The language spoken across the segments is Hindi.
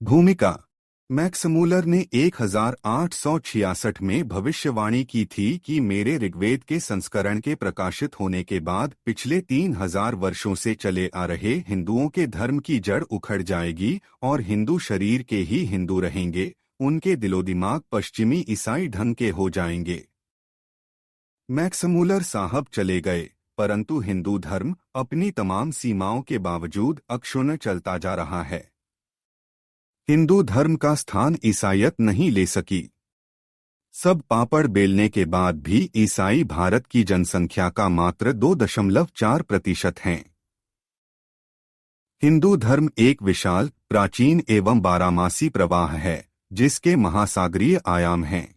भूमिका। मैक्स मूलर ने 1866 में भविष्यवाणी की थी कि मेरे ऋग्वेद के संस्करण के प्रकाशित होने के बाद पिछले 3000 वर्षों से चले आ रहे हिंदुओं के धर्म की जड़ उखड़ जाएगी और हिंदू शरीर के ही हिंदू रहेंगे, उनके दिलोदिमाग पश्चिमी ईसाई ढंग के हो जाएंगे। मैक्स मूलर साहब चले गए, परंतु हिंदू धर्म अपनी तमाम सीमाओं के बावजूद अक्षुण्ण चलता जा रहा है। हिंदू धर्म का स्थान ईसाईयत नहीं ले सकी। सब पापड़ बेलने के बाद भी ईसाई भारत की जनसंख्या का मात्र 2.4% हैं। हिंदू धर्म एक विशाल, प्राचीन एवं बारहमासी प्रवाह है, जिसके महासागरीय आयाम हैं।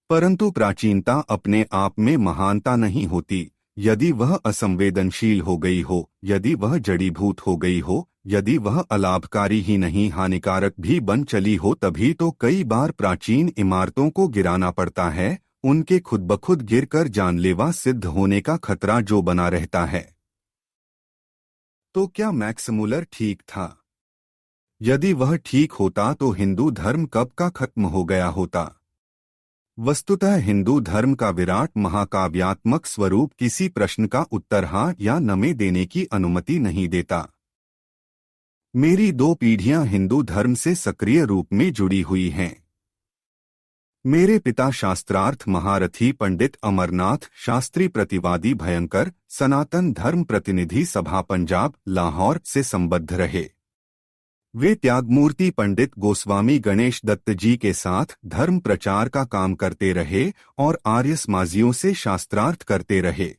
परंतु प्राचीनता अपने आप में महानता नहीं होती। यदि वह असंवेदनशील हो गई हो, यदि वह जड़ीभूत हो गई हो, यदि वह अलाभकारी ही नहीं हानिकारक भी बन चली हो, तभी तो कई बार प्राचीन इमारतों को गिराना पड़ता है, उनके खुद ब खुद गिरकर जानलेवा सिद्ध होने का खतरा जो बना रहता है। तो क्या मैक्स मूलर ठीक था? यदि वह ठीक होता तो हिंदू धर्म कब का खत्म हो गया होता। वस्तुतः हिंदू धर्म का विराट महाकाव्यात्मक स्वरूप किसी प्रश्न का उत्तर हाँ या न में देने की अनुमति नहीं देता। मेरी 2 पीढ़ियां हिंदू धर्म से सक्रिय रूप में जुड़ी हुई हैं। मेरे पिता शास्त्रार्थ महारथी पंडित अमरनाथ शास्त्री प्रतिवादी भयंकर सनातन धर्म प्रतिनिधि सभा पंजाब लाहौर से संबद्ध रहे। वे त्यागमूर्ति पंडित गोस्वामी गणेश दत्त जी के साथ धर्म प्रचार का काम करते रहे और आर्य समाजियों से शास्त्रार्थ करते रहे।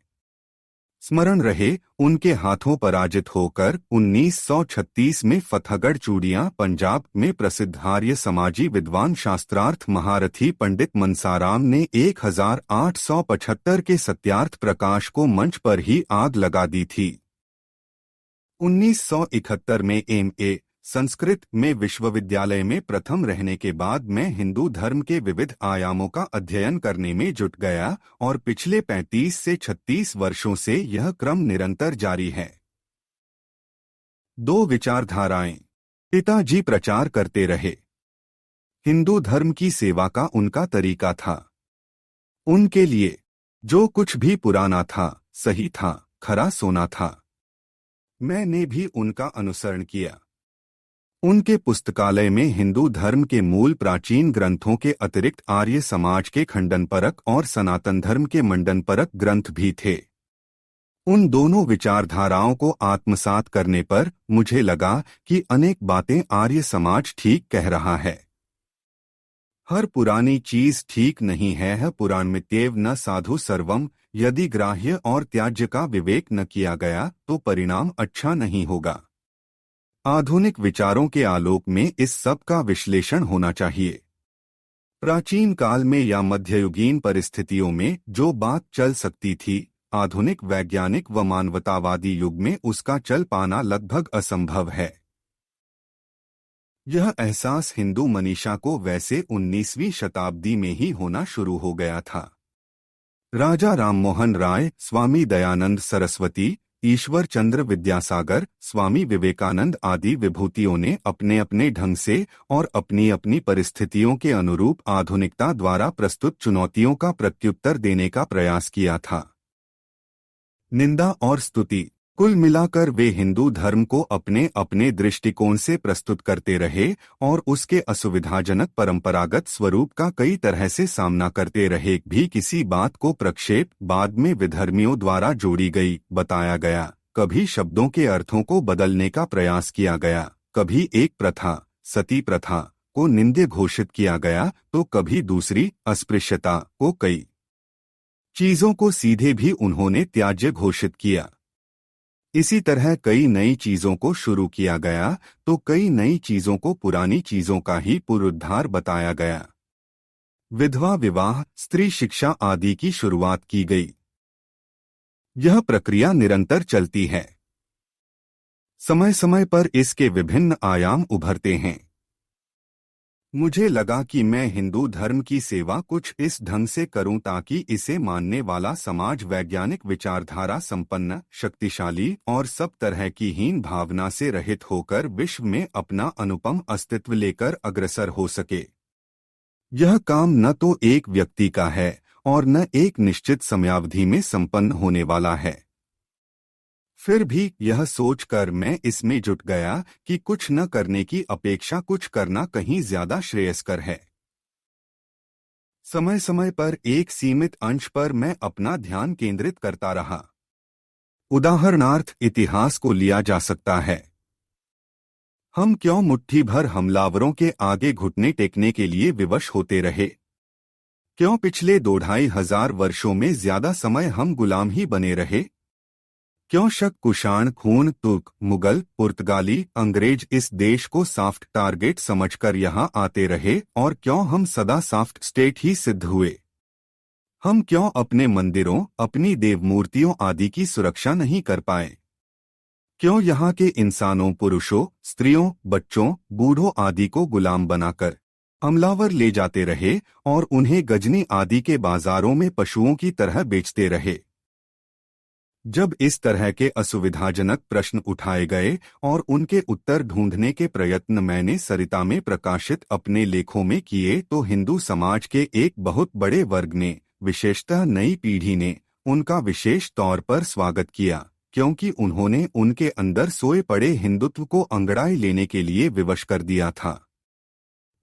स्मरण रहे, उनके हाथों पराजित होकर 1936 में फतेहगढ़ चूड़ियां पंजाब में प्रसिद्ध आर्य समाजी विद्वान शास्त्रार्थ महारथी पंडित मनसाराम ने 1875 के सत्यार्थ प्रकाश को मंच पर ही आग लगा दी थी। 1971 में M.A. संस्कृत में विश्वविद्यालय में प्रथम रहने के बाद मैं हिंदू धर्म के विविध आयामों का अध्ययन करने में जुट गया और पिछले 35 से 36 वर्षों से यह क्रम निरंतर जारी है। 2 विचारधाराएं। पिताजी प्रचार करते रहे। हिंदू धर्म की सेवा का उनका तरीका था। उनके लिए जो कुछ भी पुराना था, सही था, खरा सोना था। मैंने भी उनका अनुसरण किया। उनके पुस्तकालय में हिंदू धर्म के मूल प्राचीन ग्रंथों के अतिरिक्त आर्य समाज के खंडनपरक और सनातन धर्म के मंडनपरक ग्रंथ भी थे। उन दोनों विचारधाराओं को आत्मसात करने पर मुझे लगा कि अनेक बातें आर्य समाज ठीक कह रहा है। हर पुरानी चीज ठीक नहीं है, पुराणमित्येव न साधु सर्वम। यदि ग्राह्य और त्याज्य का विवेक न किया गया तो परिणाम अच्छा नहीं होगा। आधुनिक विचारों के आलोक में इस सब का विश्लेषण होना चाहिए। प्राचीन काल में या मध्ययुगीन परिस्थितियों में जो बात चल सकती थी, आधुनिक वैज्ञानिक व मानवतावादी युग में उसका चल पाना लगभग असंभव है। यह एहसास हिंदू मनीषा को वैसे 19वीं शताब्दी में ही होना शुरू हो गया था। राजा राममोहन राय, स्वामी दयानंद सरस्वती, ईश्वर चंद्र विद्यासागर, स्वामी विवेकानंद आदि विभूतियों ने अपने अपने ढंग से और अपनी अपनी परिस्थितियों के अनुरूप आधुनिकता द्वारा प्रस्तुत चुनौतियों का प्रत्युत्तर देने का प्रयास किया था। निंदा और स्तुति, कुल मिलाकर वे हिंदू धर्म को अपने अपने दृष्टिकोण से प्रस्तुत करते रहे और उसके असुविधाजनक परंपरागत स्वरूप का कई तरह से सामना करते रहे। भी किसी बात को प्रक्षेप बाद में विधर्मियों द्वारा जोड़ी गई, बताया गया। कभी शब्दों के अर्थों को बदलने का प्रयास किया गया, कभी एक प्रथा, सती प्रथा, को निंद्य घोषित किया गया तो कभी दूसरी, अस्पृश्यता, को कई चीजों को सीधे भी उन्होंने त्याज्य घोषित किया। इसी तरह कई नई चीजों को शुरू किया गया तो कई नई चीजों को पुरानी चीजों का ही पुनरुद्धार बताया गया। विधवा विवाह, स्त्री शिक्षा आदि की शुरुआत की गई। यह प्रक्रिया निरंतर चलती है। समय समय पर इसके विभिन्न आयाम उभरते हैं। मुझे लगा कि मैं हिंदू धर्म की सेवा कुछ इस ढंग से करूं ताकि इसे मानने वाला समाज वैज्ञानिक विचारधारा संपन्न, शक्तिशाली और सब तरह की हीन भावना से रहित होकर विश्व में अपना अनुपम अस्तित्व लेकर अग्रसर हो सके। यह काम न तो एक व्यक्ति का है और न एक निश्चित समयावधि में संपन्न होने वाला है। फिर भी यह सोचकर मैं इसमें जुट गया कि कुछ न करने की अपेक्षा कुछ करना कहीं ज्यादा श्रेयस्कर है। समय समय पर एक सीमित अंश पर मैं अपना ध्यान केंद्रित करता रहा। उदाहरणार्थ इतिहास को लिया जा सकता है। हम क्यों मुट्ठी भर हमलावरों के आगे घुटने टेकने के लिए विवश होते रहे? क्यों पिछले 2-2.5 हजार वर्षों में ज्यादा समय हम गुलाम ही बने रहे? क्यों शक, कुषाण, खून, तुर्क, मुगल, पुर्तगाली, अंग्रेज इस देश को सॉफ्ट टारगेट समझकर यहाँ आते रहे और क्यों हम सदा सॉफ्ट स्टेट ही सिद्ध हुए? हम क्यों अपने मंदिरों, अपनी देवमूर्तियों आदि की सुरक्षा नहीं कर पाए? क्यों यहाँ के इंसानों, पुरुषों, स्त्रियों, बच्चों, बूढ़ों आदि को गुलाम बनाकर हमलावर ले जाते रहे और उन्हें गजनी आदि के बाजारों में पशुओं की तरह बेचते रहे? जब इस तरह के असुविधाजनक प्रश्न उठाए गए और उनके उत्तर ढूंढने के प्रयत्न मैंने सरिता में प्रकाशित अपने लेखों में किए तो हिंदू समाज के एक बहुत बड़े वर्ग ने, विशेषतः नई पीढ़ी ने, उनका विशेष तौर पर स्वागत किया, क्योंकि उन्होंने उनके अंदर सोए पड़े हिंदुत्व को अंगड़ाई लेने के लिए विवश कर दिया था।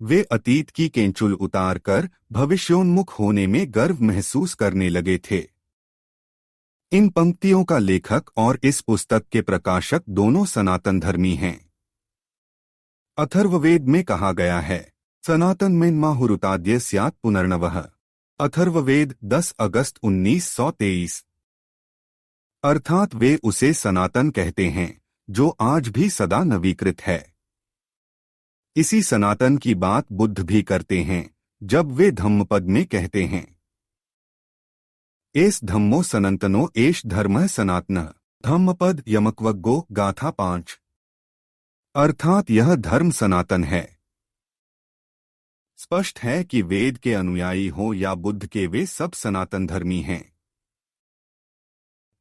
वे अतीत की केंचुल उतार कर भविष्योन्मुख होने में गर्व महसूस करने लगे थे। इन पंक्तियों का लेखक और इस पुस्तक के प्रकाशक दोनों सनातन धर्मी हैं। अथर्ववेद में कहा गया है, सनातन में माहुरुताद्य स्यात् पुनर्नवः। अथर्ववेद 10 अगस्त 1923। अर्थात वे उसे सनातन कहते हैं जो आज भी सदा नवीकृत है। इसी सनातन की बात बुद्ध भी करते हैं जब वे धम्मपद में कहते हैं, एस धम्मो सनातनो एष धर्मः सनातनः। धम्मपद यमकवग्गो गाथा 5। अर्थात यह धर्म सनातन है। स्पष्ट है कि वेद के अनुयायी हो या बुद्ध के, वे सब सनातन धर्मी हैं।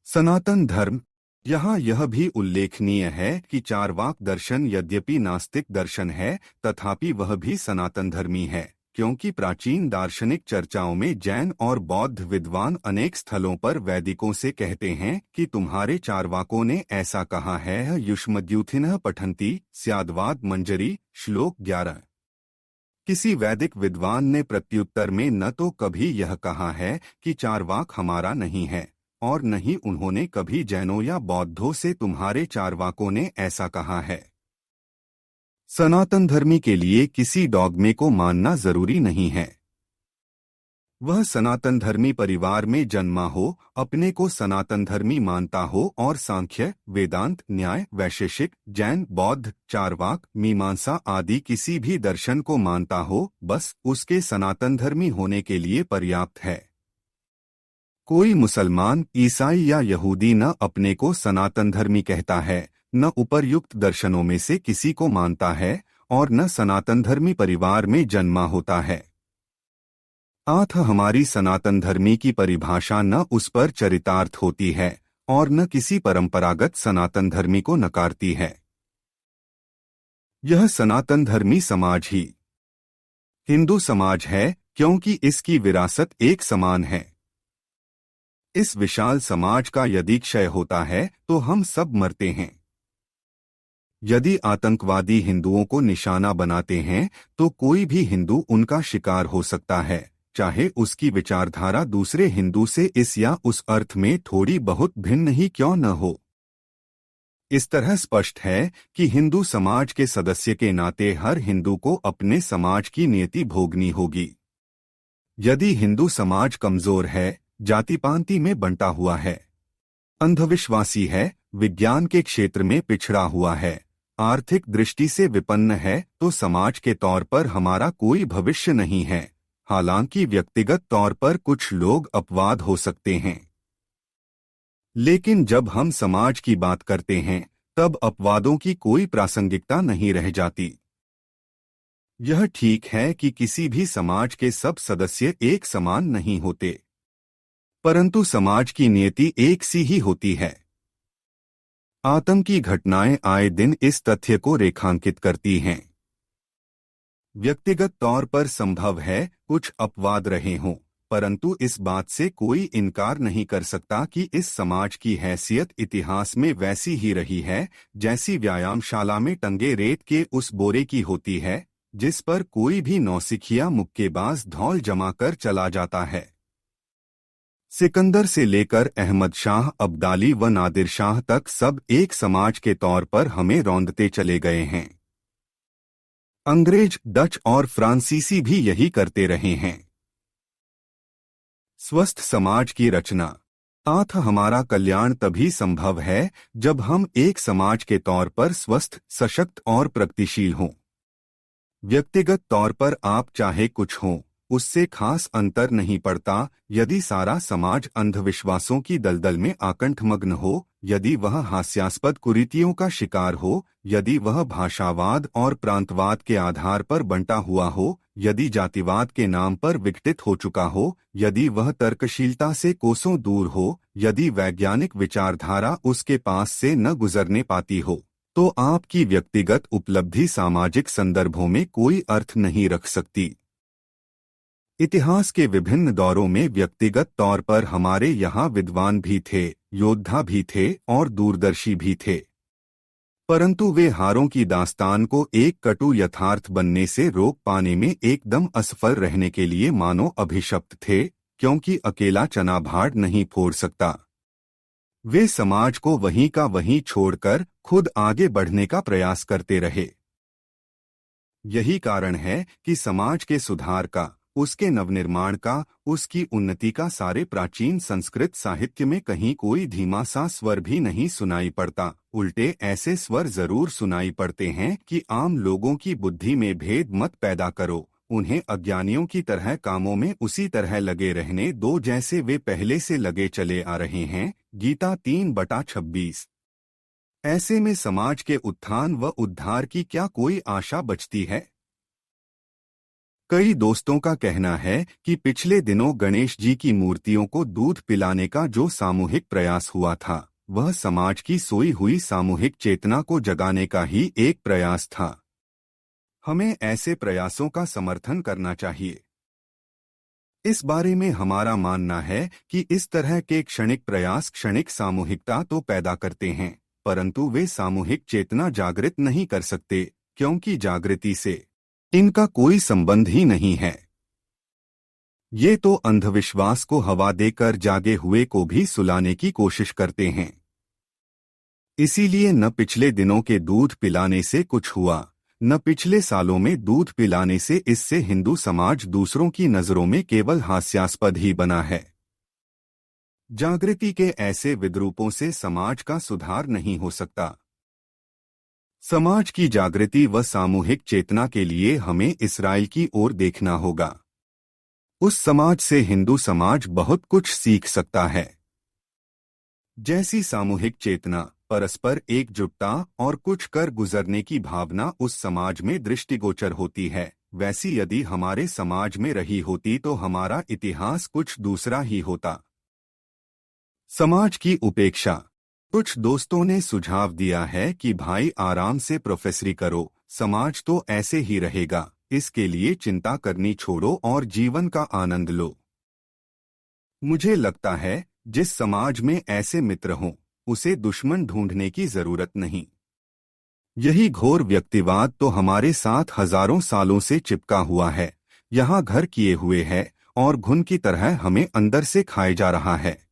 सनातन धर्म, यहाँ यह भी उल्लेखनीय है कि चारवाक दर्शन यद्यपि नास्तिक दर्शन है तथापि वह भी सनातन धर्मी है, क्योंकि प्राचीन दार्शनिक चर्चाओं में जैन और बौद्ध विद्वान अनेक स्थलों पर वैदिकों से कहते हैं कि तुम्हारे चारवाकों ने ऐसा कहा है। युष्मद्यूथिनः पठन्ति स्याद्वाद मंजरी, श्लोक 11। किसी वैदिक विद्वान ने प्रत्युत्तर में न तो कभी यह कहा है कि चारवाक हमारा नहीं है और न ही उन्होंने कभी जैनों या बौद्धों से तुम्हारे चारवाकों ने ऐसा कहा है। सनातन धर्मी के लिए किसी डॉगमे को मानना जरूरी नहीं है। वह सनातन धर्मी परिवार में जन्मा हो, अपने को सनातन धर्मी मानता हो और सांख्य, वेदांत, न्याय, वैशेषिक, जैन, बौद्ध, चारवाक, मीमांसा आदि किसी भी दर्शन को मानता हो, बस उसके सनातन धर्मी होने के लिए पर्याप्त है। कोई मुसलमान, ईसाई या यहूदी न अपने को सनातन धर्मी कहता है, न उपर्युक्त दर्शनों में से किसी को मानता है और न सनातन धर्मी परिवार में जन्मा होता है। आथ हमारी सनातन धर्मी की परिभाषा न उस पर चरितार्थ होती है और न किसी परंपरागत सनातन धर्मी को नकारती है। यह सनातन धर्मी समाज ही हिंदू समाज है, क्योंकि इसकी विरासत एक समान है। इस विशाल समाज का यदि क्षय होता है तो हम सब मरते हैं। यदि आतंकवादी हिंदुओं को निशाना बनाते हैं तो कोई भी हिंदू उनका शिकार हो सकता है, चाहे उसकी विचारधारा दूसरे हिंदू से इस या उस अर्थ में थोड़ी बहुत भिन्न ही क्यों न हो। इस तरह स्पष्ट है कि हिंदू समाज के सदस्य के नाते हर हिंदू को अपने समाज की नियति भोगनी होगी। यदि हिंदू समाज कमजोर है, जाति-पांति में बंटा हुआ है, अंधविश्वासी है, विज्ञान के क्षेत्र में पिछड़ा हुआ है, आर्थिक दृष्टि से विपन्न है, तो समाज के तौर पर हमारा कोई भविष्य नहीं है। हालांकि व्यक्तिगत तौर पर कुछ लोग अपवाद हो सकते हैं, लेकिन जब हम समाज की बात करते हैं तब अपवादों की कोई प्रासंगिकता नहीं रह जाती। यह ठीक है कि किसी भी समाज के सब सदस्य एक समान नहीं होते, परंतु समाज की नियति एक सी ही होती है। आतंक की घटनाएं आए दिन इस तथ्य को रेखांकित करती हैं। व्यक्तिगत तौर पर संभव है कुछ अपवाद रहे हों, परंतु इस बात से कोई इनकार नहीं कर सकता कि इस समाज की हैसियत इतिहास में वैसी ही रही है जैसी व्यायामशाला में टंगे रेत के उस बोरे की होती है जिस पर कोई भी नौसिखिया मुक्केबाज धौल जमाकर चला जाता है। सिकंदर से लेकर अहमद शाह अब्दाली व नादिर शाह तक सब एक समाज के तौर पर हमें रौंदते चले गए हैं। अंग्रेज, डच और फ्रांसीसी भी यही करते रहे हैं। स्वस्थ समाज की रचना आथ हमारा कल्याण तभी संभव है जब हम एक समाज के तौर पर स्वस्थ, सशक्त और प्रगतिशील हों। व्यक्तिगत तौर पर आप चाहे कुछ हों, उससे खास अंतर नहीं पड़ता यदि सारा समाज अंधविश्वासों की दलदल में आकंठमग्न हो, यदि वह हास्यास्पद कुरीतियों का शिकार हो, यदि वह भाषावाद और प्रांतवाद के आधार पर बंटा हुआ हो, यदि जातिवाद के नाम पर विघटित हो चुका हो, यदि वह तर्कशीलता से कोसों दूर हो, यदि वैज्ञानिक विचारधारा उसके पास से न गुजरने पाती हो, तो आपकी व्यक्तिगत उपलब्धि सामाजिक संदर्भों में कोई अर्थ नहीं रख सकती। इतिहास के विभिन्न दौरों में व्यक्तिगत तौर पर हमारे यहाँ विद्वान भी थे, योद्धा भी थे और दूरदर्शी भी थे, परंतु वे हारों की दास्तान को एक कटु यथार्थ बनने से रोक पाने में एकदम असफल रहने के लिए मानो अभिशप्त थे, क्योंकि अकेला चना भाड़ नहीं फोड़ सकता। वे समाज को वहीं का वहीं छोड़कर खुद आगे बढ़ने का प्रयास करते रहे। यही कारण है कि समाज के सुधार का, उसके नवनिर्माण का, उसकी उन्नति का सारे प्राचीन संस्कृत साहित्य में कहीं कोई धीमा सा स्वर भी नहीं सुनाई पड़ता। उल्टे ऐसे स्वर जरूर सुनाई पड़ते हैं कि आम लोगों की बुद्धि में भेद मत पैदा करो, उन्हें अज्ञानियों की तरह कामों में उसी तरह लगे रहने दो जैसे वे पहले से लगे चले आ रहे हैं। गीता 3/26। ऐसे में समाज के उत्थान व उद्धार की क्या कोई आशा बचती है? कई दोस्तों का कहना है कि पिछले दिनों गणेश जी की मूर्तियों को दूध पिलाने का जो सामूहिक प्रयास हुआ था, वह समाज की सोई हुई सामूहिक चेतना को जगाने का ही एक प्रयास था। हमें ऐसे प्रयासों का समर्थन करना चाहिए। इस बारे में हमारा मानना है कि इस तरह के क्षणिक प्रयास क्षणिक सामूहिकता तो पैदा करते हैं, परंतु वे सामूहिक चेतना जागृत नहीं कर सकते, क्योंकि जागृति से इनका कोई संबंध ही नहीं है। ये तो अंधविश्वास को हवा देकर जागे हुए को भी सुलाने की कोशिश करते हैं। इसीलिए न पिछले दिनों के दूध पिलाने से कुछ हुआ, न पिछले सालों में दूध पिलाने से इससे हिंदू समाज दूसरों की नजरों में केवल हास्यास्पद ही बना है। जागृति के ऐसे विद्रूपों से समाज का सुधार नहीं हो सकता। समाज की जागृति व सामूहिक चेतना के लिए हमें इस्राएल की ओर देखना होगा। उस समाज से हिंदू समाज बहुत कुछ सीख सकता है। जैसी सामूहिक चेतना, परस्पर एकजुटता और कुछ कर गुजरने की भावना उस समाज में दृष्टिगोचर होती है, वैसी यदि हमारे समाज में रही होती तो हमारा इतिहास कुछ दूसरा ही होता। समाज की उपेक्षा। कुछ दोस्तों ने सुझाव दिया है कि भाई आराम से प्रोफेसरी करो, समाज तो ऐसे ही रहेगा, इसके लिए चिंता करनी छोड़ो और जीवन का आनंद लो। मुझे लगता है जिस समाज में ऐसे मित्र हों, उसे दुश्मन ढूंढने की जरूरत नहीं। यही घोर व्यक्तिवाद तो हमारे साथ हजारों सालों से चिपका हुआ है, यहाँ घर किए हुए है और घुन की तरह हमें अंदर से खाए जा रहा है।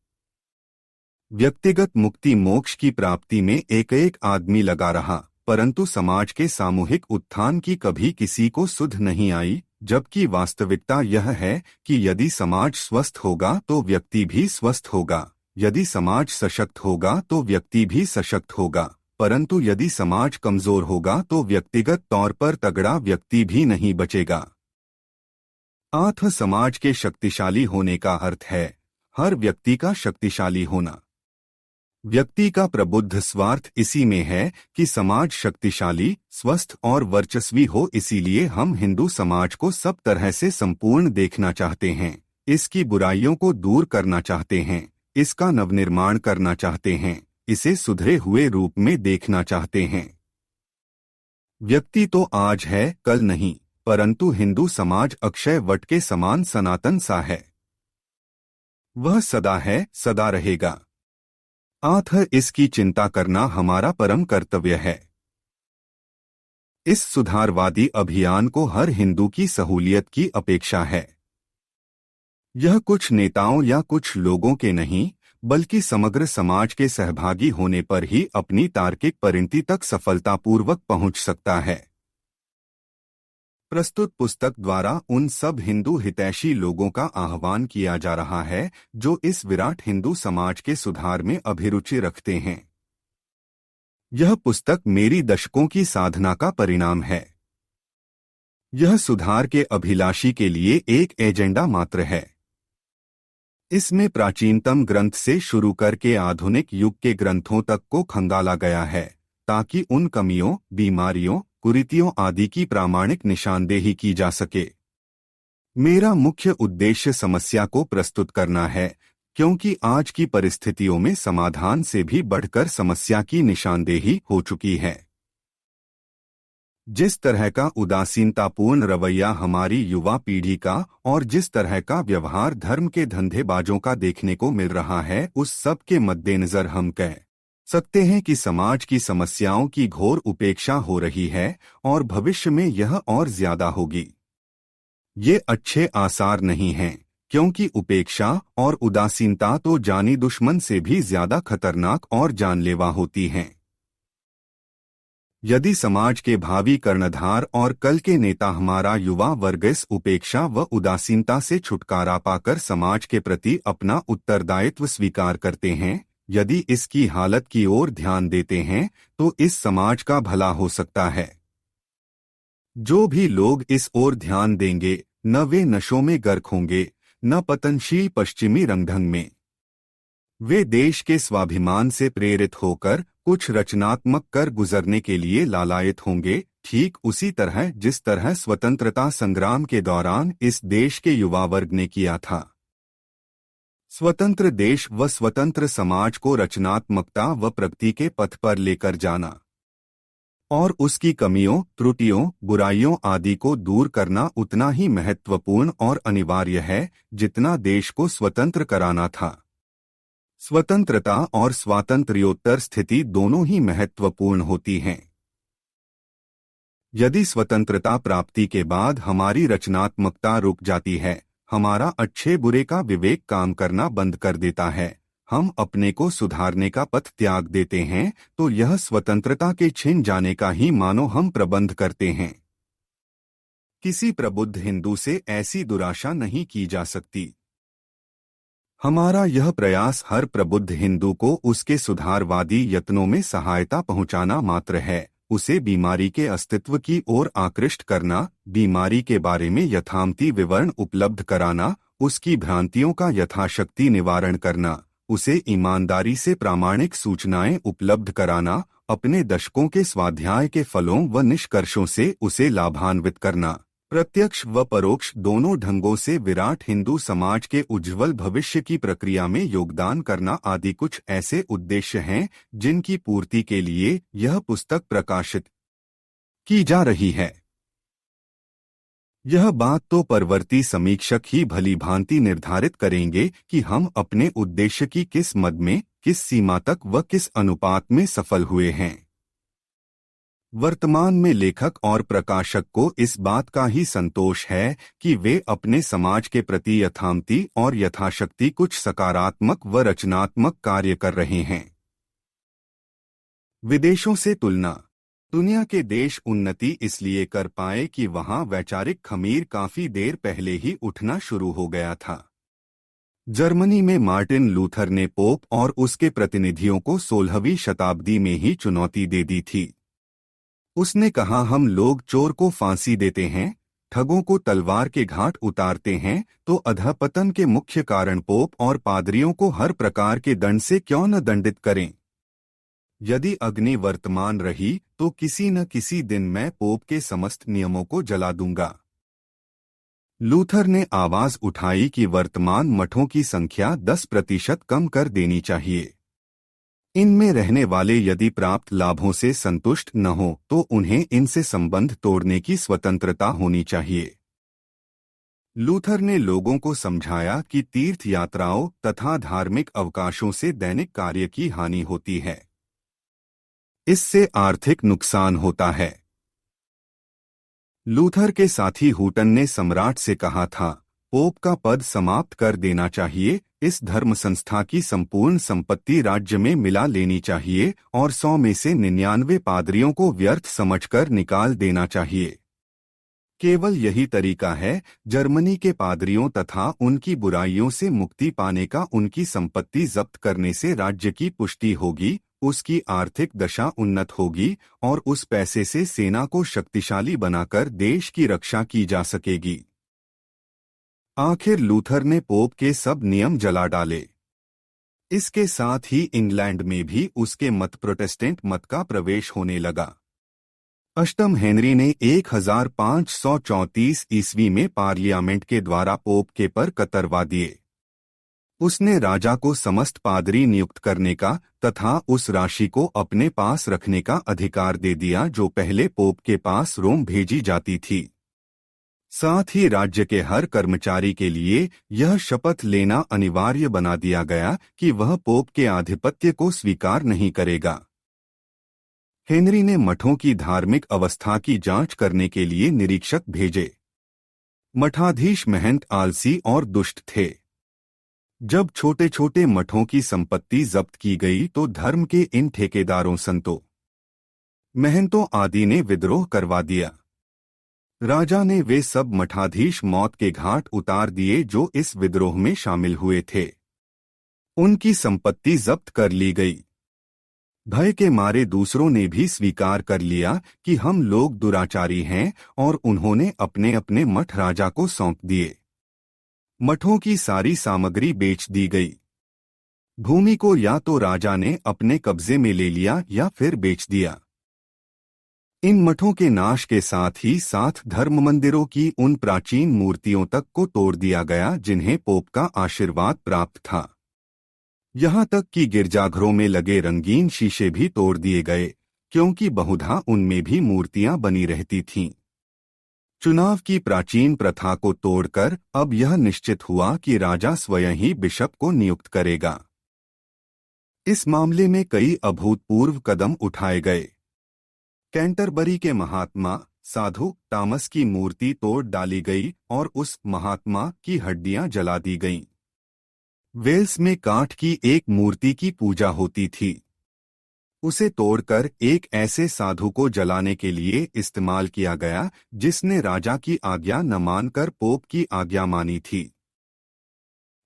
व्यक्तिगत मुक्ति मोक्ष की प्राप्ति में एक एक आदमी लगा रहा, परंतु समाज के सामूहिक उत्थान की कभी किसी को सुध नहीं आई, जबकि वास्तविकता यह है कि यदि समाज स्वस्थ होगा तो व्यक्ति भी स्वस्थ होगा, यदि समाज सशक्त होगा तो व्यक्ति भी सशक्त होगा, परंतु यदि समाज कमजोर होगा तो व्यक्तिगत तौर पर तगड़ा व्यक्ति भी नहीं बचेगा। आठ समाज के शक्तिशाली होने का अर्थ है हर व्यक्ति का शक्तिशाली होना। व्यक्ति का प्रबुद्ध स्वार्थ इसी में है कि समाज शक्तिशाली, स्वस्थ और वर्चस्वी हो। इसीलिए हम हिंदू समाज को सब तरह से संपूर्ण देखना चाहते हैं, इसकी बुराइयों को दूर करना चाहते हैं, इसका नवनिर्माण करना चाहते हैं, इसे सुधरे हुए रूप में देखना चाहते हैं। व्यक्ति तो आज है, कल नहीं, परंतु हिंदू समाज अक्षय वट के समान सनातन सा है। वह सदा है, सदा रहेगा। अतः इसकी चिंता करना हमारा परम कर्तव्य है। इस सुधारवादी अभियान को हर हिंदू की सहूलियत की अपेक्षा है। यह कुछ नेताओं या कुछ लोगों के नहीं, बल्कि समग्र समाज के सहभागी होने पर ही अपनी तार्किक परिणति तक सफलतापूर्वक पहुंच सकता है। प्रस्तुत पुस्तक द्वारा उन सब हिंदू हितैषी लोगों का आह्वान किया जा रहा है जो इस विराट हिंदू समाज के सुधार में अभिरुचि रखते हैं। यह पुस्तक मेरी दशकों की साधना का परिणाम है। यह सुधार के अभिलाषी के लिए एक एजेंडा मात्र है। इसमें प्राचीनतम ग्रंथ से शुरू करके आधुनिक युग के ग्रंथों तक को खंगाला गया है, ताकि उन कमियों, बीमारियों, कुरीतियों आदि की प्रामाणिक निशानदेही की जा सके। मेरा मुख्य उद्देश्य समस्या को प्रस्तुत करना है, क्योंकि आज की परिस्थितियों में समाधान से भी बढ़कर समस्या की निशानदेही हो चुकी है। जिस तरह का उदासीनतापूर्ण रवैया हमारी युवा पीढ़ी का और जिस तरह का व्यवहार धर्म के धंधेबाजों का देखने को मिल रहा है, उस सब के मद्देनजर हम कह सकते हैं कि समाज की समस्याओं की घोर उपेक्षा हो रही है और भविष्य में यह और ज्यादा होगी। ये अच्छे आसार नहीं हैं, क्योंकि उपेक्षा और उदासीनता तो जानी दुश्मन से भी ज्यादा खतरनाक और जानलेवा होती हैं। यदि समाज के भावी कर्णधार और कल के नेता हमारा युवा वर्ग इस उपेक्षा व उदासीनता से छुटकारा पाकर समाज के प्रति अपना उत्तरदायित्व स्वीकार करते हैं, यदि इसकी हालत की ओर ध्यान देते हैं, तो इस समाज का भला हो सकता है। जो भी लोग इस ओर ध्यान देंगे, न वे नशों में गर्क होंगे, न पतनशील पश्चिमी रंगढंग में। वे देश के स्वाभिमान से प्रेरित होकर कुछ रचनात्मक कर गुजरने के लिए लालायित होंगे, ठीक उसी तरह जिस तरह स्वतंत्रता संग्राम के दौरान इस देश के युवा वर्ग ने किया था। स्वतंत्र देश व स्वतंत्र समाज को रचनात्मकता व प्रगति के पथ पर लेकर जाना और उसकी कमियों, त्रुटियों, बुराइयों आदि को दूर करना उतना ही महत्वपूर्ण और अनिवार्य है जितना देश को स्वतंत्र कराना था। स्वतंत्रता और स्वातंत्र्योत्तर स्थिति दोनों ही महत्वपूर्ण होती हैं। यदि स्वतंत्रता प्राप्ति के बाद हमारी रचनात्मकता रुक जाती है, हमारा अच्छे बुरे का विवेक काम करना बंद कर देता है, हम अपने को सुधारने का पथ त्याग देते हैं, तो यह स्वतंत्रता के छिन जाने का ही मानो हम प्रबंध करते हैं। किसी प्रबुद्ध हिंदू से ऐसी दुराशा नहीं की जा सकती। हमारा यह प्रयास हर प्रबुद्ध हिंदू को उसके सुधारवादी यत्नों में सहायता पहुंचाना मात्र है, उसे बीमारी के अस्तित्व की ओर आकृष्ट करना, बीमारी के बारे में यथामति विवरण उपलब्ध कराना, उसकी भ्रांतियों का यथाशक्ति निवारण करना, उसे ईमानदारी से प्रामाणिक सूचनाएं उपलब्ध कराना, अपने दशकों के स्वाध्याय के फलों व निष्कर्षों से उसे लाभान्वित करना, प्रत्यक्ष व परोक्ष दोनों ढंगों से विराट हिंदू समाज के उज्ज्वल भविष्य की प्रक्रिया में योगदान करना आदि कुछ ऐसे उद्देश्य हैं जिनकी पूर्ति के लिए यह पुस्तक प्रकाशित की जा रही है। यह बात तो परवर्ती समीक्षक ही भली भांति निर्धारित करेंगे कि हम अपने उद्देश्य की किस मद में, किस सीमा तक व किस अनुपात में सफल हुए हैं। वर्तमान में लेखक और प्रकाशक को इस बात का ही संतोष है कि वे अपने समाज के प्रति यथामति और यथाशक्ति कुछ सकारात्मक व रचनात्मक कार्य कर रहे हैं। विदेशों से तुलना। दुनिया के देश उन्नति इसलिए कर पाए कि वहां वैचारिक खमीर काफी देर पहले ही उठना शुरू हो गया था। जर्मनी में मार्टिन लूथर ने पोप और उसके प्रतिनिधियों को 16वीं शताब्दी में ही चुनौती दे दी थी। उसने कहा, हम लोग चोर को फांसी देते हैं, ठगों को तलवार के घाट उतारते हैं, तो अधःपतन के मुख्य कारण पोप और पादरियों को हर प्रकार के दंड से क्यों न दंडित करें। यदि अग्नि वर्तमान रही तो किसी न किसी दिन मैं पोप के समस्त नियमों को जला दूंगा। लूथर ने आवाज उठाई कि वर्तमान मठों की संख्या 10% कम कर देनी चाहिए। इनमें रहने वाले यदि प्राप्त लाभों से संतुष्ट न हो तो उन्हें इनसे संबंध तोड़ने की स्वतंत्रता होनी चाहिए। लूथर ने लोगों को समझाया कि तीर्थ यात्राओं तथा धार्मिक अवकाशों से दैनिक कार्य की हानि होती है। इससे आर्थिक नुकसान होता है। लूथर के साथी हुटन ने सम्राट से कहा था, पोप का पद समाप्त कर देना चाहिए, इस धर्म संस्था की संपूर्ण संपत्ति राज्य में मिला लेनी चाहिए और 100 में से 99 पादरियों को व्यर्थ समझकर निकाल देना चाहिए। केवल यही तरीका है जर्मनी के पादरियों तथा उनकी बुराइयों से मुक्ति पाने का। उनकी संपत्ति जब्त करने से राज्य की पुष्टि होगी, उसकी आर्थिक दशा उन्नत होगी और उस पैसे से सेना को शक्तिशाली बनाकर देश की रक्षा की जा सकेगी। आखिर लूथर ने पोप के सब नियम जला डाले। इसके साथ ही इंग्लैंड में भी उसके मत प्रोटेस्टेंट मत का प्रवेश होने लगा। अष्टम हेनरी ने 1534 ईस्वी में पार्लियामेंट के द्वारा पोप के पर कतरवा दिए। उसने राजा को समस्त पादरी नियुक्त करने का तथा उस राशि को अपने पास रखने का अधिकार दे दिया जो पहले पोप के पास रोम भेजी जाती थी। साथ ही राज्य के हर कर्मचारी के लिए यह शपथ लेना अनिवार्य बना दिया गया कि वह पोप के आधिपत्य को स्वीकार नहीं करेगा। हेनरी ने मठों की धार्मिक अवस्था की जांच करने के लिए निरीक्षक भेजे। मठाधीश महंत आलसी और दुष्ट थे। जब छोटे छोटे मठों की संपत्ति जब्त की गई तो धर्म के इन ठेकेदारों संतों महंतों आदि ने विद्रोह करवा दिया। राजा ने वे सब मठाधीश मौत के घाट उतार दिए जो इस विद्रोह में शामिल हुए थे। उनकी संपत्ति जब्त कर ली गई। भय के मारे दूसरों ने भी स्वीकार कर लिया कि हम लोग दुराचारी हैं और उन्होंने अपने अपने मठ राजा को सौंप दिए। मठों की सारी सामग्री बेच दी गई। भूमि को या तो राजा ने अपने कब्जे में ले लिया या फिर बेच दिया। इन मठों के नाश के साथ ही साथ धर्म मंदिरों की उन प्राचीन मूर्तियों तक को तोड़ दिया गया जिन्हें पोप का आशीर्वाद प्राप्त था। यहाँ तक कि गिरजाघरों में लगे रंगीन शीशे भी तोड़ दिए गए, क्योंकि बहुधा उनमें भी मूर्तियां बनी रहती थीं। चुनाव की प्राचीन प्रथा को तोड़कर अब यह निश्चित हुआ कि राजा स्वयं ही बिशप को नियुक्त करेगा। इस मामले में कई अभूतपूर्व कदम उठाए गए। कैंटरबरी के महात्मा साधु टॉमस की मूर्ति तोड़ डाली गई और उस महात्मा की हड्डियां जला दी गईं। वेल्स में काठ की एक मूर्ति की पूजा होती थी। उसे तोड़कर एक ऐसे साधु को जलाने के लिए इस्तेमाल किया गया जिसने राजा की आज्ञा न मानकर पोप की आज्ञा मानी थी।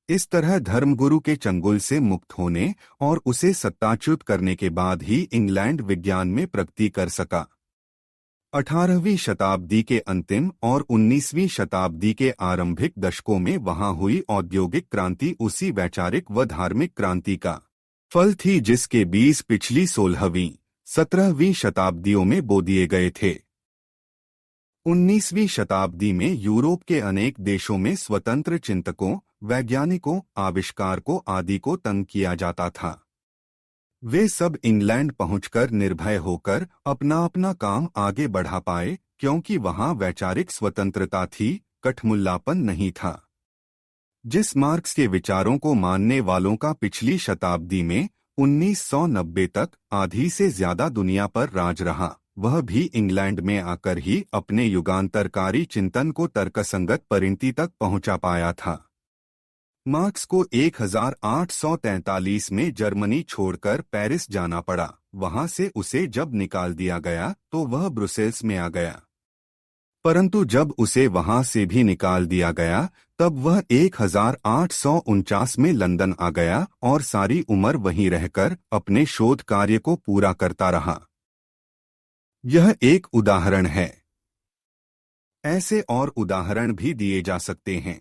इस तरह धर्मगुरु के चंगुल से मुक्त होने और उसे सत्ताच्युत करने के बाद ही इंग्लैंड विज्ञान में प्रगति कर सका। 18वीं शताब्दी के अंतिम और 19वीं शताब्दी के आरंभिक दशकों में वहां हुई औद्योगिक क्रांति उसी वैचारिक व धार्मिक क्रांति का फल थी जिसके बीज पिछली 16वीं 17वीं शताब्दियों में बो दिए गए थे। 19वीं शताब्दी में यूरोप के अनेक देशों में स्वतंत्र चिंतकों, वैज्ञानिकों, आविष्कारकों आदि को तंग किया जाता था। वे सब इंग्लैंड पहुंचकर निर्भय होकर अपना अपना काम आगे बढ़ा पाए, क्योंकि वहां वैचारिक स्वतंत्रता थी, कठमुल्लापन नहीं था। जिस मार्क्स के विचारों को मानने वालों का पिछली शताब्दी में 1990 तक आधी से ज्यादा दुनिया पर राज रहा, वह भी इंग्लैंड में आकर ही अपने युगांतरकारी चिंतन को तर्कसंगत परिणति तक पहुंचा पाया था। मार्क्स को 1843 में जर्मनी छोड़कर पेरिस जाना पड़ा। वहां से उसे जब निकाल दिया गया तो वह ब्रुसेल्स में आ गया। परंतु जब उसे वहां से भी निकाल दिया गया तब वह 1849 में लंदन आ गया और सारी उम्र वहीं रहकर अपने शोध कार्य को पूरा करता रहा। यह एक उदाहरण है। ऐसे और उदाहरण भी दिए जा सकते हैं।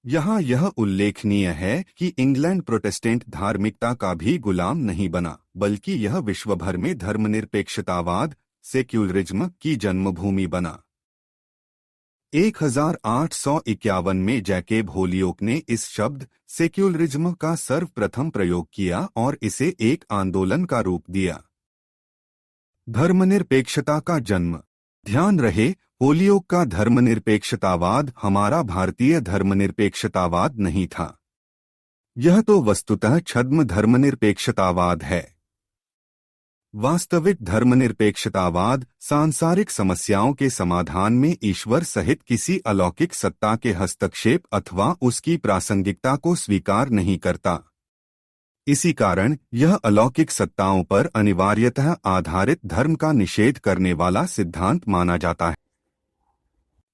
यहाँ यह उल्लेखनीय है कि इंग्लैंड प्रोटेस्टेंट धार्मिकता का भी गुलाम नहीं बना, बल्कि यह विश्वभर में धर्मनिरपेक्षतावाद सेक्युलरिज्म की जन्मभूमि बना। 1851 में जैकेब होलियोक ने इस शब्द सेक्युलरिज्म का सर्वप्रथम प्रयोग किया और इसे एक आंदोलन का रूप दिया। धर्मनिरपेक्षता का जन्म। ध्यान रहे, होलियोक का धर्मनिरपेक्षतावाद हमारा भारतीय धर्मनिरपेक्षतावाद नहीं था। यह तो वस्तुतः छद्म धर्मनिरपेक्षतावाद है। वास्तविक धर्मनिरपेक्षतावाद सांसारिक समस्याओं के समाधान में ईश्वर सहित किसी अलौकिक सत्ता के हस्तक्षेप अथवा उसकी प्रासंगिकता को स्वीकार नहीं करता। इसी कारण यह अलौकिक सत्ताओं पर अनिवार्यतः आधारित धर्म का निषेध करने वाला सिद्धांत माना जाता है।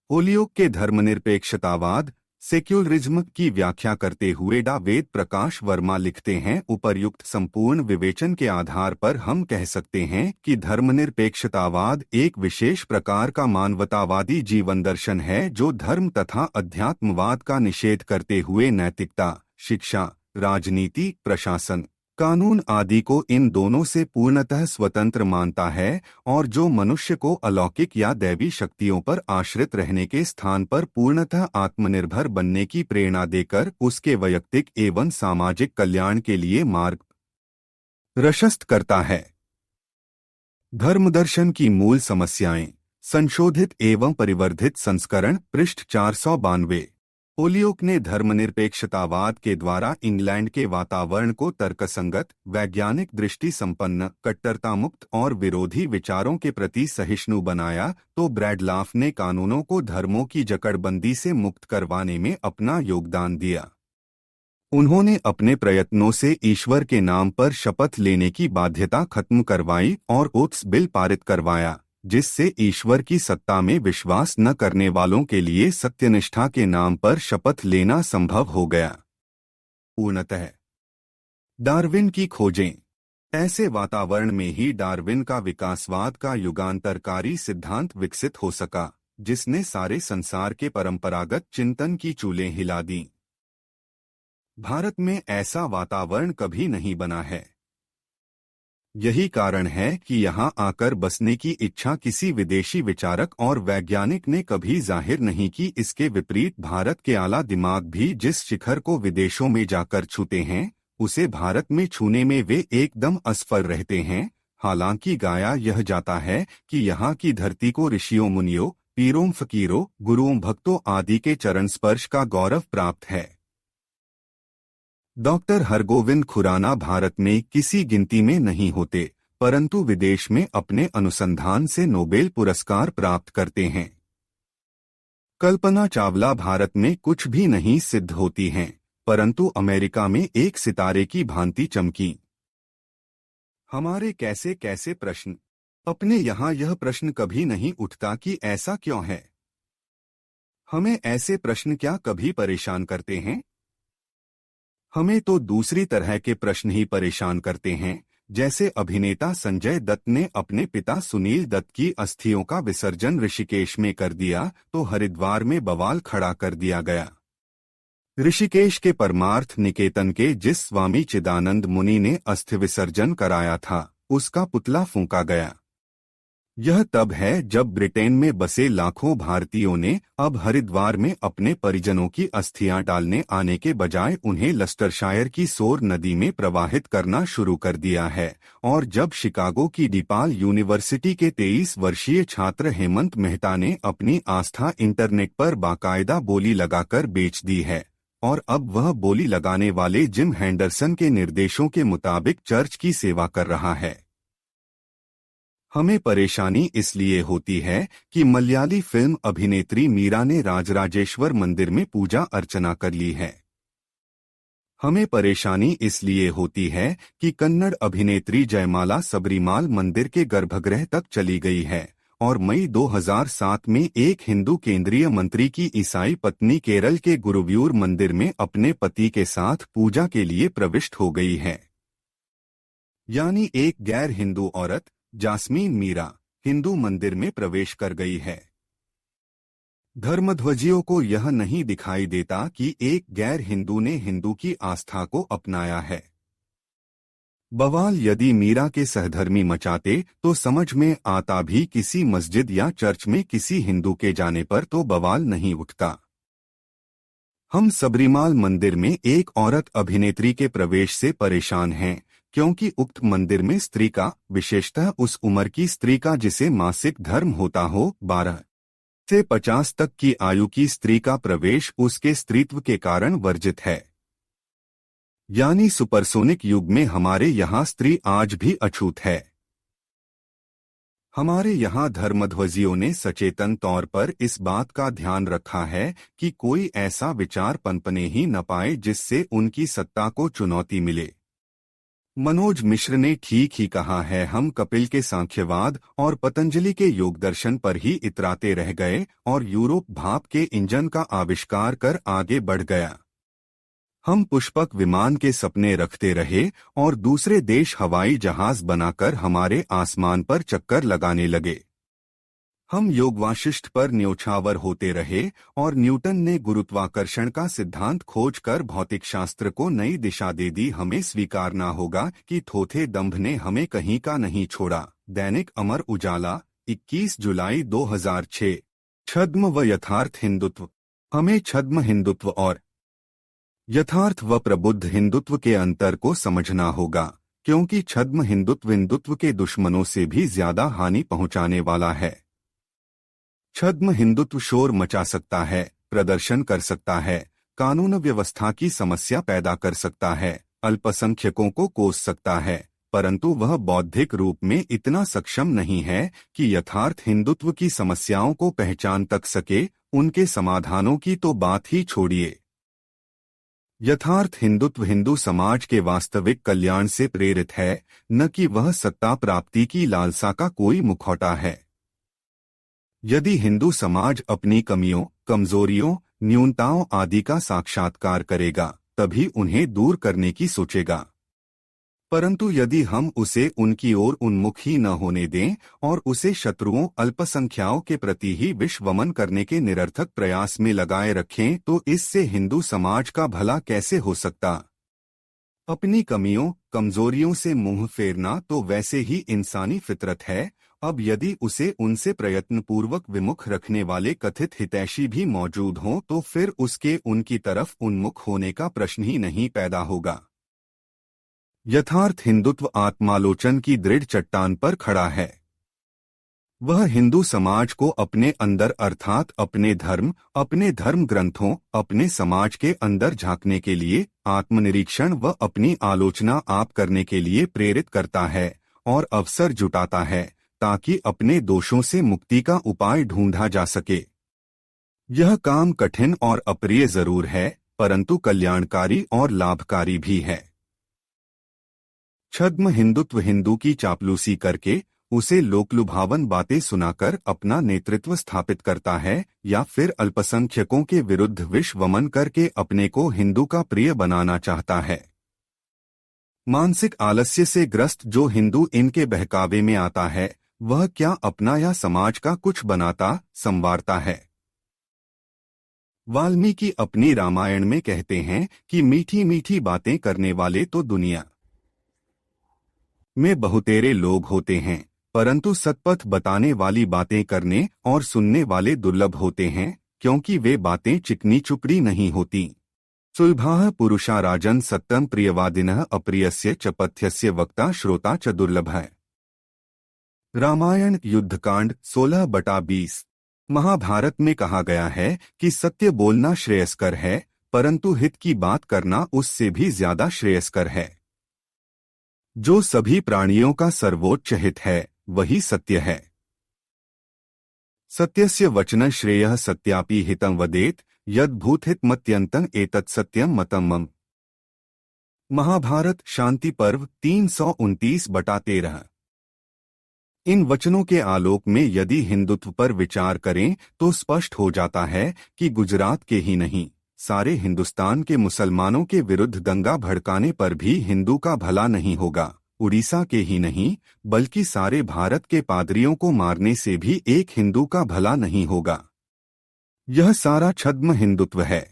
होलियोक के धर्मनिरपेक्षतावाद सेक्युलरिज्म की व्याख्या करते हुए डा वेद प्रकाश वर्मा लिखते हैं, उपर्युक्त संपूर्ण विवेचन के आधार पर हम कह सकते हैं कि धर्मनिरपेक्षतावाद एक विशेष प्रकार का मानवतावादी जीवन दर्शन है जो धर्म तथा अध्यात्मवाद का निषेध करते हुए नैतिकता, शिक्षा, राजनीति, प्रशासन, कानून आदि को इन दोनों से पूर्णतः स्वतंत्र मानता है और जो मनुष्य को अलौकिक या दैवी शक्तियों पर आश्रित रहने के स्थान पर पूर्णतः आत्मनिर्भर बनने की प्रेरणा देकर उसके वैयक्तिक एवं सामाजिक कल्याण के लिए मार्ग प्रशस्त करता है। धर्मदर्शन की मूल समस्याएं, संशोधित एवं परिवर्धित संस्करण, पृष्ठ 492। होलियोक ने धर्मनिरपेक्षतावाद के द्वारा इंग्लैंड के वातावरण को तर्कसंगत, वैज्ञानिक दृष्टि संपन्न, कट्टरता मुक्त और विरोधी विचारों के प्रति सहिष्णु बनाया, तो ब्रैडलाफ ने कानूनों को धर्मों की जकड़बंदी से मुक्त करवाने में अपना योगदान दिया। उन्होंने अपने प्रयत्नों से ईश्वर के नाम पर शपथ लेने की बाध्यता खत्म करवाई और ओथ्स बिल पारित करवाया, जिससे ईश्वर की सत्ता में विश्वास न करने वालों के लिए सत्यनिष्ठा के नाम पर शपथ लेना संभव हो गया। पूर्णतः डार्विन की खोजें। ऐसे वातावरण में ही डार्विन का विकासवाद का युगांतरकारी सिद्धांत विकसित हो सका, जिसने सारे संसार के परंपरागत चिंतन की चूलें हिला दी। भारत में ऐसा वातावरण कभी नहीं बना है। यही कारण है कि यहाँ आकर बसने की इच्छा किसी विदेशी विचारक और वैज्ञानिक ने कभी जाहिर नहीं की। इसके विपरीत भारत के आला दिमाग भी जिस शिखर को विदेशों में जाकर छूते हैं, उसे भारत में छूने में वे एकदम असफल रहते हैं। हालांकि गाया यह जाता है कि यहाँ की धरती को ऋषियों, मुनियों, पीरों, फकीरों, गुरुओं, भक्तों आदि के चरण स्पर्श का गौरव प्राप्त है। डॉक्टर हरगोविंद खुराना भारत में किसी गिनती में नहीं होते, परंतु विदेश में अपने अनुसंधान से नोबेल पुरस्कार प्राप्त करते हैं। कल्पना चावला भारत में कुछ भी नहीं सिद्ध होती हैं, परंतु अमेरिका में एक सितारे की भांति चमकी। हमारे कैसे कैसे प्रश्न। अपने यहाँ यह प्रश्न कभी नहीं उठता कि ऐसा क्यों है। हमें ऐसे प्रश्न क्या कभी परेशान करते हैं? हमें तो दूसरी तरह के प्रश्न ही परेशान करते हैं, जैसे अभिनेता संजय दत्त ने अपने पिता सुनील दत्त की अस्थियों का विसर्जन ऋषिकेश में कर दिया तो हरिद्वार में बवाल खड़ा कर दिया गया। ऋषिकेश के परमार्थ निकेतन के जिस स्वामी चिदानंद मुनि ने अस्थि विसर्जन कराया था, उसका पुतला फूंका गया। यह तब है जब ब्रिटेन में बसे लाखों भारतीयों ने अब हरिद्वार में अपने परिजनों की अस्थियां डालने आने के बजाय उन्हें लस्टरशायर की सोर नदी में प्रवाहित करना शुरू कर दिया है, और जब शिकागो की डिपाल यूनिवर्सिटी के 23 वर्षीय छात्र हेमंत मेहता ने अपनी आस्था इंटरनेट पर बाकायदा बोली लगाकर बेच दी है, और अब वह बोली लगाने वाले जिम हैंडरसन के निर्देशों के मुताबिक चर्च की सेवा कर रहा है। हमें परेशानी इसलिए होती है कि मलयाली फिल्म अभिनेत्री मीरा ने राजराजेश्वर मंदिर में पूजा अर्चना कर ली है। हमें परेशानी इसलिए होती है कि कन्नड़ अभिनेत्री जयमाला सबरीमाल मंदिर के गर्भगृह तक चली गई है, और मई 2007 में एक हिंदू केंद्रीय मंत्री की ईसाई पत्नी केरल के गुरुव्यूर मंदिर में अपने पति के साथ पूजा के लिए प्रविष्ट हो गई है। यानी एक गैर हिंदू औरत, जास्मीन मीरा, हिंदू मंदिर में प्रवेश कर गई है। धर्मध्वजियों को यह नहीं दिखाई देता कि एक गैर हिंदू ने हिंदू की आस्था को अपनाया है। बवाल यदि मीरा के सहधर्मी मचाते तो समझ में आता भी किसी मस्जिद या चर्च में किसी हिंदू के जाने पर तो बवाल नहीं उठता। हम सबरीमाल मंदिर में एक औरत अभिनेत्री के प्रवेश से परेशान हैं, क्योंकि उक्त मंदिर में स्त्री का, विशेषतः उस उम्र की स्त्री का जिसे मासिक धर्म होता हो, 12 से 50 तक की आयु की स्त्री का प्रवेश उसके स्त्रीत्व के कारण वर्जित है। यानी सुपरसोनिक युग में हमारे यहाँ स्त्री आज भी अछूत है। हमारे यहाँ धर्मध्वजियों ने सचेतन तौर पर इस बात का ध्यान रखा है कि कोई ऐसा विचार पनपने ही न पाए जिससे उनकी सत्ता को चुनौती मिले। मनोज मिश्र ने ठीक ही कहा है, हम कपिल के सांख्यवाद और पतंजलि के योग दर्शन पर ही इतराते रह गए और यूरोप भाप के इंजन का आविष्कार कर आगे बढ़ गया। हम पुष्पक विमान के सपने रखते रहे और दूसरे देश हवाई जहाज बनाकर हमारे आसमान पर चक्कर लगाने लगे। हम योग वाशिष्ठ पर न्योछावर होते रहे और न्यूटन ने गुरुत्वाकर्षण का सिद्धांत खोजकर भौतिक शास्त्र को नई दिशा दे दी। हमें स्वीकारना होगा कि थोथे दंभ ने हमें कहीं का नहीं छोड़ा। दैनिक अमर उजाला, 21 जुलाई 2006। छद्म व यथार्थ हिंदुत्व। हमें छद्म हिंदुत्व और यथार्थ व प्रबुद्ध हिंदुत्व के अंतर को समझना होगा, क्योंकि छद्म हिंदुत्व हिंदुत्व के दुश्मनों से भी ज्यादा हानि पहुंचाने वाला है। छद्म हिंदुत्व शोर मचा सकता है, प्रदर्शन कर सकता है, कानून व्यवस्था की समस्या पैदा कर सकता है, अल्पसंख्यकों को कोस सकता है, परंतु वह बौद्धिक रूप में इतना सक्षम नहीं है कि यथार्थ हिंदुत्व की समस्याओं को पहचान तक सके। उनके समाधानों की तो बात ही छोड़िए। यथार्थ हिंदुत्व हिंदू समाज के वास्तविक कल्याण से प्रेरित है, न कि वह सत्ता प्राप्ति की लालसा का कोई मुखौटा है। यदि हिंदू समाज अपनी कमियों, कमजोरियों, न्यूनताओं आदि का साक्षात्कार करेगा, तभी उन्हें दूर करने की सोचेगा। परंतु यदि हम उसे उनकी ओर उन्मुख ही न होने दें और उसे शत्रुओं, अल्पसंख्याओं के प्रति ही विषवमन करने के निरर्थक प्रयास में लगाए रखें, तो इससे हिंदू समाज का भला कैसे हो सकता। अपनी कमियों, कमजोरियों से मुंह फेरना तो वैसे ही इंसानी फितरत है। अब यदि उसे उनसे प्रयत्नपूर्वक विमुख रखने वाले कथित हितैषी भी मौजूद हों, तो फिर उसके उनकी तरफ उन्मुख होने का प्रश्न ही नहीं पैदा होगा। यथार्थ हिंदुत्व आत्मालोचन की दृढ़ चट्टान पर खड़ा है। वह हिंदू समाज को अपने अंदर अर्थात अपने धर्म ग्रंथों, अपने समाज के अंदर झांकने के लिए, आत्मनिरीक्षण व अपनी आलोचना आप करने के लिए प्रेरित करता है और अवसर जुटाता है, ताकि अपने दोषों से मुक्ति का उपाय ढूंढा जा सके। यह काम कठिन और अप्रिय जरूर है, परंतु कल्याणकारी और लाभकारी भी है। छद्म हिंदुत्व हिंदू की चापलूसी करके, उसे लोकलुभावन बातें सुनाकर अपना नेतृत्व स्थापित करता है, या फिर अल्पसंख्यकों के विरुद्ध विषवमन करके अपने को हिंदू का प्रिय बनाना चाहता है। मानसिक आलस्य से ग्रस्त जो हिंदू इनके बहकावे में आता है, वह क्या अपना या समाज का कुछ बनाता, संवारता है। वाल्मीकि अपनी रामायण में कहते हैं कि मीठी मीठी बातें करने वाले तो दुनिया में बहुतेरे लोग होते हैं, परंतु सत्पथ बताने वाली बातें करने और सुनने वाले दुर्लभ होते हैं, क्योंकि वे बातें चिकनी चुपड़ी नहीं होती। सुलभाः पुरुषा राजन सत्यम प्रियवादिनः अप्रियस्य च पथ्यस्य वक्ता श्रोता च दुर्लभः। रामायण युद्धकांड 16/20। महाभारत में कहा गया है कि सत्य बोलना श्रेयस्कर है, परंतु हित की बात करना उससे भी ज्यादा श्रेयस्कर है। जो सभी प्राणियों का सर्वोच्च हित है, वही सत्य है। सत्यस्य वचनं श्रेयः सत्यापि हितं वदेत्, यद् भूतहितमत्यन्तं एतत् सत्यं मतं मम। महाभारत शांति पर्व 329/13। इन वचनों के आलोक में यदि हिंदुत्व पर विचार करें तो स्पष्ट हो जाता है कि गुजरात के ही नहीं, सारे हिंदुस्तान के मुसलमानों के विरुद्ध दंगा भड़काने पर भी हिंदू का भला नहीं होगा। उड़ीसा के ही नहीं, बल्कि सारे भारत के पादरियों को मारने से भी एक हिंदू का भला नहीं होगा। यह सारा छद्म हिंदुत्व है।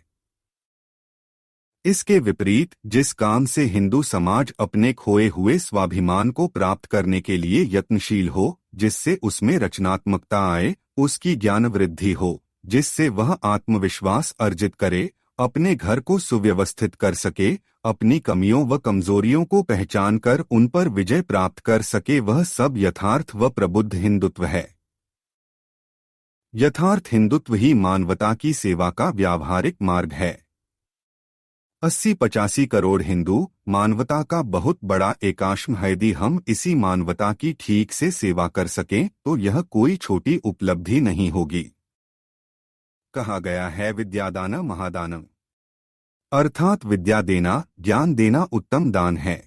इसके विपरीत जिस काम से हिंदू समाज अपने खोए हुए स्वाभिमान को प्राप्त करने के लिए यत्नशील हो, जिससे उसमें रचनात्मकता आए, उसकी ज्ञान वृद्धि हो, जिससे वह आत्मविश्वास अर्जित करे, अपने घर को सुव्यवस्थित कर सके, अपनी कमियों व कमजोरियों को पहचान कर उन पर विजय प्राप्त कर सके, वह सब यथार्थ व प्रबुद्ध हिंदुत्व है। यथार्थ हिंदुत्व ही मानवता की सेवा का व्यावहारिक मार्ग है। 80-85 करोड़ हिंदू मानवता का बहुत बड़ा एकाश्म है। यदि हम इसी मानवता की ठीक से सेवा कर सकें तो यह कोई छोटी उपलब्धि नहीं होगी। कहा गया है विद्यादान महादानम, अर्थात विद्या देना, ज्ञान देना उत्तम दान है।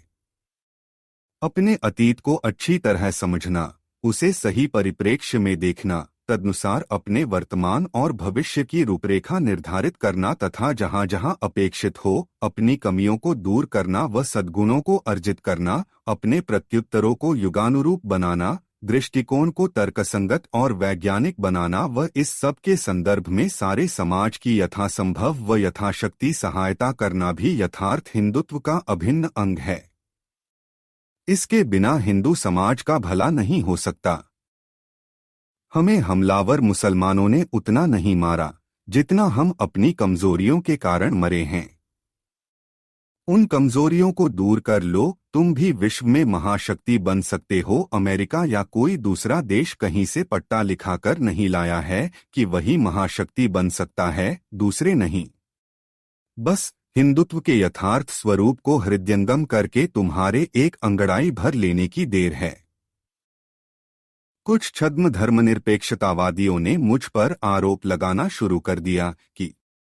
अपने अतीत को अच्छी तरह समझना, उसे सही परिप्रेक्ष्य में देखना, तदनुसार अपने वर्तमान और भविष्य की रूपरेखा निर्धारित करना तथा जहां जहां अपेक्षित हो अपनी कमियों को दूर करना व सद्गुणों को अर्जित करना, अपने प्रत्युत्तरों को युगानुरूप बनाना, दृष्टिकोण को तर्कसंगत और वैज्ञानिक बनाना व इस सब के संदर्भ में सारे समाज की यथासंभव व यथाशक्ति सहायता करना भी यथार्थ हिंदुत्व का अभिन्न अंग है। इसके बिना हिंदू समाज का भला नहीं हो सकता। हमें हमलावर मुसलमानों ने उतना नहीं मारा जितना हम अपनी कमजोरियों के कारण मरे हैं। उन कमजोरियों को दूर कर लो, तुम भी विश्व में महाशक्ति बन सकते हो। अमेरिका या कोई दूसरा देश कहीं से पट्टा लिखाकर नहीं लाया है कि वही महाशक्ति बन सकता है, दूसरे नहीं। बस हिंदुत्व के यथार्थ स्वरूप को हृदयंगम करके तुम्हारे एक अंगड़ाई भर लेने की देर है। कुछ छद्म धर्मनिरपेक्षतावादियों ने मुझ पर आरोप लगाना शुरू कर दिया कि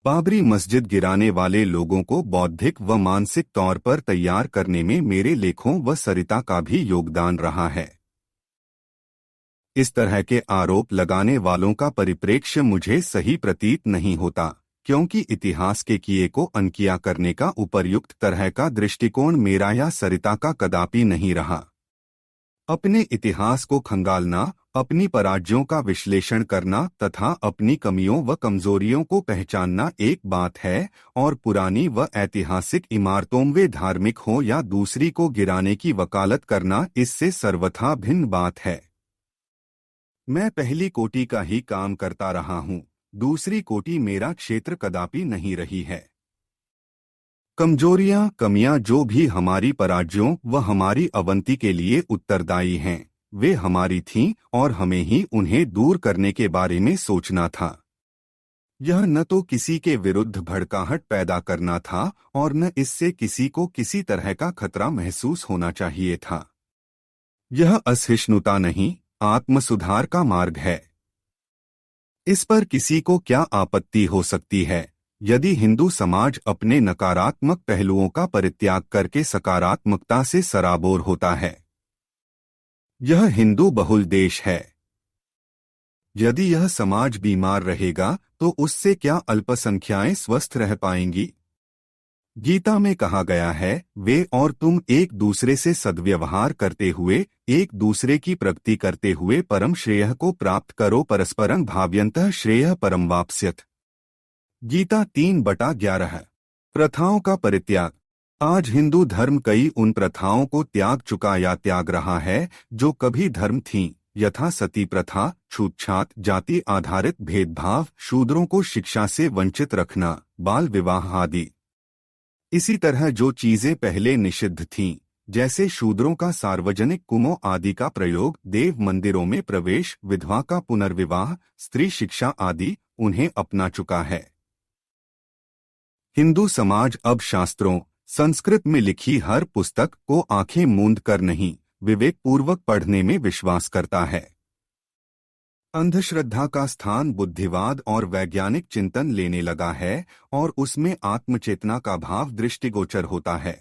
बाबरी मस्जिद गिराने वाले लोगों को बौद्धिक व मानसिक तौर पर तैयार करने में मेरे लेखों व सरिता का भी योगदान रहा है। इस तरह के आरोप लगाने वालों का परिप्रेक्ष्य मुझे सही प्रतीत नहीं होता, क्योंकि इतिहास के किए को अनकिया करने का उपर्युक्त तरह का दृष्टिकोण मेरा या सरिता का कदापि नहीं रहा। अपने इतिहास को खंगालना, अपनी पराजयों का विश्लेषण करना तथा अपनी कमियों व कमजोरियों को पहचानना एक बात है, और पुरानी व ऐतिहासिक इमारतों वे धार्मिक हो या दूसरी को गिराने की वकालत करना इससे सर्वथा भिन्न बात है। मैं पहली कोटि का ही काम करता रहा हूँ, दूसरी कोटि मेरा क्षेत्र कदापि नहीं रही है। कमजोरियां, कमियां जो भी हमारी पराजयों व हमारी अवनति के लिए उत्तरदायी हैं, वे हमारी थीं और हमें ही उन्हें दूर करने के बारे में सोचना था। यह न तो किसी के विरुद्ध भड़काहट पैदा करना था और न इससे किसी को किसी तरह का खतरा महसूस होना चाहिए था। यह असहिष्णुता नहीं, आत्मसुधार का मार्ग है। इस पर किसी को क्या आपत्ति हो सकती है यदि हिंदू समाज अपने नकारात्मक पहलुओं का परित्याग करके सकारात्मकता से सराबोर होता है। यह हिंदू बहुल देश है। यदि यह समाज बीमार रहेगा तो उससे क्या अल्पसंख्याएं स्वस्थ रह पाएंगी? गीता में कहा गया है, वे और तुम एक दूसरे से सद्व्यवहार करते हुए, एक दूसरे की प्रगति करते हुए परम श्रेय को प्राप्त करो, परस्परं भावयन्तः श्रेयः परम वाप्स्यथ। गीता 3/11। प्रथाओं का परित्याग। आज हिंदू धर्म कई उन प्रथाओं को त्याग चुका या त्याग रहा है जो कभी धर्म थीं, यथा सती प्रथा, छूतछात, जाति आधारित भेदभाव, शूद्रों को शिक्षा से वंचित रखना, बाल विवाह आदि। इसी तरह जो चीजें पहले निषिद्ध थीं, जैसे शूद्रों का सार्वजनिक कुमों आदि का प्रयोग, देव मंदिरों में प्रवेश, विधवा का पुनर्विवाह, स्त्री शिक्षा आदि, उन्हें अपना चुका है। हिंदू समाज अब शास्त्रों, संस्कृत में लिखी हर पुस्तक को आंखें मूंद कर नहीं, विवेकपूर्वक पढ़ने में विश्वास करता है। अंधश्रद्धा का स्थान बुद्धिवाद और वैज्ञानिक चिंतन लेने लगा है और उसमें आत्मचेतना का भाव दृष्टिगोचर होता है।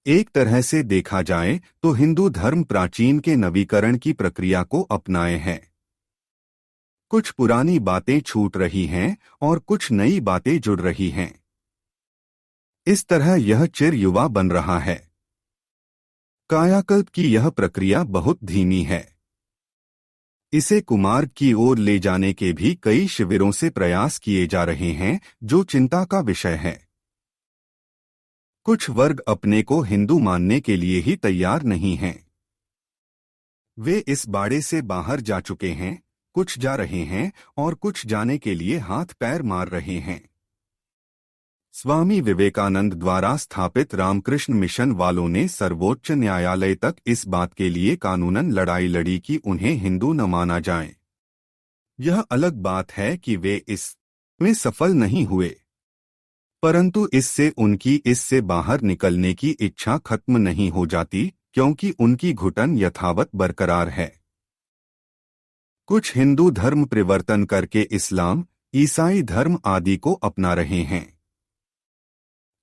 एक तरह से देखा जाए तो हिंदू धर्म प्राचीन के नवीकरण की प्रक्रिया को अपनाए हैं। कुछ पुरानी बातें छूट रही हैं और कुछ नई बातें जुड़ रही हैं। इस तरह यह चिर युवा बन रहा है। कायाकल्प की यह प्रक्रिया बहुत धीमी है। इसे कुमार्ग की ओर ले जाने के भी कई शिविरों से प्रयास किए जा रहे हैं, जो चिंता का विषय है। कुछ वर्ग अपने को हिंदू मानने के लिए ही तैयार नहीं हैं। वे इस बाड़े से बाहर जा चुके हैं, कुछ जा रहे हैं और कुछ जाने के लिए हाथ पैर मार रहे हैं। स्वामी विवेकानंद द्वारा स्थापित रामकृष्ण मिशन वालों ने सर्वोच्च न्यायालय तक इस बात के लिए कानूनन लड़ाई लड़ी कि उन्हें हिंदू न माना जाए। यह अलग बात है कि वे इसमें सफल नहीं हुए, परंतु इससे उनकी इससे बाहर निकलने की इच्छा खत्म नहीं हो जाती, क्योंकि उनकी घुटन यथावत बरकरार है। कुछ हिंदू धर्म परिवर्तन करके इस्लाम, ईसाई धर्म आदि को अपना रहे हैं।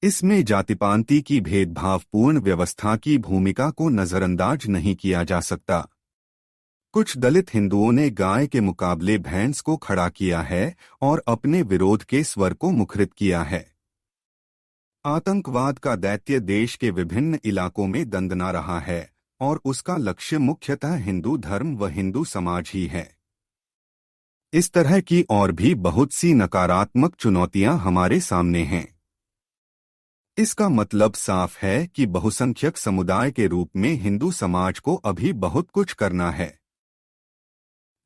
इसमें जातिपांति की भेदभावपूर्ण व्यवस्था की भूमिका को नजरअंदाज नहीं किया जा सकता। कुछ दलित हिंदुओं ने गाय के मुकाबले भैंस को खड़ा किया है और अपने विरोध के स्वर को मुखरित किया है। आतंकवाद का दैत्य देश के विभिन्न इलाकों में दंदना रहा है और उसका लक्ष्य मुख्यतः हिंदू धर्म व हिंदू समाज ही है। इस तरह की और भी बहुत सी नकारात्मक चुनौतियां हमारे सामने हैं। इसका मतलब साफ है कि बहुसंख्यक समुदाय के रूप में हिंदू समाज को अभी बहुत कुछ करना है।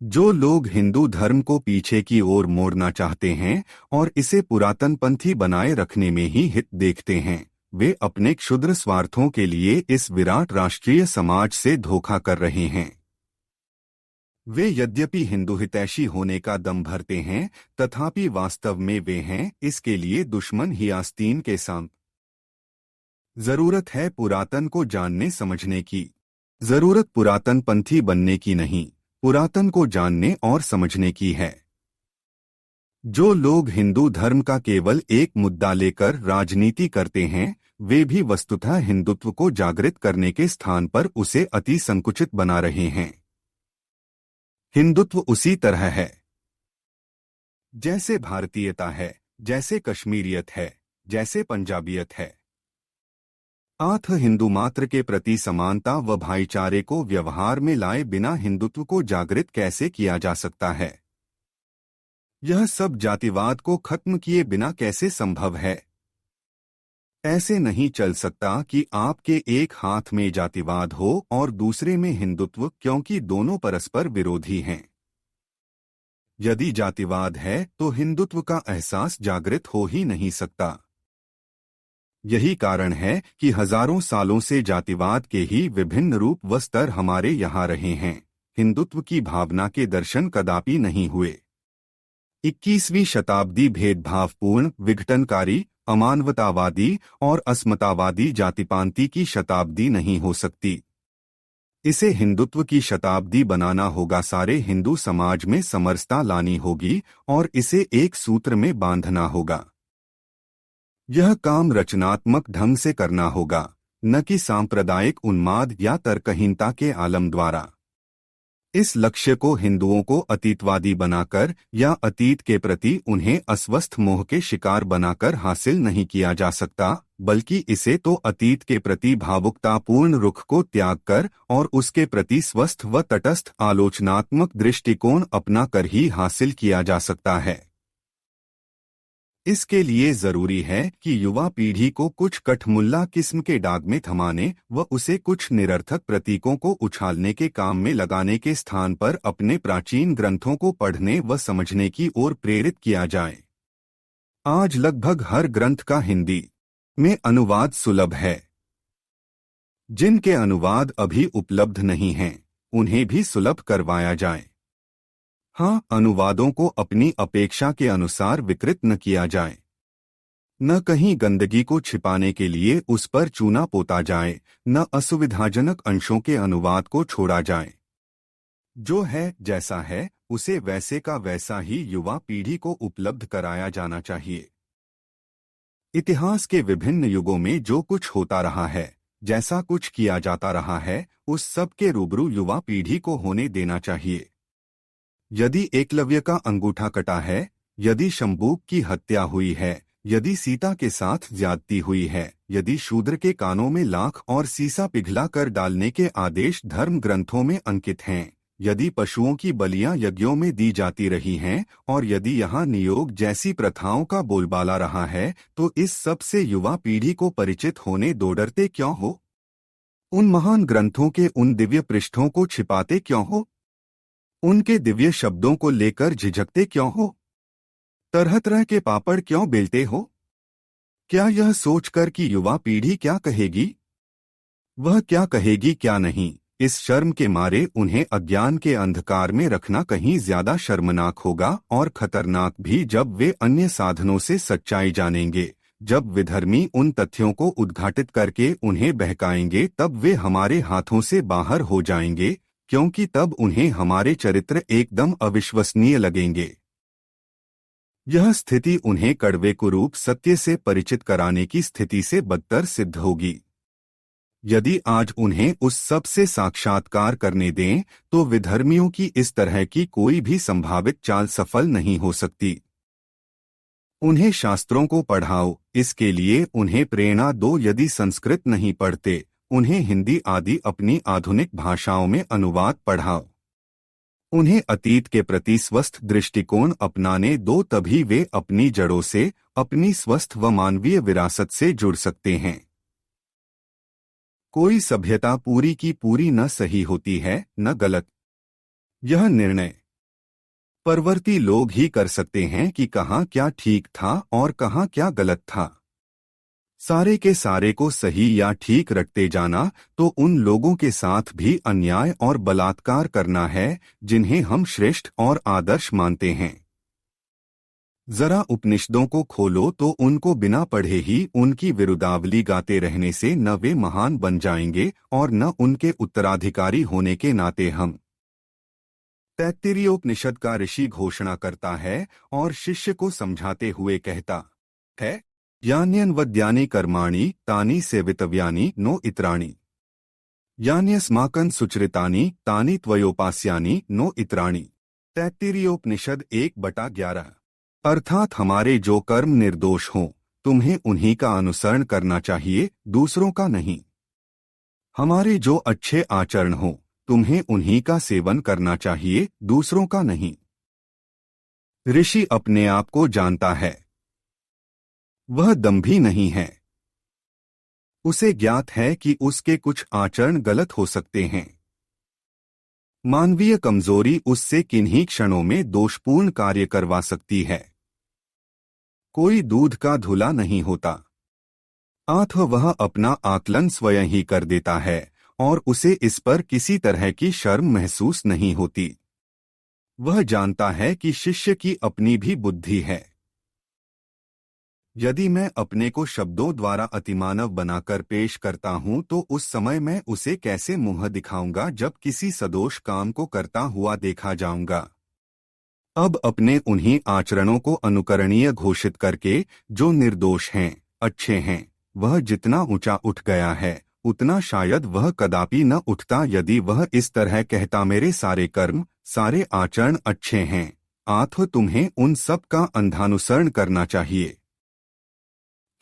जो लोग हिंदू धर्म को पीछे की ओर मोड़ना चाहते हैं और इसे पुरातनपंथी बनाए रखने में ही हित देखते हैं, वे अपने क्षुद्र स्वार्थों के लिए इस विराट राष्ट्रीय समाज से धोखा कर रहे हैं। वे यद्यपि हिंदू हितैषी होने का दम भरते हैं, तथापि वास्तव में वे हैं इसके लिए दुश्मन ही आस्तीन के संग। जरूरत है पुरातन को जानने समझने की। जरूरत पुरातनपंथी बनने की नहीं, पुरातन को जानने और समझने की है। जो लोग हिंदू धर्म का केवल एक मुद्दा लेकर राजनीति करते हैं, वे भी वस्तुतः हिंदुत्व को जागृत करने के स्थान पर उसे अति संकुचित बना रहे हैं। हिंदुत्व उसी तरह है जैसे भारतीयता है, जैसे कश्मीरियत है, जैसे पंजाबियत है। आथ हिंदू मात्र के प्रति समानता व भाईचारे को व्यवहार में लाए बिना हिंदुत्व को जागृत कैसे किया जा सकता है? यह सब जातिवाद को खत्म किए बिना कैसे संभव है? ऐसे नहीं चल सकता कि आपके एक हाथ में जातिवाद हो और दूसरे में हिंदुत्व, क्योंकि दोनों परस्पर विरोधी हैं। यदि जातिवाद है तो हिंदुत्व का एहसास जागृत हो ही नहीं सकता। यही कारण है कि हजारों सालों से जातिवाद के ही विभिन्न रूप व स्तर हमारे यहाँ रहे हैं। हिंदुत्व की भावना के दर्शन कदापि नहीं हुए। 21वीं शताब्दी भेदभावपूर्ण, विघटनकारी, अमानवतावादी और अस्मतावादी जातिपांति की शताब्दी नहीं हो सकती। इसे हिंदुत्व की शताब्दी बनाना होगा। सारे हिंदू समाज में समरसता लानी होगी और इसे एक सूत्र में बांधना होगा। यह काम रचनात्मक ढंग से करना होगा, न कि सांप्रदायिक उन्माद या तर्कहीनता के आलम द्वारा। इस लक्ष्य को हिंदुओं को अतीतवादी बनाकर या अतीत के प्रति उन्हें अस्वस्थ मोह के शिकार बनाकर हासिल नहीं किया जा सकता, बल्कि इसे तो अतीत के प्रति भावुकतापूर्ण रुख को त्याग कर और उसके प्रति स्वस्थ व तटस्थ आलोचनात्मक दृष्टिकोण अपना कर ही हासिल किया जा सकता है। इसके लिए जरूरी है कि युवा पीढ़ी को कुछ कठमुल्ला किस्म के डाग में थमाने व उसे कुछ निरर्थक प्रतीकों को उछालने के काम में लगाने के स्थान पर अपने प्राचीन ग्रंथों को पढ़ने व समझने की ओर प्रेरित किया जाए। आज लगभग हर ग्रंथ का हिंदी में अनुवाद सुलभ है। जिनके अनुवाद अभी उपलब्ध नहीं हैं, उन्हें भी सुलभ करवाया जाए। हाँ, अनुवादों को अपनी अपेक्षा के अनुसार विकृत न किया जाए। न कहीं गंदगी को छिपाने के लिए उस पर चूना पोता जाए, न असुविधाजनक अंशों के अनुवाद को छोड़ा जाए। जो है जैसा है उसे वैसे का वैसा ही युवा पीढ़ी को उपलब्ध कराया जाना चाहिए। इतिहास के विभिन्न युगों में जो कुछ होता रहा है, जैसा कुछ किया जाता रहा है, उस सब के रूबरू युवा पीढ़ी को होने देना चाहिए। यदि एकलव्य का अंगूठा कटा है, यदि शंबूक की हत्या हुई है, यदि सीता के साथ ज्यादती हुई है, यदि शूद्र के कानों में लाख और सीसा पिघला कर डालने के आदेश धर्म ग्रंथों में अंकित हैं, यदि पशुओं की बलियां यज्ञों में दी जाती रही हैं और यदि यहाँ नियोग जैसी प्रथाओं का बोलबाला रहा है, तो इस सब से युवा पीढ़ी को परिचित होने दो डरते क्यों हो? उन महान ग्रंथों के उन दिव्य पृष्ठों को छिपाते क्यों हो? उनके दिव्य शब्दों को लेकर झिझकते क्यों हो? तरह तरह के पापड़ क्यों बेलते हो? क्या यह सोचकर कि युवा पीढ़ी क्या कहेगी, वह क्या कहेगी क्या नहीं, इस शर्म के मारे उन्हें अज्ञान के अंधकार में रखना कहीं ज्यादा शर्मनाक होगा और खतरनाक भी, जब वे अन्य साधनों से सच्चाई जानेंगे। जब विधर्मी उन तथ्यों को उद्घाटित करके उन्हें बहकाएंगे, तब वे हमारे हाथों से बाहर हो जाएंगे, क्योंकि तब उन्हें हमारे चरित्र एकदम अविश्वसनीय लगेंगे। यह स्थिति उन्हें कड़वे कुरूप सत्य से परिचित कराने की स्थिति से बदतर सिद्ध होगी। यदि आज उन्हें उस सब से साक्षात्कार करने दें, तो विधर्मियों की इस तरह की कोई भी संभावित चाल सफल नहीं हो सकती। उन्हें शास्त्रों को पढ़ाओ, इसके लिए उन्हें प्रेरणा दो। यदि संस्कृत नहीं पढ़ते, उन्हें हिंदी आदि अपनी आधुनिक भाषाओं में अनुवाद पढ़ाओ। उन्हें अतीत के प्रति स्वस्थ दृष्टिकोण अपनाने दो, तभी वे अपनी जड़ों से, अपनी स्वस्थ व मानवीय विरासत से जुड़ सकते हैं। कोई सभ्यता पूरी की पूरी न सही होती है न गलत। यह निर्णय परवर्ती लोग ही कर सकते हैं कि कहाँ क्या ठीक था और कहाँ क्या गलत था। सारे के सारे को सही या ठीक रखते जाना तो उन लोगों के साथ भी अन्याय और बलात्कार करना है जिन्हें हम श्रेष्ठ और आदर्श मानते हैं। जरा उपनिषदों को खोलो तो उनको बिना पढ़े ही उनकी विरुदावली गाते रहने से न वे महान बन जाएंगे और न उनके उत्तराधिकारी होने के नाते हम। तैत्तिरीयोपनिषद का ऋषि घोषणा करता है और शिष्य को समझाते हुए कहता है, यान्यन्वद्यानि कर्माणि तानि सेवितव्यानि नो इतराणि, यान्यस्माकं सुचरितानि तानि त्वयोपास्यानि नो इतराणि। तैत्तिरीयोपनिषद 1/11। अर्थात हमारे जो कर्म निर्दोष हों, तुम्हें उन्हीं का अनुसरण करना चाहिए, दूसरों का नहीं। हमारे जो अच्छे आचरण हों, तुम्हें उन्हीं का सेवन करना चाहिए, दूसरों का नहीं। ऋषि अपने आप को जानता है, वह दंभी नहीं है। उसे ज्ञात है कि उसके कुछ आचरण गलत हो सकते हैं। मानवीय कमजोरी उससे किन्हीं क्षणों में दोषपूर्ण कार्य करवा सकती है। कोई दूध का धुला नहीं होता, अतः वह अपना आकलन स्वयं ही कर देता है और उसे इस पर किसी तरह की शर्म महसूस नहीं होती। वह जानता है कि शिष्य की अपनी भी बुद्धि है। यदि मैं अपने को शब्दों द्वारा अतिमानव बनाकर पेश करता हूं, तो उस समय मैं उसे कैसे मुंह दिखाऊंगा जब किसी सदोष काम को करता हुआ देखा जाऊंगा। अब अपने उन्हीं आचरणों को अनुकरणीय घोषित करके, जो निर्दोष हैं, अच्छे हैं, वह जितना ऊंचा उठ गया है, उतना शायद वह कदापि न उठता यदि वह इस तरह कहता, मेरे सारे कर्म, सारे आचरण अच्छे हैं, अतः तुम्हें उन सब का अंधानुसरण करना चाहिए।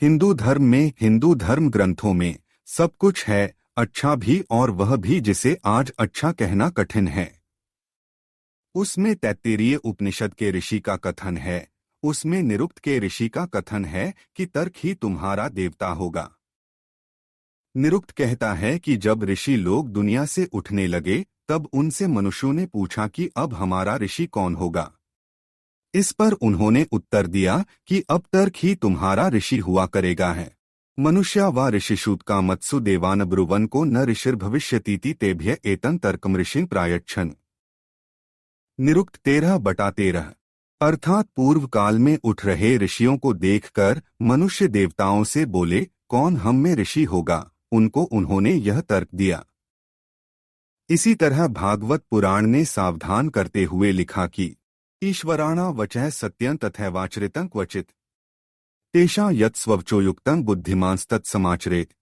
हिंदू धर्म में, हिंदू धर्म ग्रंथों में सब कुछ है, अच्छा भी और वह भी जिसे आज अच्छा कहना कठिन है। उसमें तैत्तिरीय उपनिषद के ऋषि का कथन है, उसमें निरुक्त के ऋषि का कथन है कि तर्क ही तुम्हारा देवता होगा। निरुक्त कहता है कि जब ऋषि लोग दुनिया से उठने लगे, तब उनसे मनुष्यों ने पूछा कि अब हमारा ऋषि कौन होगा। इस पर उन्होंने उत्तर दिया कि अब तर्क ही तुम्हारा ऋषि हुआ करेगा है। मनुष्या व ऋषिषूत का मत्सु देवान ब्रुवन को न ऋषिर्भविष्यतीति तेभ्य एतं तर्कम ऋषि प्रायच्छन। निरुक्त 13/13। अर्थात पूर्व काल में उठ रहे ऋषियों को देखकर मनुष्य देवताओं से बोले, कौन हम में ऋषि होगा। उनको उन्होंने यह तर्क दिया। इसी तरह भागवत पुराण ने सावधान करते हुए लिखा कि ईश्वराणा वचः सत्यं तथैवाचरितं क्वचित् तेषां यत् स्ववचोयुक्तं बुद्धिमांस्तत्समाचरेत्।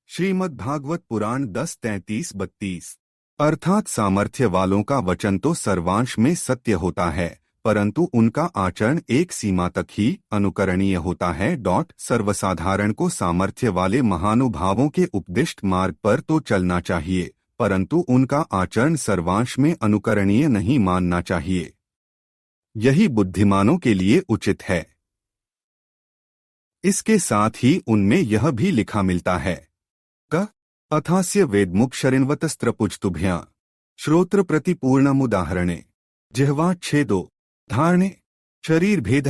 श्रीमद्भागवत पुराण 10:33-32। अर्थात सामर्थ्य वालों का वचन तो सर्वांश में सत्य होता है, परंतु उनका आचरण एक सीमा तक ही अनुकरणीय होता है। सर्वसाधारण को सामर्थ्य वाले महानुभावों के उपदिष्ट मार्ग पर तो चलना चाहिए, परंतु उनका आचरण सर्वांश में अनुकरणीय नहीं मानना चाहिए। यही बुद्धिमानों के लिए उचित है। इसके साथ ही उनमें यह भी लिखा मिलता है क अथास्य वेदमुख शरिन्वतस्त्रपुजतुभ्यां श्रोत्र प्रतिपूर्णमुदाहरणे जिह्वाच्छेदो धारणे शरीर भेद।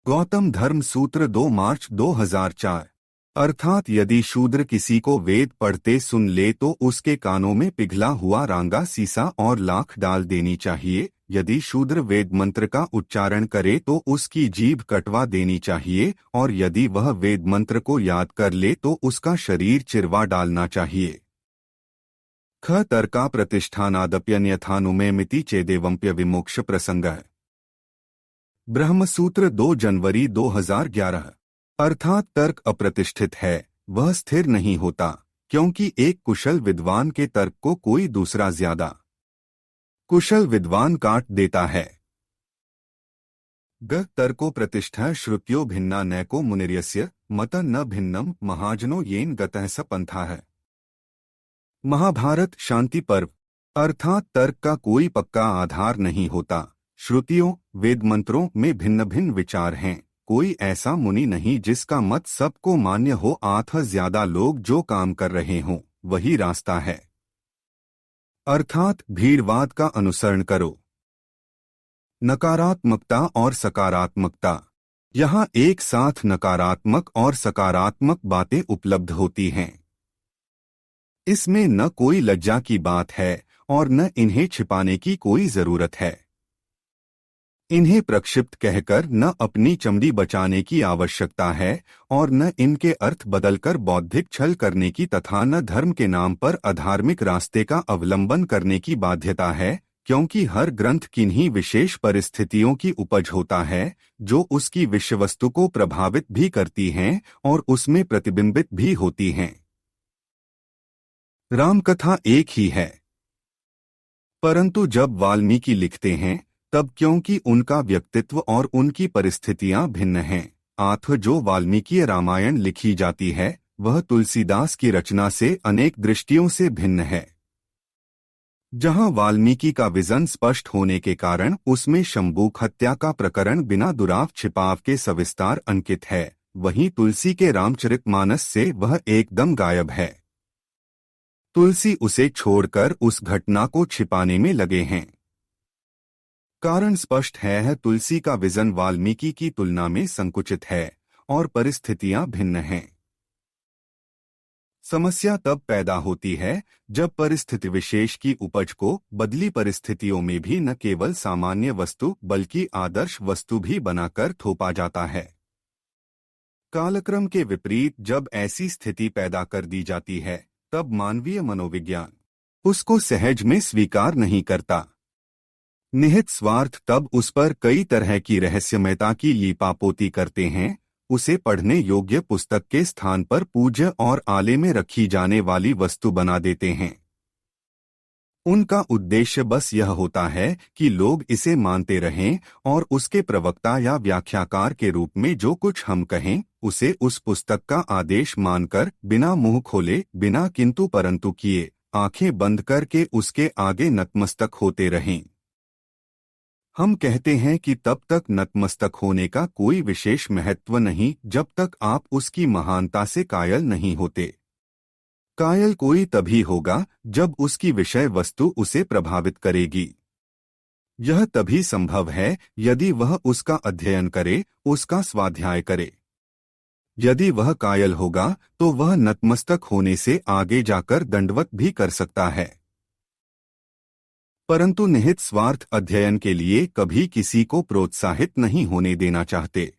गौतम धर्म सूत्र 2 मार्च 2004। अर्थात यदि शूद्र किसी को वेद पढ़ते सुन ले तो उसके कानों में पिघला हुआ रांगा सीसा और लाख डाल देनी चाहिए। यदि शूद्र वेद मंत्र का उच्चारण करे तो उसकी जीभ कटवा देनी चाहिए, और यदि वह वेद मंत्र को याद कर ले तो उसका शरीर चिरवा डालना चाहिए। ख तर्का प्रतिष्ठानादप्यन्यथानुमेमिति चेदेवंप्य विमोक्ष प्रसंगः। ब्रह्मसूत्र 2 जनवरी 2011। अर्थात तर्क अप्रतिष्ठित है, वह स्थिर नहीं होता, क्योंकि एक कुशल विद्वान के तर्क को कोई दूसरा ज्यादा कुशल विद्वान काट देता है। ग तर्को प्रतिष्ठा श्रुत्यो भिन्ना नैको मुनिर्यस्य मत न भिन्नम महाजनो येन गतः स पंथा है। महाभारत शांति पर्व। अर्थात तर्क का कोई पक्का आधार नहीं होता। श्रुतियों वेद मंत्रों में भिन्न भिन्न विचार हैं। कोई ऐसा मुनि नहीं जिसका मत सबको मान्य हो। आठ ज्यादा लोग जो काम कर रहे हों वही रास्ता है। अर्थात भीड़वाद का अनुसरण करो। नकारात्मकता और सकारात्मकता। यहाँ एक साथ नकारात्मक और सकारात्मक बातें उपलब्ध होती हैं। इसमें न कोई लज्जा की बात है और न इन्हें छिपाने की कोई जरूरत है। इन्हें प्रक्षिप्त कहकर न अपनी चमड़ी बचाने की आवश्यकता है और न इनके अर्थ बदलकर बौद्धिक छल करने की तथा न धर्म के नाम पर अधार्मिक रास्ते का अवलंबन करने की बाध्यता है, क्योंकि हर ग्रंथ किन्हीं विशेष परिस्थितियों की उपज होता है जो उसकी विषय वस्तु को प्रभावित भी करती हैं और उसमें प्रतिबिंबित भी होती हैं। रामकथा एक ही है, परंतु जब वाल्मीकि लिखते हैं तब क्योंकि उनका व्यक्तित्व और उनकी परिस्थितियां भिन्न हैं, अतः जो वाल्मीकि रामायण लिखी जाती है वह तुलसीदास की रचना से अनेक दृष्टियों से भिन्न है। जहां वाल्मीकि का विजन स्पष्ट होने के कारण उसमें शंभूक हत्या का प्रकरण बिना दुराव छिपाव के सविस्तार अंकित है, वहीं तुलसी के रामचरितमानस से वह एकदम गायब है। तुलसी उसे छोड़कर उस घटना को छिपाने में लगे हैं। कारण स्पष्ट है, तुलसी का विजन वाल्मीकि की तुलना में संकुचित है और परिस्थितियां भिन्न हैं। समस्या तब पैदा होती है जब परिस्थिति विशेष की उपज को बदली परिस्थितियों में भी न केवल सामान्य वस्तु बल्कि आदर्श वस्तु भी बनाकर थोपा जाता है। कालक्रम के विपरीत जब ऐसी स्थिति पैदा कर दी जाती है तब मानवीय मनोविज्ञान उसको सहज में स्वीकार नहीं करता। निहित स्वार्थ तब उस पर कई तरह की रहस्यमयता की लीपापोती करते हैं, उसे पढ़ने योग्य पुस्तक के स्थान पर पूज्य और आले में रखी जाने वाली वस्तु बना देते हैं। उनका उद्देश्य बस यह होता है कि लोग इसे मानते रहें और उसके प्रवक्ता या व्याख्याकार के रूप में जो कुछ हम कहें उसे उस पुस्तक का आदेश मानकर बिना मुंह खोले बिना किंतु परंतु किए आंखें बंद करके उसके आगे नतमस्तक होते रहें। हम कहते हैं कि तब तक नतमस्तक होने का कोई विशेष महत्व नहीं जब तक आप उसकी महानता से कायल नहीं होते। कायल कोई तभी होगा जब उसकी विषय वस्तु उसे प्रभावित करेगी। यह तभी संभव है यदि वह उसका अध्ययन करे, उसका स्वाध्याय करे। यदि वह कायल होगा तो वह नतमस्तक होने से आगे जाकर दंडवत भी कर सकता है, परंतु निहित स्वार्थ अध्ययन के लिए कभी किसी को प्रोत्साहित नहीं होने देना चाहते।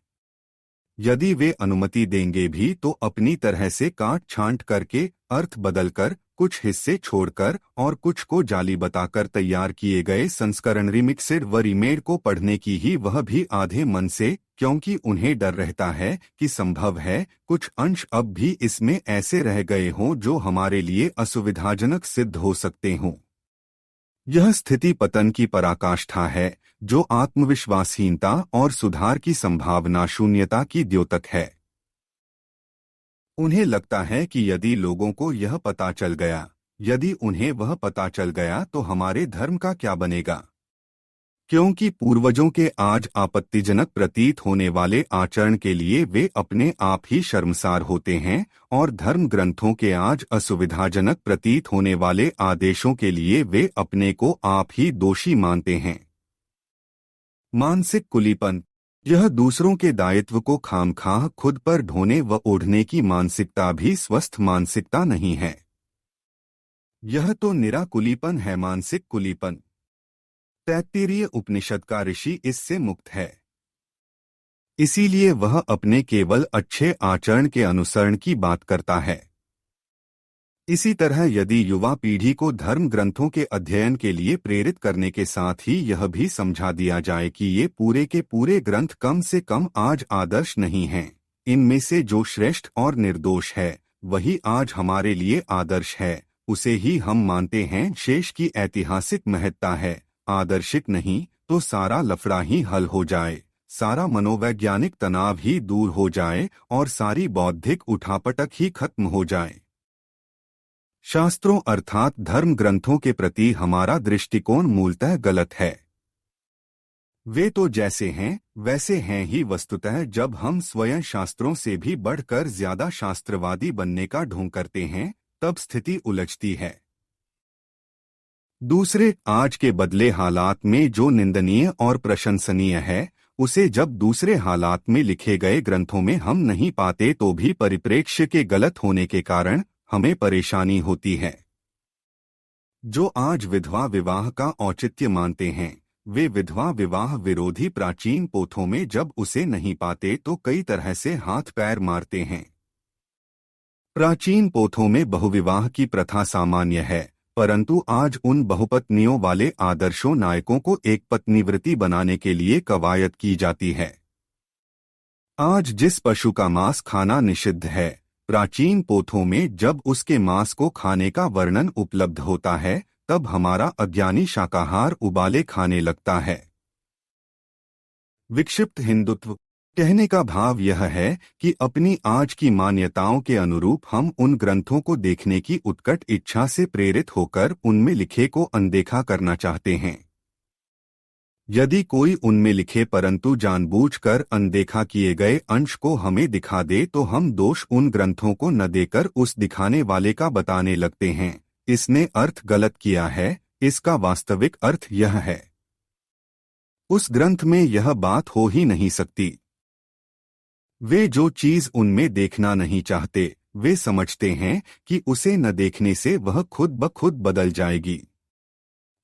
यदि वे अनुमति देंगे भी तो अपनी तरह से काट छांट करके, अर्थ बदलकर, कुछ हिस्से छोड़कर और कुछ को जाली बताकर तैयार किए गए संस्करण रिमिक्सेड व रीमेड को पढ़ने की ही वह भी आधे मन से, क्योंकि उन्हें डर रहता है कि संभव है कुछ अंश अब भी इसमें ऐसे रह गए हों जो हमारे लिए असुविधाजनक सिद्ध हो सकते हों। यह स्थिति पतन की पराकाष्ठा है जो आत्मविश्वासहीनता और सुधार की संभावना शून्यता की द्योतक है। उन्हें लगता है कि यदि लोगों को यह पता चल गया यदि उन्हें वह पता चल गया तो हमारे धर्म का क्या बनेगा? क्योंकि पूर्वजों के आज आपत्तिजनक प्रतीत होने वाले आचरण के लिए वे अपने आप ही शर्मसार होते हैं, और धर्म ग्रंथों के आज असुविधाजनक प्रतीत होने वाले आदेशों के लिए वे अपने को आप ही दोषी मानते हैं। मानसिक कुलीपन, यह दूसरों के दायित्व को खामखाह खुद पर ढोने व ओढ़ने की मानसिकता भी स्वस्थ मानसिकता नहीं है। यह तो निरा कुलीपन है, मानसिक कुलीपन। तैत्तिरीय उपनिषद का ऋषि इससे मुक्त है, इसीलिए वह अपने केवल अच्छे आचरण के अनुसरण की बात करता है। इसी तरह यदि युवा पीढ़ी को धर्म ग्रंथों के अध्ययन के लिए प्रेरित करने के साथ ही यह भी समझा दिया जाए कि ये पूरे के पूरे ग्रंथ कम से कम आज आदर्श नहीं हैं, इनमें से जो श्रेष्ठ और निर्दोष है वही आज हमारे लिए आदर्श है, उसे ही हम मानते हैं, शेष की ऐतिहासिक महत्ता है, आदर्शिक नहीं, तो सारा लफड़ा ही हल हो जाए, सारा मनोवैज्ञानिक तनाव ही दूर हो जाए और सारी बौद्धिक उठापटक ही खत्म हो जाए। शास्त्रों अर्थात धर्म ग्रंथों के प्रति हमारा दृष्टिकोण मूलतः गलत है। वे तो जैसे हैं वैसे हैं ही वस्तुतः। जब हम स्वयं शास्त्रों से भी बढ़कर ज्यादा शास्त्रवादी बनने का ढोंग करते हैं तब स्थिति उलझती है। दूसरे, आज के बदले हालात में जो निंदनीय और प्रशंसनीय है उसे जब दूसरे हालात में लिखे गए ग्रंथों में हम नहीं पाते तो भी परिप्रेक्ष्य के गलत होने के कारण हमें परेशानी होती है। जो आज विधवा विवाह का औचित्य मानते हैं वे विधवा विवाह विरोधी प्राचीन पोथों में जब उसे नहीं पाते तो कई तरह से हाथ पैर मारते हैं। प्राचीन पोथों में बहुविवाह की प्रथा सामान्य है, परंतु आज उन बहुपत्नियों वाले आदर्शों नायकों को एक पत्नीवृत्ति बनाने के लिए कवायद की जाती है। आज जिस पशु का मांस खाना निषिद्ध है, प्राचीन पोथों में जब उसके मांस को खाने का वर्णन उपलब्ध होता है तब हमारा अज्ञानी शाकाहार उबाले खाने लगता है। विक्षिप्त हिंदुत्व कहने का भाव यह है कि अपनी आज की मान्यताओं के अनुरूप हम उन ग्रंथों को देखने की उत्कट इच्छा से प्रेरित होकर उनमें लिखे को अनदेखा करना चाहते हैं। यदि कोई उनमें लिखे परंतु जानबूझकर अनदेखा किए गए अंश को हमें दिखा दे तो हम दोष उन ग्रंथों को न देकर उस दिखाने वाले का बताने लगते हैं, इसने अर्थ गलत किया है, इसका वास्तविक अर्थ यह है। उस ग्रंथ में यह बात हो ही नहीं सकती। वे जो चीज उनमें देखना नहीं चाहते वे समझते हैं कि उसे न देखने से वह खुद ब खुद बदल जाएगी।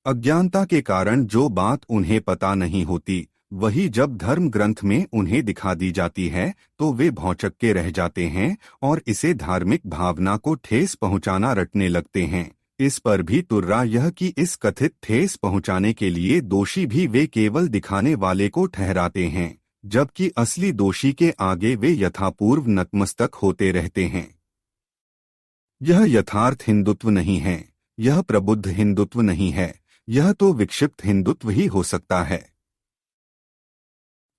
अज्ञानता के कारण जो बात उन्हें पता नहीं होती वही जब धर्म ग्रंथ में उन्हें दिखा दी जाती है तो वे भौंचक के रह जाते हैं और इसे धार्मिक भावना को ठेस पहुंचाना रटने लगते हैं। इस पर भी तुर्रा यह कि इस कथित ठेस पहुंचाने के लिए दोषी भी वे केवल दिखाने वाले को ठहराते हैं, जबकि असली दोषी के आगे वे यथापूर्व नतमस्तक होते रहते हैं। यह यथार्थ हिंदुत्व नहीं है, यह प्रबुद्ध हिंदुत्व नहीं है, यह तो विक्षिप्त हिंदुत्व ही हो सकता है।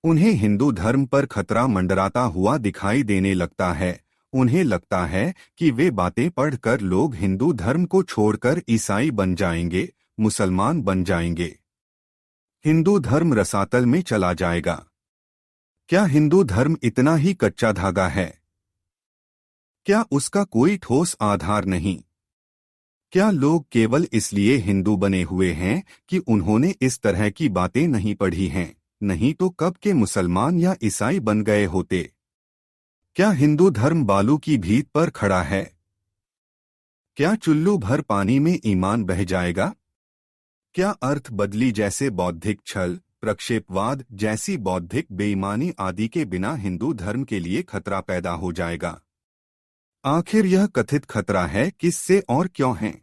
उन्हें हिंदू धर्म पर खतरा मंडराता हुआ दिखाई देने लगता है। उन्हें लगता है कि वे बातें पढ़कर लोग हिंदू धर्म को छोड़कर ईसाई बन जाएंगे, मुसलमान बन जाएंगे, हिंदू धर्म रसातल में चला जाएगा। क्या हिंदू धर्म इतना ही कच्चा धागा है? क्या उसका कोई ठोस आधार नहीं? क्या लोग केवल इसलिए हिंदू बने हुए हैं कि उन्होंने इस तरह की बातें नहीं पढ़ी हैं, नहीं तो कब के मुसलमान या ईसाई बन गए होते? क्या हिंदू धर्म बालू की भीत पर खड़ा है? क्या चुल्लू भर पानी में ईमान बह जाएगा? क्या अर्थ बदली जैसे बौद्धिक छल, प्रक्षेपवाद जैसी बौद्धिक बेईमानी आदि के बिना हिंदू धर्म के लिए खतरा पैदा हो जाएगा? आखिर यह कथित खतरा है किससे और क्यों है?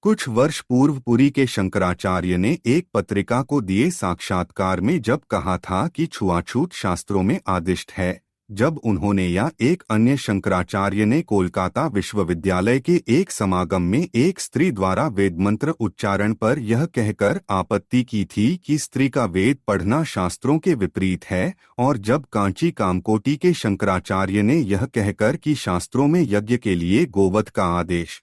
कुछ वर्ष पूर्व पुरी के शंकराचार्य ने एक पत्रिका को दिए साक्षात्कार में जब कहा था कि छुआछूत शास्त्रों में आदिष्ट है, जब उन्होंने या एक अन्य शंकराचार्य ने कोलकाता विश्वविद्यालय के एक समागम में एक स्त्री द्वारा वेदमंत्र उच्चारण पर यह कहकर आपत्ति की थी कि स्त्री का वेद पढ़ना शास्त्रों के विपरीत है, और जब कांची कामकोटी के शंकराचार्य ने यह कहकर कि शास्त्रों में यज्ञ के लिए गोवध का आदेश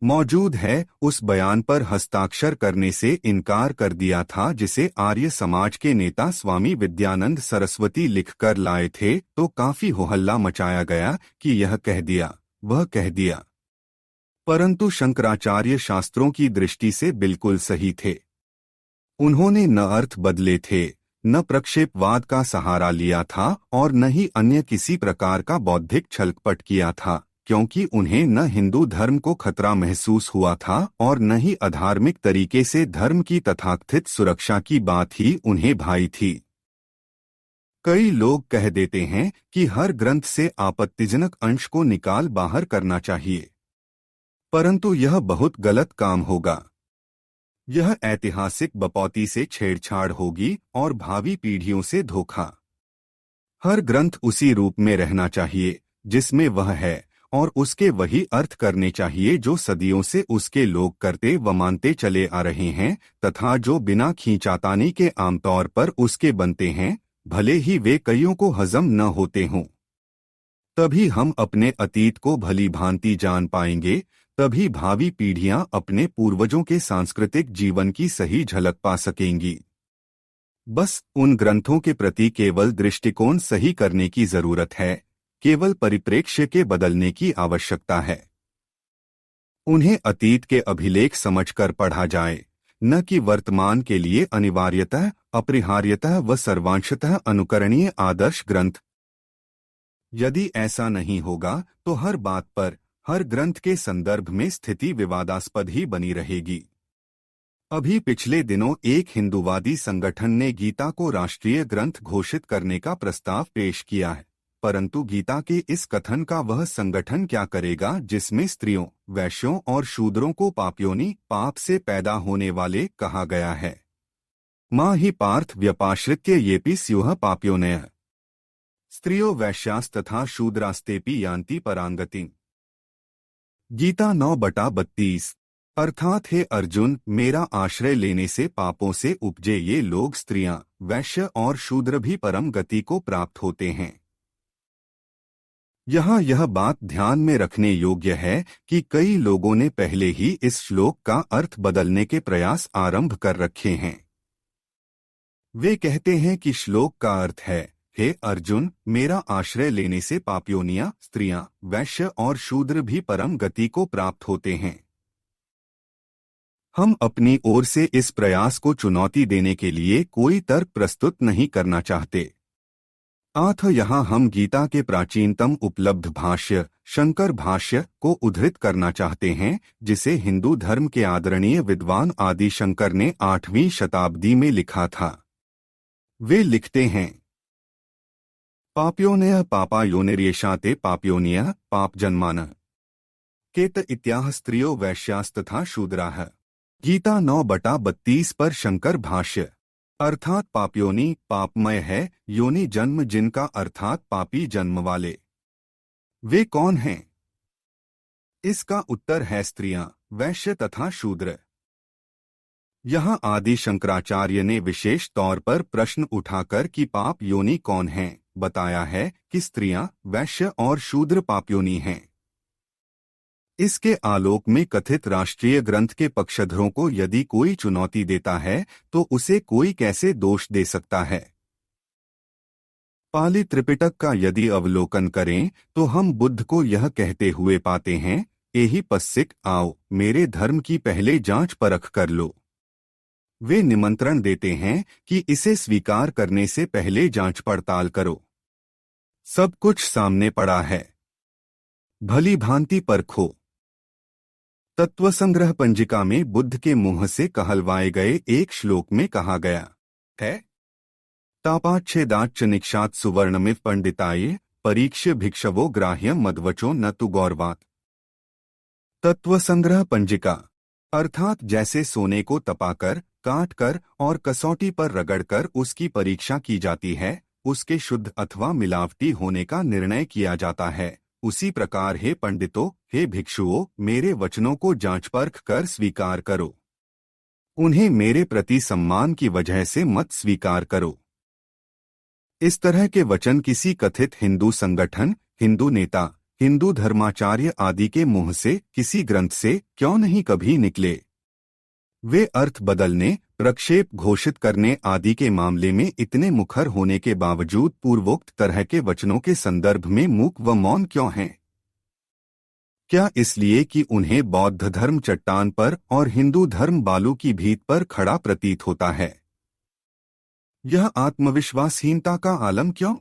मौजूद है, उस बयान पर हस्ताक्षर करने से इनकार कर दिया था जिसे आर्य समाज के नेता स्वामी विद्यानंद सरस्वती लिखकर लाए थे, तो काफी होहल्ला मचाया गया कि यह कह दिया, वह कह दिया। परंतु शंकराचार्य शास्त्रों की दृष्टि से बिल्कुल सही थे। उन्होंने न अर्थ बदले थे, न प्रक्षेपवाद का सहारा लिया था और न ही अन्य किसी प्रकार का बौद्धिक छलकपट किया था, क्योंकि उन्हें न हिंदू धर्म को खतरा महसूस हुआ था और न ही अधार्मिक तरीके से धर्म की तथाकथित सुरक्षा की बात ही उन्हें भाई थी। कई लोग कह देते हैं कि हर ग्रंथ से आपत्तिजनक अंश को निकाल बाहर करना चाहिए, परंतु यह बहुत गलत काम होगा। यह ऐतिहासिक बपौती से छेड़छाड़ होगी और भावी पीढ़ियों से धोखा। हर ग्रंथ उसी रूप में रहना चाहिए जिसमें वह है और उसके वही अर्थ करने चाहिए जो सदियों से उसके लोग करते व मानते चले आ रहे हैं तथा जो बिना खींचातानी के आमतौर पर उसके बनते हैं, भले ही वे कईयों को हजम न होते हों। तभी हम अपने अतीत को भली भांति जान पाएंगे, तभी भावी पीढ़ियां अपने पूर्वजों के सांस्कृतिक जीवन की सही झलक पा सकेंगी। बस उन ग्रंथों के प्रति केवल दृष्टिकोण सही करने की जरूरत है, केवल परिप्रेक्ष्य के बदलने की आवश्यकता है। उन्हें अतीत के अभिलेख समझकर पढ़ा जाए, न कि वर्तमान के लिए अनिवार्यतः, अपरिहार्यतः व सर्वांशतः अनुकरणीय आदर्श ग्रंथ। यदि ऐसा नहीं होगा तो हर बात पर, हर ग्रंथ के संदर्भ में स्थिति विवादास्पद ही बनी रहेगी। अभी पिछले दिनों एक हिंदूवादी संगठन ने गीता को राष्ट्रीय ग्रंथ घोषित करने का प्रस्ताव पेश किया है, परंतु गीता के इस कथन का वह संगठन क्या करेगा जिसमें स्त्रियों, वैश्यों और शूद्रों को पापयोनि, पाप से पैदा होने वाले कहा गया है। मां ही पार्थ व्यपाश्रित्य येपि स्युः पापयोनयः। स्त्रियो वैश्यास तथा शूद्रास्तेपि यान्ति परांगतिम्। गीता 9/32। अर्थात हे अर्जुन, मेरा आश्रय लेने से पापों से उपजे ये लोग स्त्रियां, वैश्य और शूद्र भी परम गति को प्राप्त होते हैं। यहाँ यह बात ध्यान में रखने योग्य है कि कई लोगों ने पहले ही इस श्लोक का अर्थ बदलने के प्रयास आरंभ कर रखे हैं। वे कहते हैं कि श्लोक का अर्थ है, हे अर्जुन, मेरा आश्रय लेने से पापयोनियां, स्त्रियां, वैश्य और शूद्र भी परम गति को प्राप्त होते हैं। हम अपनी ओर से इस प्रयास को चुनौती देने के लिए कोई तर्क प्रस्तुत नहीं करना चाहते। अतः यहाँ हम गीता के प्राचीनतम उपलब्ध भाष्य, शंकर भाष्य को उद्धृत करना चाहते हैं, जिसे हिंदू धर्म के आदरणीय विद्वान आदि शंकर ने 8वीं शताब्दी में लिखा था। वे लिखते हैं, पापयोनयः पापायोनिर्येषाते पापयोनियः पाप जन्मानः केत इत्याह स्त्रियो वैश्यास्तथा शूद्राः। गीता 9/32 पर शंकर भाष्य। अर्थात पापयोनि पापमय है, योनि जन्म जिनका, अर्थात पापी जन्म वाले। वे कौन हैं? इसका उत्तर है स्त्रियां, वैश्य तथा शूद्र। यहाँ आदि शंकराचार्य ने विशेष तौर पर प्रश्न उठाकर कि पाप योनि कौन हैं, बताया है कि स्त्रियां, वैश्य और शूद्र पापयोनि हैं। इसके आलोक में कथित राष्ट्रीय ग्रंथ के पक्षधरों को यदि कोई चुनौती देता है तो उसे कोई कैसे दोष दे सकता है? पाली त्रिपिटक का यदि अवलोकन करें तो हम बुद्ध को यह कहते हुए पाते हैं, एहि पस्सिक आओ, मेरे धर्म की पहले जांच परख कर लो। वे निमंत्रण देते हैं कि इसे स्वीकार करने से पहले जांच पड़ताल करो। सब कुछ सामने पड़ा है, भली भांति परखो। तत्वसंग्रह पंजिका में बुद्ध के मुंह से कहलवाए गए एक श्लोक में कहा गया है, तापाच्छेदाच्च निक्षात सुवर्णमिव पंडिताये परीक्ष्य भिक्षवो ग्राह्यम मद्वचो न तु गौरवात। तत्वसंग्रह पंजिका अर्थात जैसे सोने को तपाकर, काटकर और कसौटी पर रगड़कर उसकी परीक्षा की जाती है, उसके शुद्ध अथवा मिलावटी होने का निर्णय किया जाता है, उसी प्रकार हे पंडितों, हे भिक्षुओं, मेरे वचनों को जांच परख कर स्वीकार करो। उन्हें मेरे प्रति सम्मान की वजह से मत स्वीकार करो। इस तरह के वचन किसी कथित हिंदू संगठन, हिंदू नेता, हिंदू धर्माचार्य आदि के मुंह से किसी ग्रंथ से क्यों नहीं कभी निकले। वे अर्थ बदलने, प्रक्षेप घोषित करने आदि के मामले में इतने मुखर होने के बावजूद पूर्वोक्त तरह के वचनों के संदर्भ में मूक व मौन क्यों हैं? क्या इसलिए कि उन्हें बौद्ध धर्म चट्टान पर और हिंदू धर्म बालू की भीत पर खड़ा प्रतीत होता है? यह आत्मविश्वासहीनता का आलम क्यों?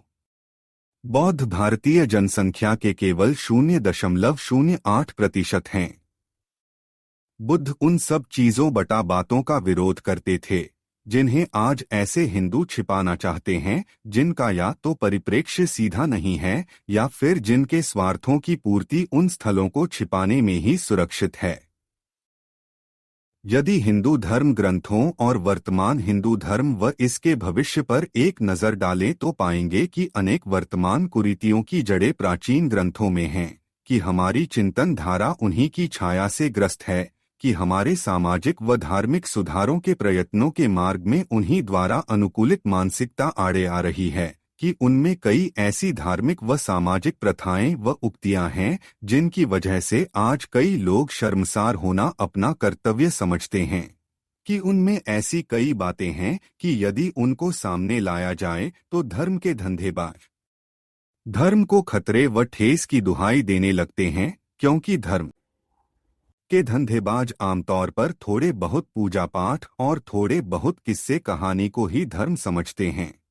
बौद्ध भारतीय जनसंख्या के केवल 0.08% हैं। बुद्ध उन सब चीजों बटा बातों का विरोध करते थे जिन्हें आज ऐसे हिंदू छिपाना चाहते हैं, जिनका या तो परिप्रेक्ष्य सीधा नहीं है या फिर जिनके स्वार्थों की पूर्ति उन स्थलों को छिपाने में ही सुरक्षित है। यदि हिंदू धर्म ग्रंथों और वर्तमान हिंदू धर्म व इसके भविष्य पर एक नजर डालें तो पाएंगे कि अनेक वर्तमान कुरीतियों की जड़ें प्राचीन ग्रंथों में हैं, कि हमारी चिंतन धारा उन्हीं की छाया से ग्रस्त है, कि हमारे सामाजिक व धार्मिक सुधारों के प्रयत्नों के मार्ग में उन्हीं द्वारा अनुकूलित मानसिकता आड़े आ रही है, कि उनमें कई ऐसी धार्मिक व सामाजिक प्रथाएं व उक्तियां हैं जिनकी वजह से आज कई लोग शर्मसार होना अपना कर्तव्य समझते हैं, कि उनमें ऐसी कई बातें हैं कि यदि उनको सामने लाया जाए तो धर्म के धंधेबाज धर्म को खतरे व ठेस की दुहाई देने लगते हैं, क्योंकि धर्म के धंधेबाज आमतौर पर थोड़े बहुत पूजा पाठ और थोड़े बहुत किस्से कहानी को ही धर्म समझते हैं।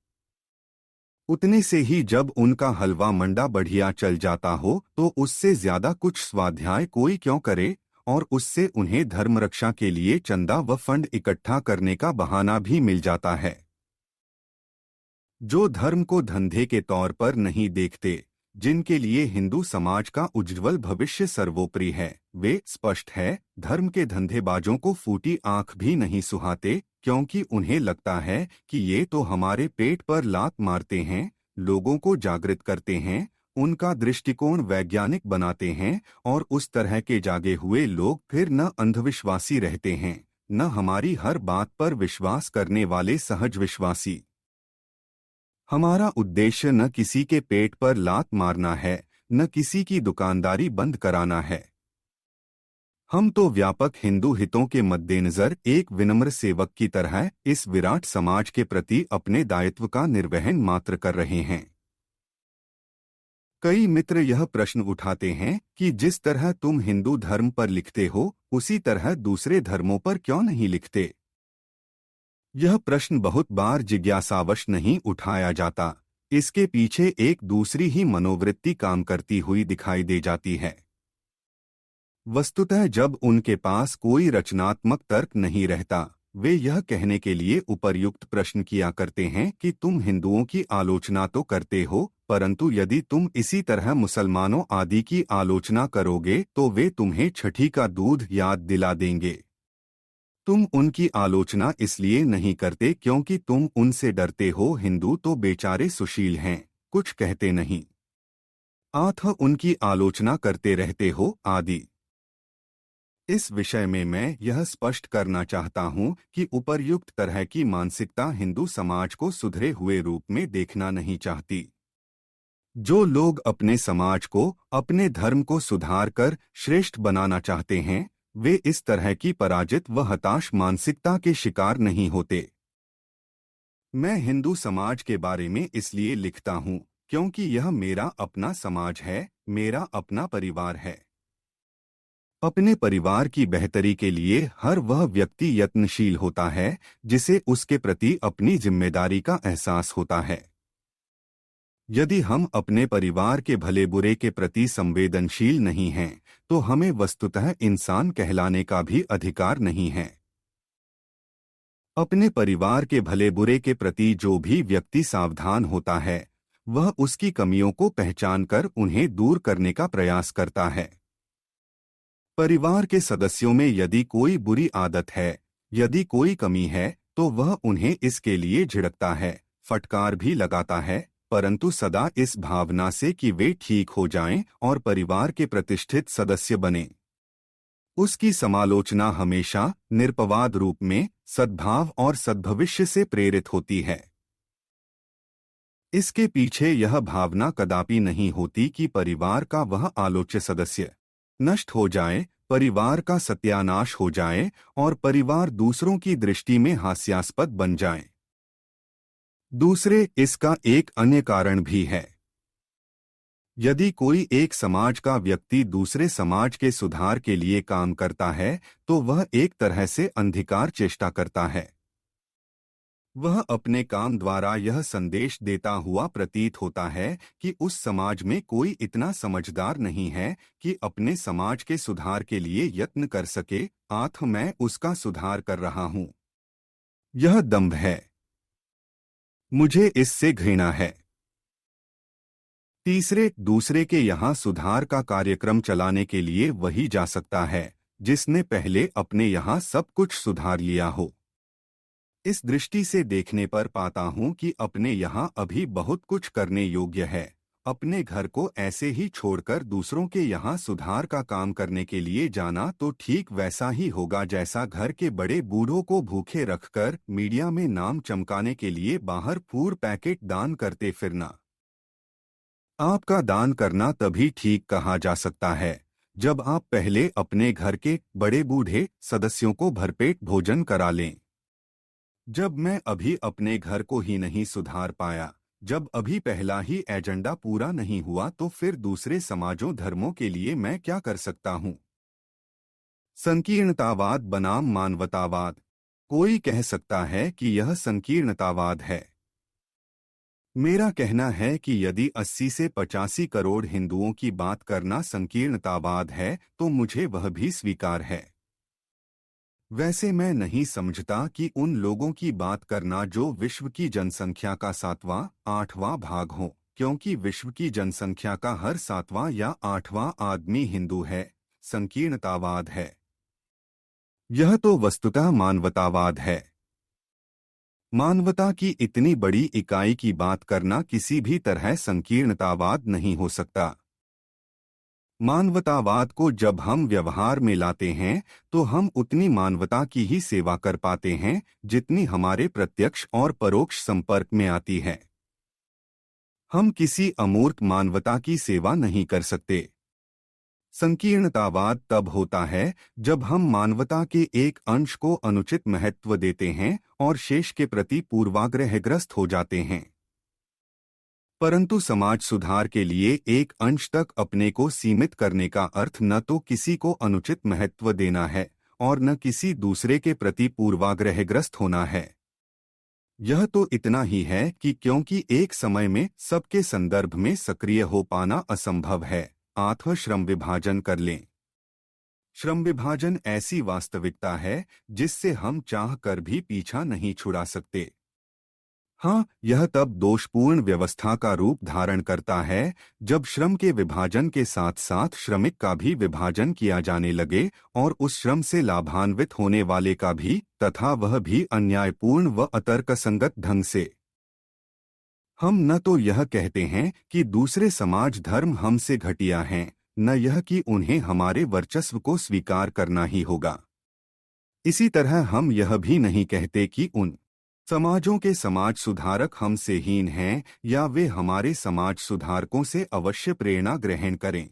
उतने से ही जब उनका हलवा मंडा बढ़िया चल जाता हो तो उससे ज्यादा कुछ स्वाध्याय कोई क्यों करे, और उससे उन्हें धर्म रक्षा के लिए चंदा व फंड इकट्ठा करने का बहाना भी मिल जाता है। जो धर्म को धंधे के तौर पर नहीं देखते, जिनके लिए हिंदू समाज का उज्ज्वल भविष्य सर्वोपरि है, वे स्पष्ट है धर्म के धंधेबाजों को फूटी आंख भी नहीं सुहाते, क्योंकि उन्हें लगता है कि ये तो हमारे पेट पर लात मारते हैं, लोगों को जागृत करते हैं, उनका दृष्टिकोण वैज्ञानिक बनाते हैं, और उस तरह के जागे हुए लोग फिर न अंधविश्वासी रहते हैं, न हमारी हर बात पर विश्वास करने वाले सहज विश्वासी। हमारा उद्देश्य न किसी के पेट पर लात मारना है, न किसी की दुकानदारी बंद कराना है। हम तो व्यापक हिंदू हितों के मद्देनजर एक विनम्र सेवक की तरह इस विराट समाज के प्रति अपने दायित्व का निर्वहन मात्र कर रहे हैं। कई मित्र यह प्रश्न उठाते हैं कि जिस तरह तुम हिंदू धर्म पर लिखते हो, उसी तरह दूसरे धर्मों पर क्यों नहीं लिखते? यह प्रश्न बहुत बार जिज्ञासावश नहीं उठाया जाता, इसके पीछे एक दूसरी ही मनोवृत्ति काम करती हुई दिखाई दे जाती है। वस्तुतः जब उनके पास कोई रचनात्मक तर्क नहीं रहता, वे यह कहने के लिए उपर्युक्त प्रश्न किया करते हैं कि तुम हिंदुओं की आलोचना तो करते हो, परंतु यदि तुम इसी तरह मुसलमानों आदि की आलोचना करोगे तो वे तुम्हें छठी का दूध याद दिला देंगे। तुम उनकी आलोचना इसलिए नहीं करते क्योंकि तुम उनसे डरते हो, हिंदू तो बेचारे सुशील हैं, कुछ कहते नहीं, आथ उनकी आलोचना करते रहते हो आदि। इस विषय में मैं यह स्पष्ट करना चाहता हूं कि उपर्युक्त तरह की मानसिकता हिंदू समाज को सुधरे हुए रूप में देखना नहीं चाहती। जो लोग अपने समाज को, अपने धर्म को सुधार कर श्रेष्ठ बनाना चाहते हैं, वे इस तरह की पराजित व हताश मानसिकता के शिकार नहीं होते। मैं हिंदू समाज के बारे में इसलिए लिखता हूं क्योंकि यह मेरा अपना समाज है, मेरा अपना परिवार है। अपने परिवार की बेहतरी के लिए हर वह व्यक्ति यत्नशील होता है जिसे उसके प्रति अपनी जिम्मेदारी का एहसास होता है। यदि हम अपने परिवार के भले बुरे के प्रति संवेदनशील नहीं हैं, तो हमें वस्तुतः इंसान कहलाने का भी अधिकार नहीं है। अपने परिवार के भले बुरे के प्रति जो भी व्यक्ति सावधान होता है, वह उसकी कमियों को पहचानकर उन्हें दूर करने का प्रयास करता है। परिवार के सदस्यों में यदि कोई बुरी आदत है, यदि कोई कमी है, तो वह उन्हें इसके लिए झिड़कता है, फटकार भी लगाता है, परंतु सदा इस भावना से कि वे ठीक हो जाएं और परिवार के प्रतिष्ठित सदस्य बनें। उसकी समालोचना हमेशा निरपवाद रूप में, सद्भाव और सद्भविष्य से प्रेरित होती है। इसके पीछे यह भावना कदापि नहीं होती कि परिवार का वह आलोच्य सदस्य नष्ट हो जाए, परिवार का सत्यानाश हो जाए और परिवार दूसरों की दृष्टि में हास्यास्पद बन जाए। दूसरे, इसका एक अन्य कारण भी है। यदि कोई एक समाज का व्यक्ति दूसरे समाज के सुधार के लिए काम करता है, तो वह एक तरह से अंधिकार चेष्टा करता है। वह अपने काम द्वारा यह संदेश देता हुआ प्रतीत होता है कि उस समाज में कोई इतना समझदार नहीं है कि अपने समाज के सुधार के लिए यत्न कर सके, मैं उसका सुधार कर रहा हूं। यह दंभ है। मुझे इससे घृणा है। तीसरे, दूसरे के यहाँ सुधार का कार्यक्रम चलाने के लिए वही जा सकता है जिसने पहले अपने यहाँ सब कुछ सुधार लिया हो। इस दृष्टि से देखने पर पाता हूँ कि अपने यहाँ अभी बहुत कुछ करने योग्य है। अपने घर को ऐसे ही छोड़कर दूसरों के यहाँ सुधार का काम करने के लिए जाना तो ठीक वैसा ही होगा जैसा घर के बड़े बूढ़ों को भूखे रखकर मीडिया में नाम चमकाने के लिए बाहर पूर पैकेट दान करते फिरना। आपका दान करना तभी ठीक कहा जा सकता है जब आप पहले अपने घर के बड़े बूढ़े सदस्यों को भरपेट भोजन करा लें। जब मैं अभी अपने घर को ही नहीं सुधार पाया, जब अभी पहला ही एजेंडा पूरा नहीं हुआ, तो फिर दूसरे समाजों धर्मों के लिए मैं क्या कर सकता हूँ? संकीर्णतावाद बनाम मानवतावाद। कोई कह सकता है कि यह संकीर्णतावाद है। मेरा कहना है कि यदि 80 से 85 करोड़ हिंदुओं की बात करना संकीर्णतावाद है, तो मुझे वह भी स्वीकार है। वैसे मैं नहीं समझता कि उन लोगों की बात करना जो विश्व की जनसंख्या का 7वां, 8वां भाग हो, क्योंकि विश्व की जनसंख्या का हर 7वां या 8वां आदमी हिंदू है, संकीर्णतावाद है। यह तो वस्तुतः मानवतावाद है। मानवता की इतनी बड़ी इकाई की बात करना किसी भी तरह संकीर्णतावाद नहीं हो सकता। मानवतावाद को जब हम व्यवहार में लाते हैं तो हम उतनी मानवता की ही सेवा कर पाते हैं जितनी हमारे प्रत्यक्ष और परोक्ष संपर्क में आती है। हम किसी अमूर्त मानवता की सेवा नहीं कर सकते। संकीर्णतावाद तब होता है जब हम मानवता के एक अंश को अनुचित महत्व देते हैं और शेष के प्रति पूर्वाग्रहग्रस्त हो जाते हैं। परंतु समाज सुधार के लिए एक अंश तक अपने को सीमित करने का अर्थ न तो किसी को अनुचित महत्व देना है और न किसी दूसरे के प्रति पूर्वाग्रहग्रस्त होना है। यह तो इतना ही है कि क्योंकि एक समय में सबके संदर्भ में सक्रिय हो पाना असंभव है, श्रम विभाजन कर लें। श्रम विभाजन ऐसी वास्तविकता है जिससे हम चाह कर भी पीछा नहीं छुड़ा सकते। हाँ, यह तब दोषपूर्ण व्यवस्था का रूप धारण करता है जब श्रम के विभाजन के साथ साथ श्रमिक का भी विभाजन किया जाने लगे और उस श्रम से लाभान्वित होने वाले का भी, तथा वह भी अन्यायपूर्ण व अतर्कसंगत ढंग से। हम न तो यह कहते हैं कि दूसरे समाज धर्म हमसे घटिया हैं, न यह कि उन्हें हमारे वर्चस्व को स्वीकार करना ही होगा। इसी तरह हम यह भी नहीं कहते कि उन समाजों के समाज सुधारक हमसे हीन हैं या वे हमारे समाज सुधारकों से अवश्य प्रेरणा ग्रहण करें।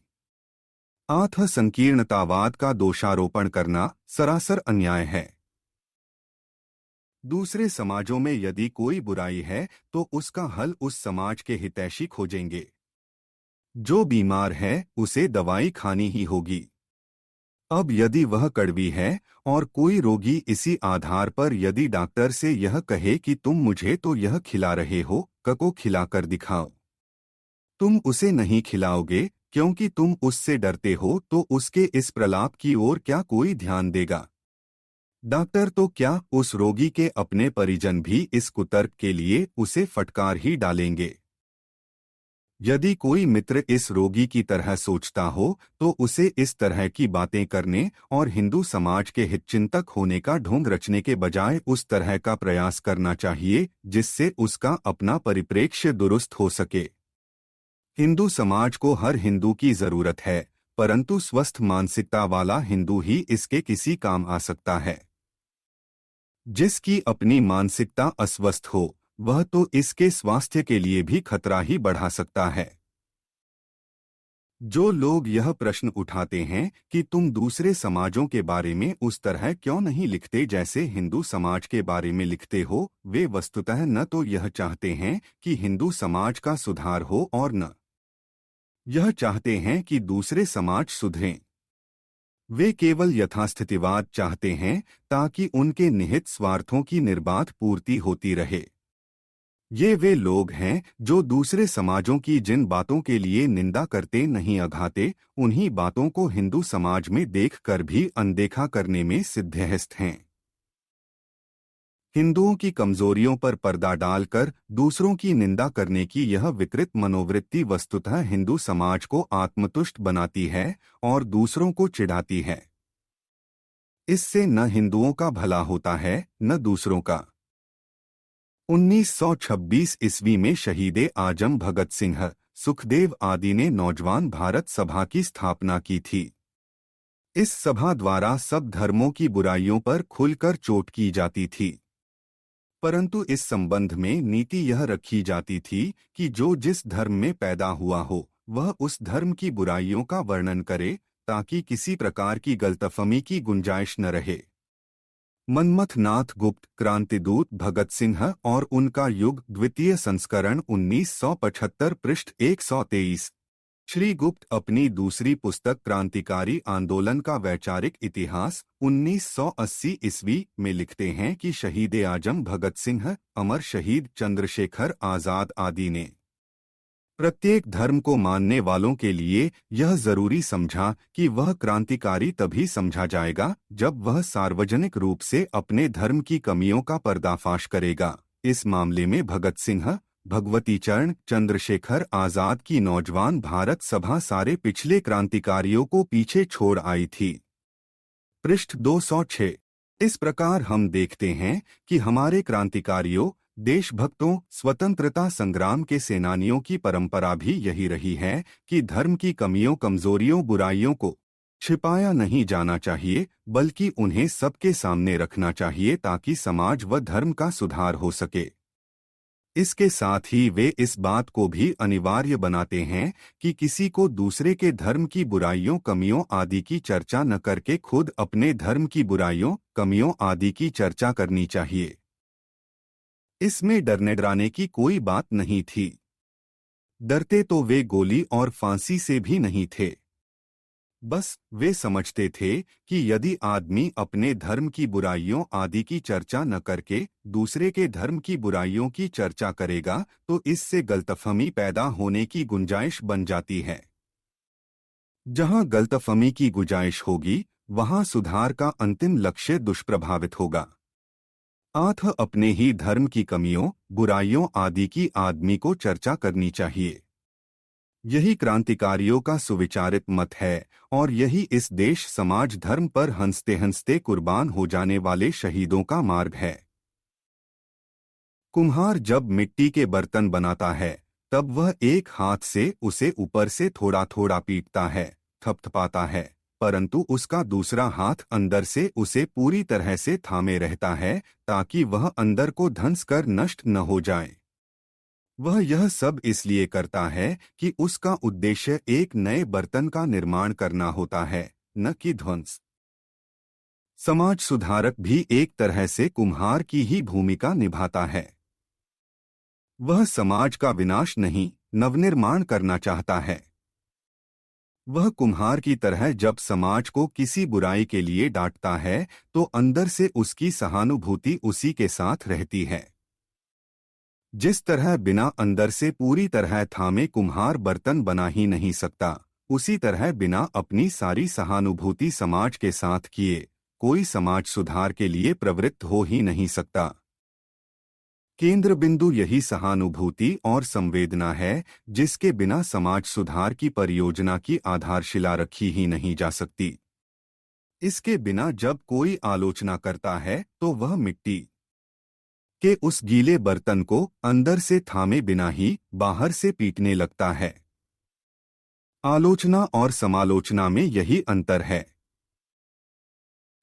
संकीर्णतावाद का दोषारोपण करना सरासर अन्याय है। दूसरे समाजों में यदि कोई बुराई है तो उसका हल उस समाज के हितैषी खोजेंगे। जो बीमार है उसे दवाई खानी ही होगी। अब यदि वह कड़वी है और कोई रोगी इसी आधार पर यदि डॉक्टर से यह कहे कि तुम मुझे तो यह खिला रहे हो, को खिलाकर दिखाओ, तुम उसे नहीं खिलाओगे क्योंकि तुम उससे डरते हो, तो उसके इस प्रलाप की ओर क्या कोई ध्यान देगा? डॉक्टर तो क्या, उस रोगी के अपने परिजन भी इस कुतर्क के लिए उसे फटकार ही डालेंगे। यदि कोई मित्र इस रोगी की तरह सोचता हो तो उसे इस तरह की बातें करने और हिंदू समाज के हितचिंतक होने का ढोंग रचने के बजाय उस तरह का प्रयास करना चाहिए जिससे उसका अपना परिप्रेक्ष्य दुरुस्त हो सके। हिंदू समाज को हर हिंदू की जरूरत है, परंतु स्वस्थ मानसिकता वाला हिंदू ही इसके किसी काम आ सकता है। जिसकी अपनी मानसिकता अस्वस्थ हो वह तो इसके स्वास्थ्य के लिए भी खतरा ही बढ़ा सकता है। जो लोग यह प्रश्न उठाते हैं कि तुम दूसरे समाजों के बारे में उस तरह क्यों नहीं लिखते जैसे हिंदू समाज के बारे में लिखते हो, वे वस्तुतः न तो यह चाहते हैं कि हिंदू समाज का सुधार हो और न यह चाहते हैं कि दूसरे समाज सुधरें। वे केवल यथास्थितिवाद चाहते हैं ताकि उनके निहित स्वार्थों की निर्बाध पूर्ति होती रहे। ये वे लोग हैं जो दूसरे समाजों की जिन बातों के लिए निंदा करते नहीं अघाते, उन्हीं बातों को हिंदू समाज में देखकर भी अनदेखा करने में सिद्धहस्त हैं। हिंदुओं की कमजोरियों पर पर्दा डालकर दूसरों की निंदा करने की यह विकृत मनोवृत्ति वस्तुतः हिंदू समाज को आत्मतुष्ट बनाती है और दूसरों को चिढ़ाती है। इससे न हिंदुओं का भला होता है न दूसरों का। 1926 ईस्वी में शहीदे आजम भगत सिंह, सुखदेव आदि ने नौजवान भारत सभा की स्थापना की थी। इस सभा द्वारा सब धर्मों की बुराइयों पर खुलकर चोट की जाती थी, परंतु इस संबंध में नीति यह रखी जाती थी कि जो जिस धर्म में पैदा हुआ हो वह उस धर्म की बुराइयों का वर्णन करे, ताकि किसी प्रकार की गलतफहमी की गुंजाइश न रहे। मनमथ नाथ गुप्त, क्रांतिदूत भगत सिंह और उनका युग, द्वितीय संस्करण, 1975 पृष्ठ 123। श्री गुप्त अपनी दूसरी पुस्तक क्रांतिकारी आंदोलन का वैचारिक इतिहास 1980 ईस्वी में लिखते हैं कि शहीद आजम भगत सिंह, अमर शहीद चंद्रशेखर आजाद आदि ने प्रत्येक धर्म को मानने वालों के लिए यह जरूरी समझा कि वह क्रांतिकारी तभी समझा जाएगा जब वह सार्वजनिक रूप से अपने धर्म की कमियों का पर्दाफाश करेगा। इस मामले में भगत सिंह, भगवती चरण, चंद्रशेखर आजाद की नौजवान भारत सभा सारे पिछले क्रांतिकारियों को पीछे छोड़ आई थी। पृष्ठ 206। इस प्रकार हम देखते हैं कि हमारे क्रांतिकारियों, देशभक्तों, स्वतंत्रता संग्राम के सेनानियों की परंपरा भी यही रही है कि धर्म की कमियों, कमजोरियों, बुराइयों को छिपाया नहीं जाना चाहिए, बल्कि उन्हें सबके सामने रखना चाहिए ताकि समाज व धर्म का सुधार हो सके। इसके साथ ही वे इस बात को भी अनिवार्य बनाते हैं कि किसी को दूसरे के धर्म की बुराइयों, कमियों आदि की चर्चा न करके खुद अपने धर्म की बुराइयों, कमियों आदि की चर्चा करनी चाहिए। इसमें डरने डराने की कोई बात नहीं थी। डरते तो वे गोली और फांसी से भी नहीं थे। बस वे समझते थे कि यदि आदमी अपने धर्म की बुराइयों आदि की चर्चा न करके दूसरे के धर्म की बुराइयों की चर्चा करेगा तो इससे गलतफहमी पैदा होने की गुंजाइश बन जाती है। जहां गलतफहमी की गुंजाइश होगी वहां सुधार का अंतिम लक्ष्य दुष्प्रभावित होगा। अतः अपने ही धर्म की कमियों, बुराइयों आदि की आदमी को चर्चा करनी चाहिए। यही क्रांतिकारियों का सुविचारित मत है और यही इस देश, समाज, धर्म पर हंसते हंसते कुर्बान हो जाने वाले शहीदों का मार्ग है। कुम्हार जब मिट्टी के बर्तन बनाता है तब वह एक हाथ से उसे ऊपर से थोड़ा थोड़ा पीटता है, थपथपाता है, परंतु उसका दूसरा हाथ अंदर से उसे पूरी तरह से थामे रहता है ताकि वह अंदर को धंस कर नष्ट न हो जाए। वह यह सब इसलिए करता है कि उसका उद्देश्य एक नए बर्तन का निर्माण करना होता है, न कि ध्वंस। समाज सुधारक भी एक तरह से कुम्हार की ही भूमिका निभाता है। वह समाज का विनाश नहीं, नवनिर्माण करना चाहता है। वह कुम्हार की तरह जब समाज को किसी बुराई के लिए डांटता है तो अंदर से उसकी सहानुभूति उसी के साथ रहती है। जिस तरह बिना अंदर से पूरी तरह थामे कुम्हार बर्तन बना ही नहीं सकता, उसी तरह बिना अपनी सारी सहानुभूति समाज के साथ किए कोई समाज सुधार के लिए प्रवृत्त हो ही नहीं सकता। केंद्र बिंदु यही सहानुभूति और संवेदना है जिसके बिना समाज सुधार की परियोजना की आधारशिला रखी ही नहीं जा सकती। इसके बिना जब कोई आलोचना करता है तो वह मिट्टी के उस गीले बर्तन को अंदर से थामे बिना ही बाहर से पीटने लगता है। आलोचना और समालोचना में यही अंतर है।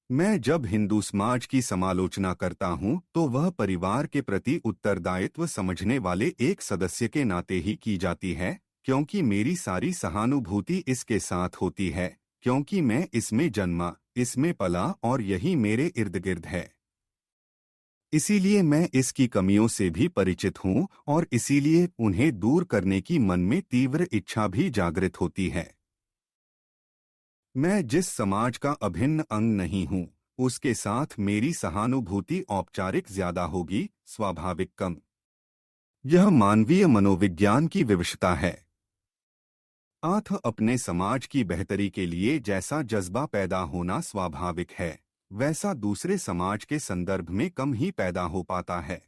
मैं जब हिंदू समाज की समालोचना करता हूं तो वह परिवार के प्रति उत्तरदायित्व समझने वाले एक सदस्य के नाते ही की जाती है, क्योंकि मेरी सारी सहानुभूति इसके साथ होती है, क्योंकि मैं इसमें जन्मा, इसमें पला और यही मेरे इर्द गिर्द है। इसीलिए मैं इसकी कमियों से भी परिचित हूँ और इसीलिए उन्हें दूर करने की मन में तीव्र इच्छा भी जागृत होती है। मैं जिस समाज का अभिन्न अंग नहीं हूँ, उसके साथ मेरी सहानुभूति औपचारिक ज्यादा होगी, स्वाभाविक कम। यह मानवीय मनोविज्ञान की विवशता है। अपने समाज की बेहतरी के लिए जैसा जज्बा पैदा होना स्वाभाविक है, वैसा दूसरे समाज के संदर्भ में कम ही पैदा हो पाता है।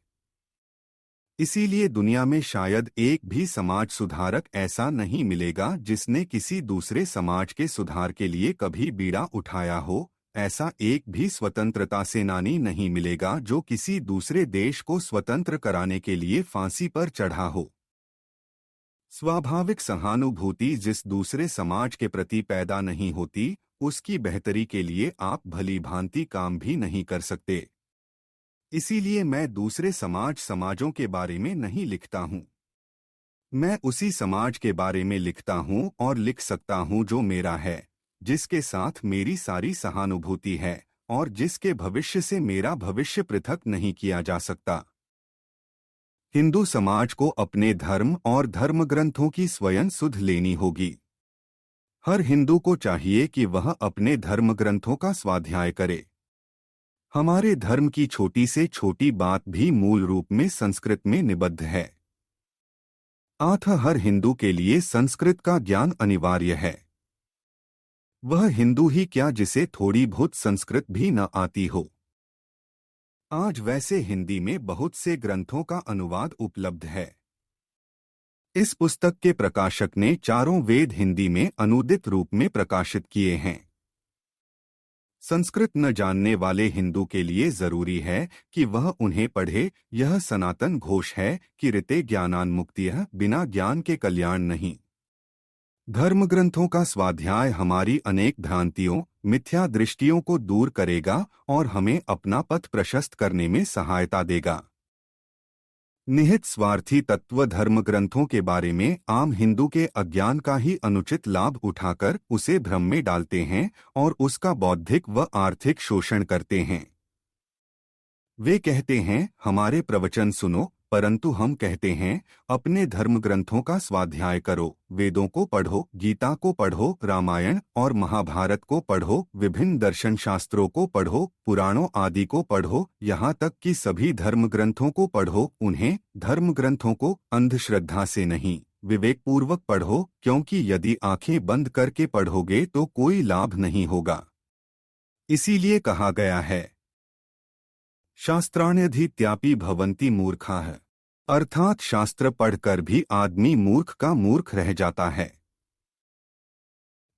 इसीलिए दुनिया में शायद एक भी समाज सुधारक ऐसा नहीं मिलेगा जिसने किसी दूसरे समाज के सुधार के लिए कभी बीड़ा उठाया हो, ऐसा एक भी स्वतंत्रता सेनानी नहीं मिलेगा जो किसी दूसरे देश को स्वतंत्र कराने के लिए फांसी पर चढ़ा हो। स्वाभाविक सहानुभूति जिस दूसरे समाज के प्रति पैदा नहीं होती, उसकी बेहतरी के लिए आप भली भांति काम भी नहीं कर सकते। इसीलिए मैं दूसरे समाजों के बारे में नहीं लिखता हूँ। मैं उसी समाज के बारे में लिखता हूँ और लिख सकता हूँ जो मेरा है, जिसके साथ मेरी सारी सहानुभूति है और जिसके भविष्य से मेरा भविष्य पृथक नहीं किया जा सकता। हिंदू समाज को अपने धर्म और धर्मग्रंथों की स्वयं सुध लेनी होगी। हर हिंदू को चाहिए कि वह अपने धर्मग्रंथों का स्वाध्याय करे। हमारे धर्म की छोटी से छोटी बात भी मूल रूप में संस्कृत में निबद्ध है। हर हिंदू के लिए संस्कृत का ज्ञान अनिवार्य है। वह हिंदू ही क्या जिसे थोड़ी बहुत संस्कृत भी न आती हो। आज वैसे हिंदी में बहुत से ग्रंथों का अनुवाद उपलब्ध है। इस पुस्तक के प्रकाशक ने चारों वेद हिंदी में अनुदित रूप में प्रकाशित किए हैं। संस्कृत न जानने वाले हिंदू के लिए जरूरी है कि वह उन्हें पढ़े। यह सनातन घोष है कि ऋते ज्ञानान मुक्तियः, बिना ज्ञान के कल्याण नहीं। धर्मग्रंथों का स्वाध्याय हमारी अनेक भ्रांतियों, मिथ्या दृष्टियों को दूर करेगा और हमें अपना पथ प्रशस्त करने में सहायता देगा। निहित स्वार्थी तत्व धर्म ग्रंथों के बारे में आम हिंदू के अज्ञान का ही अनुचित लाभ उठाकर उसे भ्रम में डालते हैं और उसका बौद्धिक व आर्थिक शोषण करते हैं। वे कहते हैं हमारे प्रवचन सुनो, परंतु हम कहते हैं अपने धर्म ग्रंथों का स्वाध्याय करो, वेदों को पढ़ो, गीता को पढ़ो, रामायण और महाभारत को पढ़ो, विभिन्न दर्शन शास्त्रों को पढ़ो, पुराणों आदि को पढ़ो, यहाँ तक कि सभी धर्म ग्रंथों को पढ़ो। उन्हें, धर्म ग्रंथों को, अंधश्रद्धा से नहीं, विवेकपूर्वक पढ़ो, क्योंकि यदि आंखें बंद करके पढ़ोगे तो कोई लाभ नहीं होगा। इसीलिए कहा गया है शास्त्राण्यधीत्यापि भवन्ति मूर्खाः, अर्थात शास्त्र पढ़कर भी आदमी मूर्ख का मूर्ख रह जाता है।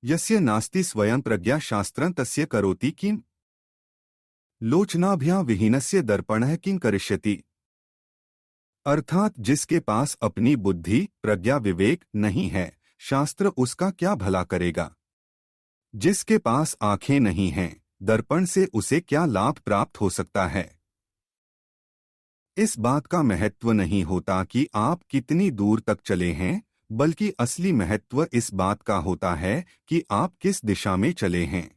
यस्य नास्ति स्वयं प्रज्ञा शास्त्रं तस्य करोति किं, लोचनाभ्यां विहीनस्य दर्पणः किं करिष्यति। अर्थात जिसके पास अपनी बुद्धि, प्रज्ञा, विवेक नहीं है, शास्त्र उसका क्या भला करेगा। जिसके पास आंखें नहीं हैं, दर्पण से उसे क्या लाभ प्राप्त हो सकता है। इस बात का महत्व नहीं होता कि आप कितनी दूर तक चले हैं, बल्कि असली महत्व इस बात का होता है कि आप किस दिशा में चले हैं।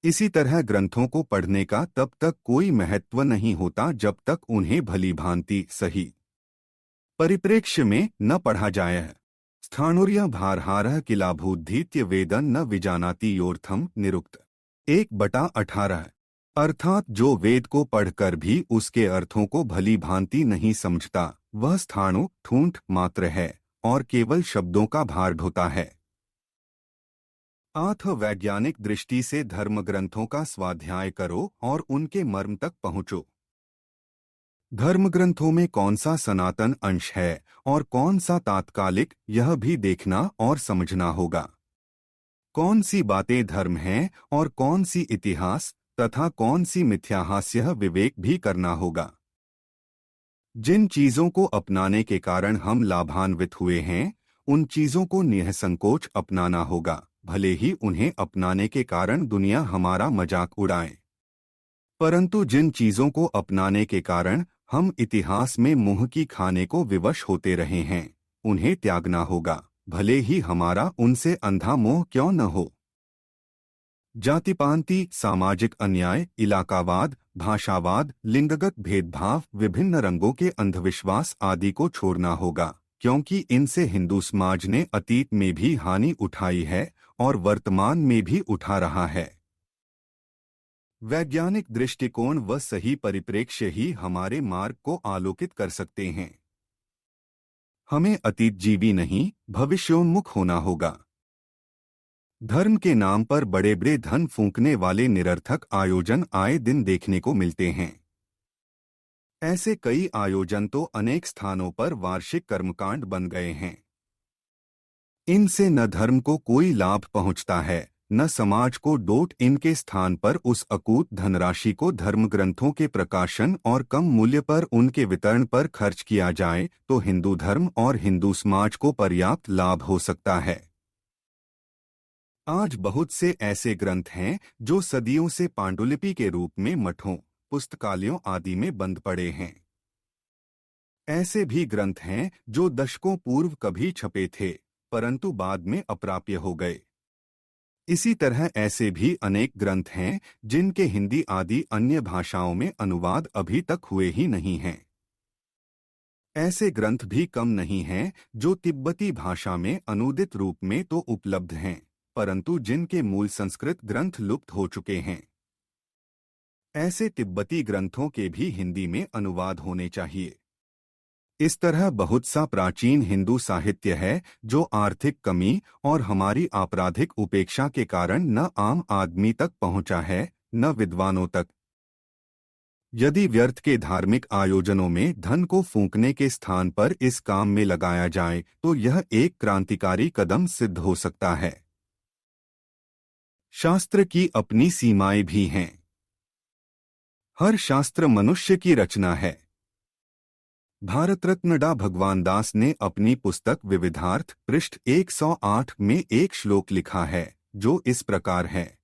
इसी तरह ग्रंथों को पढ़ने का तब तक कोई महत्व नहीं होता जब तक उन्हें भली भांति सही परिप्रेक्ष्य में न पढ़ा जाए। स्थाणुर्य भारहारः किलाभूद्धीत्य वेदन न विजानाति योर्थम निरुक्त 1/18। अर्थात जो वेद को पढ़कर भी उसके अर्थों को भली भांति नहीं समझता, वह स्थाणु, ठूंठ मात्र है और केवल शब्दों का भार ढोता है। वैज्ञानिक दृष्टि से धर्म ग्रंथों का स्वाध्याय करो और उनके मर्म तक पहुंचो। धर्म ग्रंथों में कौन सा सनातन अंश है और कौन सा तात्कालिक, यह भी देखना और समझना होगा। कौन सी बातें धर्म हैं और कौन सी इतिहास तथा कौन सी मिथ्याहास्य, विवेक भी करना होगा। जिन चीजों को अपनाने के कारण हम लाभान्वित हुए हैं, उन चीजों को निःसंकोच अपनाना होगा। भले ही उन्हें अपनाने के कारण दुनिया हमारा मजाक उड़ाए। परंतु जिन चीजों को अपनाने के कारण हम इतिहास में मुंह की खाने को विवश होते रहे हैं, उन्हें त्यागना होगा, भले ही हमारा उनसे अंधा मोह क्यों न हो। जातिपांति, सामाजिक अन्याय, इलाकावाद, भाषावाद, लिंगगत भेदभाव, विभिन्न रंगों के अंधविश्वास आदि को छोड़ना होगा, क्योंकि इनसे हिंदू समाज ने अतीत में भी हानि उठाई है और वर्तमान में भी उठा रहा है। वैज्ञानिक दृष्टिकोण व सही परिप्रेक्ष्य ही हमारे मार्ग को आलोकित कर सकते हैं। हमें अतीतजीवी नहीं, भविष्योन्मुख होना होगा। धर्म के नाम पर बड़े बड़े धन फूंकने वाले निरर्थक आयोजन आए दिन देखने को मिलते हैं। ऐसे कई आयोजन तो अनेक स्थानों पर वार्षिक कर्मकांड बन गए हैं। इनसे न धर्म को कोई लाभ पहुंचता है, न समाज को डोट। इनके स्थान पर उस अकूत धनराशि को धर्म ग्रंथों के प्रकाशन और कम मूल्य पर उनके वितरण पर खर्च किया जाए तो हिंदू धर्म और हिंदू समाज को पर्याप्त लाभ हो सकता है। आज बहुत से ऐसे ग्रंथ हैं जो सदियों से पांडुलिपि के रूप में मठों, पुस्तकालयों आदि में बंद पड़े हैं। ऐसे भी ग्रंथ हैं जो दशकों पूर्व कभी छपे थे, परंतु बाद में अप्राप्य हो गए। इसी तरह ऐसे भी अनेक ग्रंथ हैं जिनके हिंदी आदि अन्य भाषाओं में अनुवाद अभी तक हुए ही नहीं हैं। ऐसे ग्रंथ भी कम नहीं हैं जो तिब्बती भाषा में अनुदित रूप में तो उपलब्ध हैं, परंतु जिनके मूल संस्कृत ग्रंथ लुप्त हो चुके हैं। ऐसे तिब्बती ग्रंथों के भी हिंदी में अनुवाद होने चाहिए। इस तरह बहुत सा प्राचीन हिंदू साहित्य है जो आर्थिक कमी और हमारी आपराधिक उपेक्षा के कारण न आम आदमी तक पहुंचा है, न विद्वानों तक। यदि व्यर्थ के धार्मिक आयोजनों में धन को फूंकने के स्थान पर इस काम में लगाया जाए तो यह एक क्रांतिकारी कदम सिद्ध हो सकता है। शास्त्र की अपनी सीमाएं भी हैं। हर शास्त्र मनुष्य की रचना है। भारत रत्न डा भगवान दास ने अपनी पुस्तक विविधार्थ पृष्ठ 108 में एक श्लोक लिखा है जो इस प्रकार है,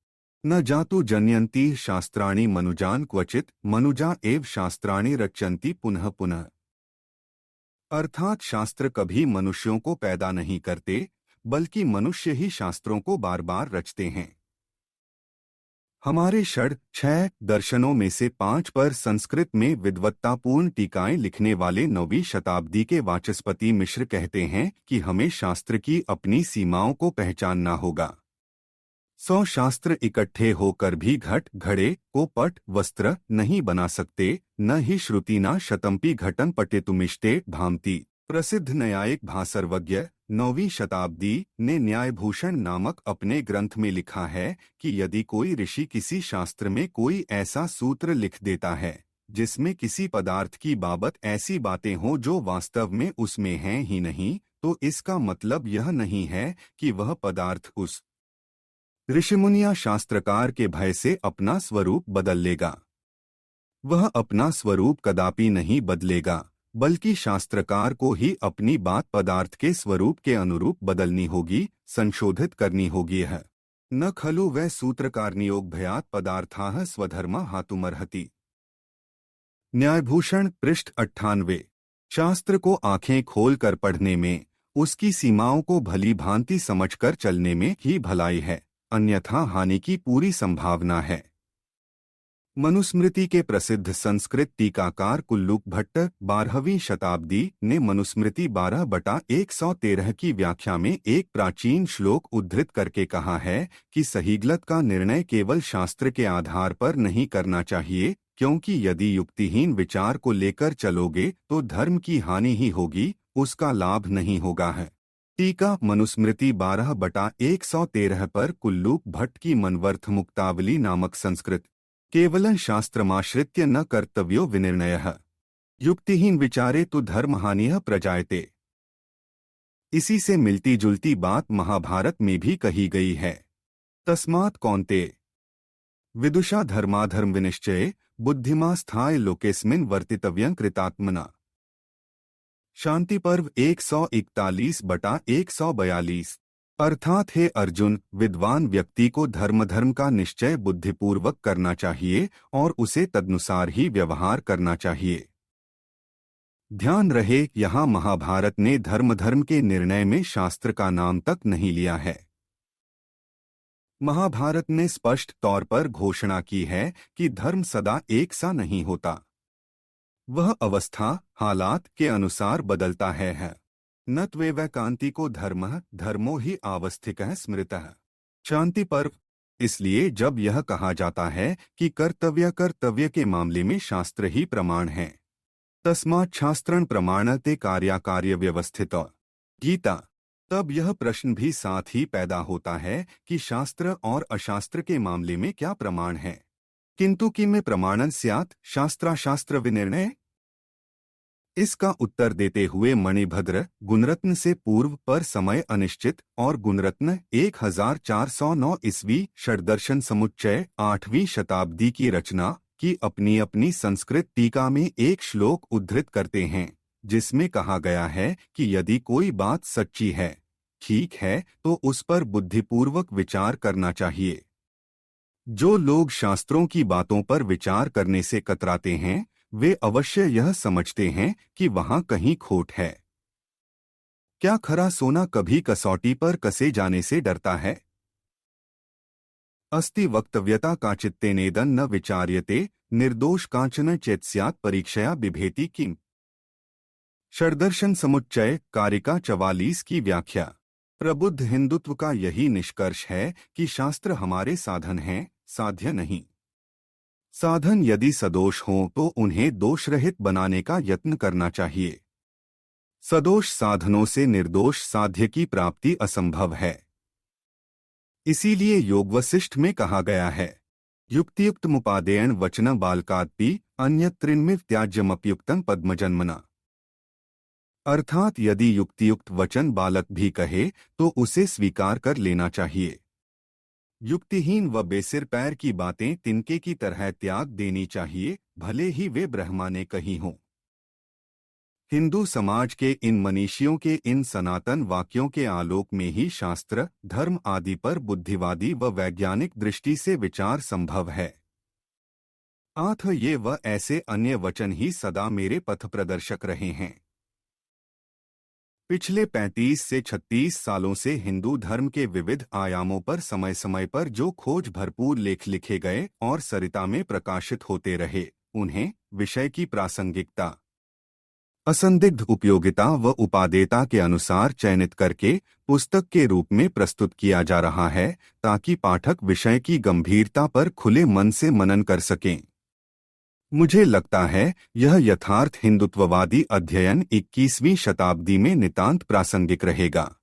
न जातु जनयन्ति शास्त्राणि मनुजान क्वचित मनुजा एव शास्त्राणि रचन्ति पुनः पुनः। अर्थात शास्त्र कभी मनुष्यों को पैदा नहीं करते, बल्कि मनुष्य ही शास्त्रों को बार बार रचते हैं। हमारे षड 6 दर्शनों में से 5 पर संस्कृत में विद्वत्तापूर्ण टीकाएं लिखने वाले 9वीं शताब्दी के वाचस्पति मिश्र कहते हैं कि हमें शास्त्र की अपनी सीमाओं को पहचानना होगा। 100 शास्त्र इकट्ठे होकर भी घट घड़े को पट वस्त्र नहीं बना सकते, न ही श्रुतिना शतम्पि घटन पटेतुमिष्टे भामति। प्रसिद्ध न्यायिक भासर्वज्ञ 9वीं शताब्दी ने न्यायभूषण नामक अपने ग्रंथ में लिखा है कि यदि कोई ऋषि किसी शास्त्र में कोई ऐसा सूत्र लिख देता है जिसमें किसी पदार्थ की बाबत ऐसी बातें हों जो वास्तव में उसमें हैं ही नहीं, तो इसका मतलब यह नहीं है कि वह पदार्थ उस ऋषिमुनिया शास्त्रकार के भय से अपना स्वरूप बदल लेगा। वह अपना स्वरूप कदापि नहीं बदलेगा, बल्कि शास्त्रकार को ही अपनी बात पदार्थ के स्वरूप के अनुरूप बदलनी होगी, संशोधित करनी होगी है। न खलु वह सूत्रकार नियोग भयात पदार्थाः स्वधर्मा हातुमर्हति। न्यायभूषण पृष्ठ 98। शास्त्र को आंखें खोलकर पढ़ने में, उसकी सीमाओं को भली भांति समझकर चलने में ही भलाई है, अन्यथा हानि की पूरी संभावना है। मनुस्मृति के प्रसिद्ध संस्कृत टीकाकार कुल्लूक भट्ट 12वीं शताब्दी ने मनुस्मृति 12/113 की व्याख्या में एक प्राचीन श्लोक उद्धृत करके कहा है कि सही गलत का निर्णय केवल शास्त्र के आधार पर नहीं करना चाहिए, क्योंकि यदि युक्तिहीन विचार को लेकर चलोगे तो धर्म की हानि ही होगी, उसका लाभ नहीं होगा है। टीका मनुस्मृति 12/113 पर कुल्लूक भट्ट की मनवर्थ मुक्तावली नामक संस्कृत केवलं शास्त्रमाश्रित्य न कर्तव्यो विनिर्णयः युक्तिहीन विचारे तो धर्महानिः प्रजायते। इसी से मिलती जुलती बात महाभारत में भी कही गई है। तस्मात् कौन्तेय विदुषा धर्माधर्म विनिश्चये बुद्धिमास्थाय लोकेस्मिन् वर्तितव्यं कृतात्मना। शांति पर्व 141/142। अर्थात हे अर्जुन, विद्वान व्यक्ति को धर्म का निश्चय बुद्धिपूर्वक करना चाहिए और उसे तदनुसार ही व्यवहार करना चाहिए। ध्यान रहे, यहाँ महाभारत ने धर्म के निर्णय में शास्त्र का नाम तक नहीं लिया है। महाभारत ने स्पष्ट तौर पर घोषणा की है कि धर्म सदा एक सा नहीं होता। वह अवस्था हालात के अनुसार बदलता है। न त्वेवैकान्तिको धर्मः धर्मो ही आवस्थिकः स्मृतः। शांति पर्व। इसलिए जब यह कहा जाता है कि कर्तव्य के मामले में शास्त्र ही प्रमाण है, तस्मात् शास्त्रं प्रमाणते कार्याकार्य व्यवस्थित गीता, तब यह प्रश्न भी साथ ही पैदा होता है कि शास्त्र और अशास्त्र के मामले में क्या प्रमाण है। किंतु किम प्रमाणं स्यात् शास्त्राशास्त्र विनिर्णय। इसका उत्तर देते हुए मणिभद्र गुणरत्न से पूर्व पर समय अनिश्चित और गुणरत्न 1409 ईस्वी षड्दर्शन समुच्चय 8वीं शताब्दी की रचना की अपनी अपनी संस्कृत टीका में एक श्लोक उद्धृत करते हैं, जिसमें कहा गया है कि यदि कोई बात सच्ची है, ठीक है, तो उस पर बुद्धिपूर्वक विचार करना चाहिए। जो लोग शास्त्रों की बातों पर विचार करने से कतराते हैं, वे अवश्य यह समझते हैं कि वहां कहीं खोट है। क्या खरा सोना कभी कसौटी पर कसे जाने से डरता है? अस्ति वक्तव्यता काचित्तेनेदं न विचार्यते निर्दोष कांचन चेत्स्यात् परीक्षया बिभेति किम। षड्दर्शन समुच्चय कारिका 44 की व्याख्या। प्रबुद्ध हिंदुत्व का यही निष्कर्ष है कि शास्त्र हमारे साधन हैं, साध्य नहीं। साधन यदि सदोष हों तो उन्हें दोषरहित बनाने का यत्न करना चाहिए। सदोष साधनों से निर्दोष साध्य की प्राप्ति असंभव है। इसीलिए योग वशिष्ठ में कहा गया है, युक्तियुक्त मुपादेयन वचन बालकात्पि अन्यत्रिन्मिव त्याज्यमप्युक्तं पद्मजन्मना। अर्थात यदि युक्तियुक्त वचन बालक भी कहे तो उसे स्वीकार कर लेना चाहिए। युक्तिहीन व बेसिर पैर की बातें तिनके की तरह त्याग देनी चाहिए, भले ही वे ब्रह्मा ने कही हों। हिंदू समाज के इन मनीषियों के इन सनातन वाक्यों के आलोक में ही शास्त्र, धर्म आदि पर बुद्धिवादी व वैज्ञानिक दृष्टि से विचार संभव है। आथ ये व ऐसे अन्य वचन ही सदा मेरे पथ प्रदर्शक रहे हैं। पिछले 35 से 36 सालों से हिंदू धर्म के विविध आयामों पर समय समय पर जो खोज भरपूर लेख लिखे गए और सरिता में प्रकाशित होते रहे, उन्हें विषय की प्रासंगिकता, असंदिग्ध उपयोगिता व उपादेयता के अनुसार चयनित करके पुस्तक के रूप में प्रस्तुत किया जा रहा है, ताकि पाठक विषय की गंभीरता पर खुले मन से मनन कर सकें। मुझे लगता है यह यथार्थ हिंदुत्ववादी अध्ययन 21वीं शताब्दी में नितांत प्रासंगिक रहेगा।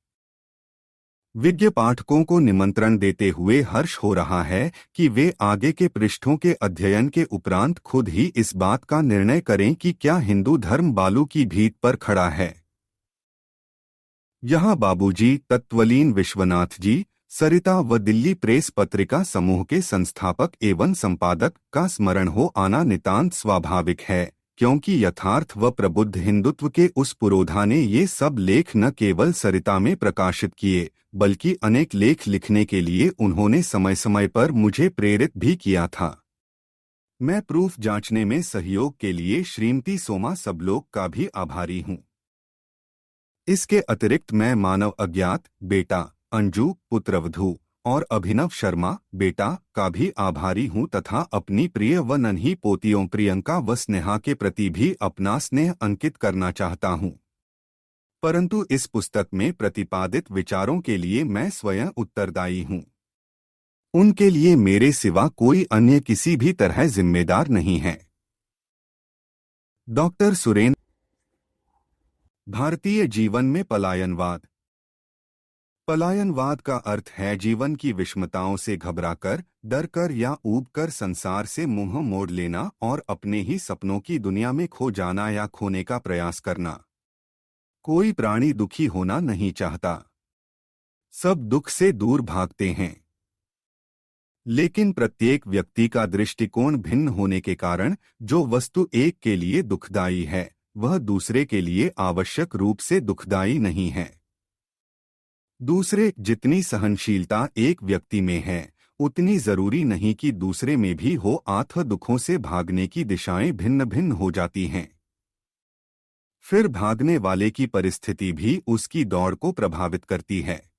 विज्ञ पाठकों को निमंत्रण देते हुए हर्ष हो रहा है कि वे आगे के पृष्ठों के अध्ययन के उपरांत खुद ही इस बात का निर्णय करें कि क्या हिंदू धर्म बालू की भीत पर खड़ा है। यहाँ बाबूजी तत्वलीन विश्वनाथ जी, सरिता व दिल्ली प्रेस पत्रिका समूह के संस्थापक एवं संपादक का स्मरण हो आना नितांत स्वाभाविक है, क्योंकि यथार्थ व प्रबुद्ध हिंदुत्व के उस पुरोधा ने ये सब लेख न केवल सरिता में प्रकाशित किए, बल्कि अनेक लेख लिखने के लिए उन्होंने समय समय पर मुझे प्रेरित भी किया था। मैं प्रूफ जांचने में सहयोग के लिए श्रीमती सोमा सबलोक का भी आभारी हूँ। इसके अतिरिक्त मैं मानव अज्ञात बेटा अंजू पुत्रवधू और अभिनव शर्मा बेटा का भी आभारी हूँ तथा अपनी प्रिय व नन्ही पोतियों प्रियंका व स्नेहा के प्रति भी अपना स्नेह अंकित करना चाहता हूँ। परंतु इस पुस्तक में प्रतिपादित विचारों के लिए मैं स्वयं उत्तरदायी हूँ। उनके लिए मेरे सिवा कोई अन्य किसी भी तरह जिम्मेदार नहीं है। डॉक्टर सुरेन। भारतीय जीवन में पलायनवाद। पलायनवाद का अर्थ है जीवन की विषमताओं से घबराकर, डरकर या ऊबकर संसार से मुंह मोड़ लेना और अपने ही सपनों की दुनिया में खो जाना या खोने का प्रयास करना। कोई प्राणी दुखी होना नहीं चाहता। सब दुख से दूर भागते हैं। लेकिन प्रत्येक व्यक्ति का दृष्टिकोण भिन्न होने के कारण जो वस्तु एक के लिए दुखदायी है, वह दूसरे के लिए आवश्यक रूप से दुखदायी नहीं है। दूसरे, जितनी सहनशीलता एक व्यक्ति में है उतनी जरूरी नहीं कि दूसरे में भी हो। आत्म दुखों से भागने की दिशाएं भिन्न भिन्न हो जाती हैं। फिर भागने वाले की परिस्थिति भी उसकी दौड़ को प्रभावित करती है।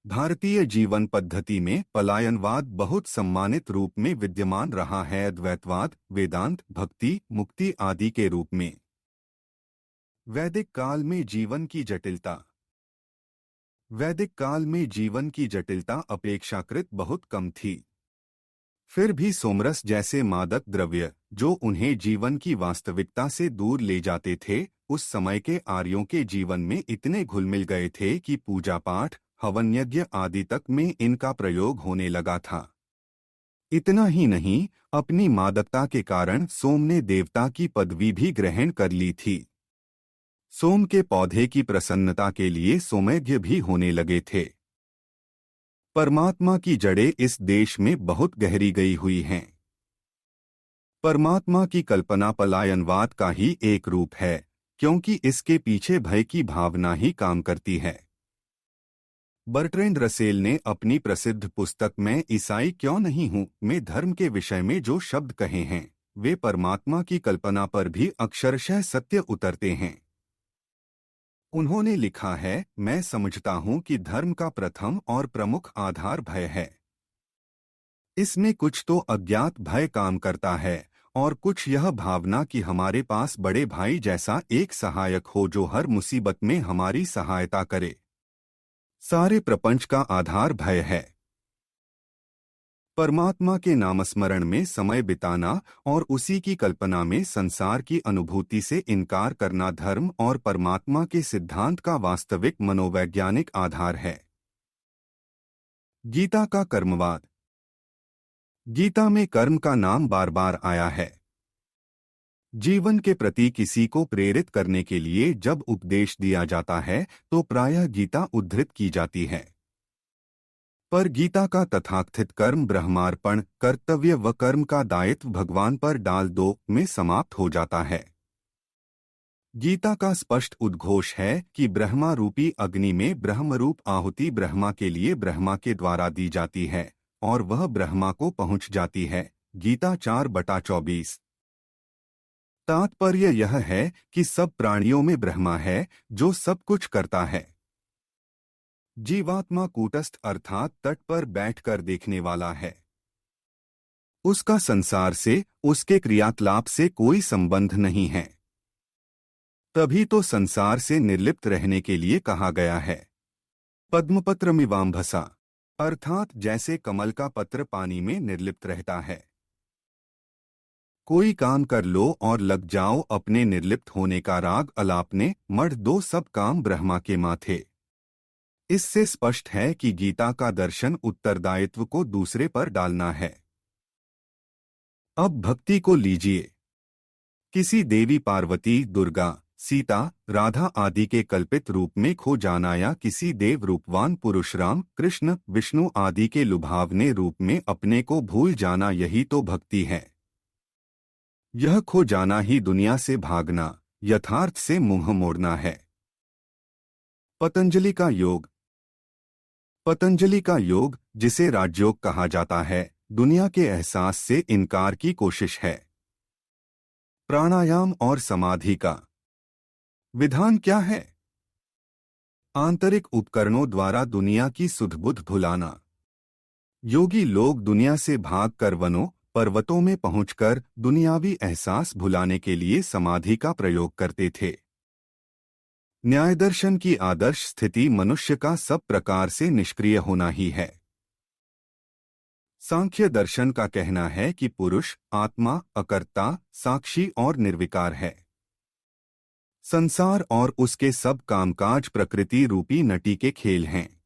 भारतीय जीवन पद्धति में पलायनवाद बहुत सम्मानित रूप में विद्यमान रहा है। अद्वैतवाद, वेदांत, भक्ति, मुक्ति आदि के रूप में। वैदिक काल में जीवन की जटिलता। वैदिक काल में जीवन की जटिलता अपेक्षाकृत बहुत कम थी। फिर भी सोमरस जैसे मादक द्रव्य, जो उन्हें जीवन की वास्तविकता से दूर ले जाते थे, उस समय के आर्यों के जीवन में इतने घुल मिल गए थे कि पूजा पाठ, हवन यज्ञ आदि तक में इनका प्रयोग होने लगा था। इतना ही नहीं, अपनी मादकता के कारण सोम ने देवता की पदवी भी ग्रहण कर ली थी। सोम के पौधे की प्रसन्नता के लिए सोमयज्ञ भी होने लगे थे। परमात्मा की जड़ें इस देश में बहुत गहरी गई हुई हैं। परमात्मा की कल्पना पलायनवाद का ही एक रूप है, क्योंकि इसके पीछे भय की भावना ही काम करती है। बर्ट्रैंड रसेल ने अपनी प्रसिद्ध पुस्तक मैं ईसाई क्यों नहीं हूं में धर्म के विषय में जो शब्द कहे हैं, वे परमात्मा की कल्पना पर भी अक्षरशः सत्य उतरते हैं। उन्होंने लिखा है, मैं समझता हूं कि धर्म का प्रथम और प्रमुख आधार भय है। इसमें कुछ तो अज्ञात भय काम करता है और कुछ यह भावना कि हमारे पास बड़े भाई जैसा एक सहायक हो जो हर मुसीबत में हमारी सहायता करे। सारे प्रपंच का आधार भय है। परमात्मा के नामस्मरण में समय बिताना और उसी की कल्पना में संसार की अनुभूति से इनकार करना धर्म और परमात्मा के सिद्धांत का वास्तविक मनोवैज्ञानिक आधार है। गीता का कर्मवाद। गीता में कर्म का नाम बार बार आया है। जीवन के प्रति किसी को प्रेरित करने के लिए जब उपदेश दिया जाता है तो प्रायः गीता उद्धृत की जाती है। पर गीता का तथाकथित कर्म ब्रह्मार्पण, कर्तव्य व कर्म का दायित्व भगवान पर डाल दो में समाप्त हो जाता है। गीता का स्पष्ट उद्घोष है कि ब्रह्मा रूपी अग्नि में ब्रह्मरूप आहुति ब्रह्मा के लिए ब्रह्मा के द्वारा दी जाती है और वह ब्रह्मा को पहुंच जाती है। गीता 4/24। तात्पर्य यह है कि सब प्राणियों में ब्रह्मा है जो सब कुछ करता है। जीवात्मा कूटस्थ अर्थात तट पर बैठकर देखने वाला है। उसका संसार से, उसके क्रियाकलाप से कोई संबंध नहीं है। तभी तो संसार से निर्लिप्त रहने के लिए कहा गया है। पद्मपत्रमिवाम्भसा, अर्थात जैसे कमल का पत्र पानी में निर्लिप्त रहता है। कोई काम कर लो और लग जाओ अपने निर्लिप्त होने का राग अलापने, मढ़ दो सब काम ब्रह्मा के माथे। इससे स्पष्ट है कि गीता का दर्शन उत्तरदायित्व को दूसरे पर डालना है। अब भक्ति को लीजिए। किसी देवी पार्वती, दुर्गा, सीता, राधा आदि के कल्पित रूप में खो जाना या किसी देव रूपवान पुरुष राम, कृष्ण, विष्णु आदि के लुभावने रूप में अपने को भूल जाना, यही तो भक्ति है। यह खो जाना ही दुनिया से भागना, यथार्थ से मुंह मोड़ना है। पतंजलि का योग। पतंजलि का योग, जिसे राजयोग कहा जाता है, दुनिया के एहसास से इनकार की कोशिश है। प्राणायाम और समाधि का विधान क्या है? आंतरिक उपकरणों द्वारा दुनिया की सुध-बुध भुलाना। योगी लोग दुनिया से भागकर वनों, पर्वतों में पहुंचकर दुनियावी एहसास भुलाने के लिए समाधि का प्रयोग करते थे। न्यायदर्शन की आदर्श स्थिति मनुष्य का सब प्रकार से निष्क्रिय होना ही है। सांख्य दर्शन का कहना है कि पुरुष, आत्मा, अकर्ता, साक्षी और निर्विकार है। संसार और उसके सब कामकाज प्रकृति रूपी नटी के खेल हैं।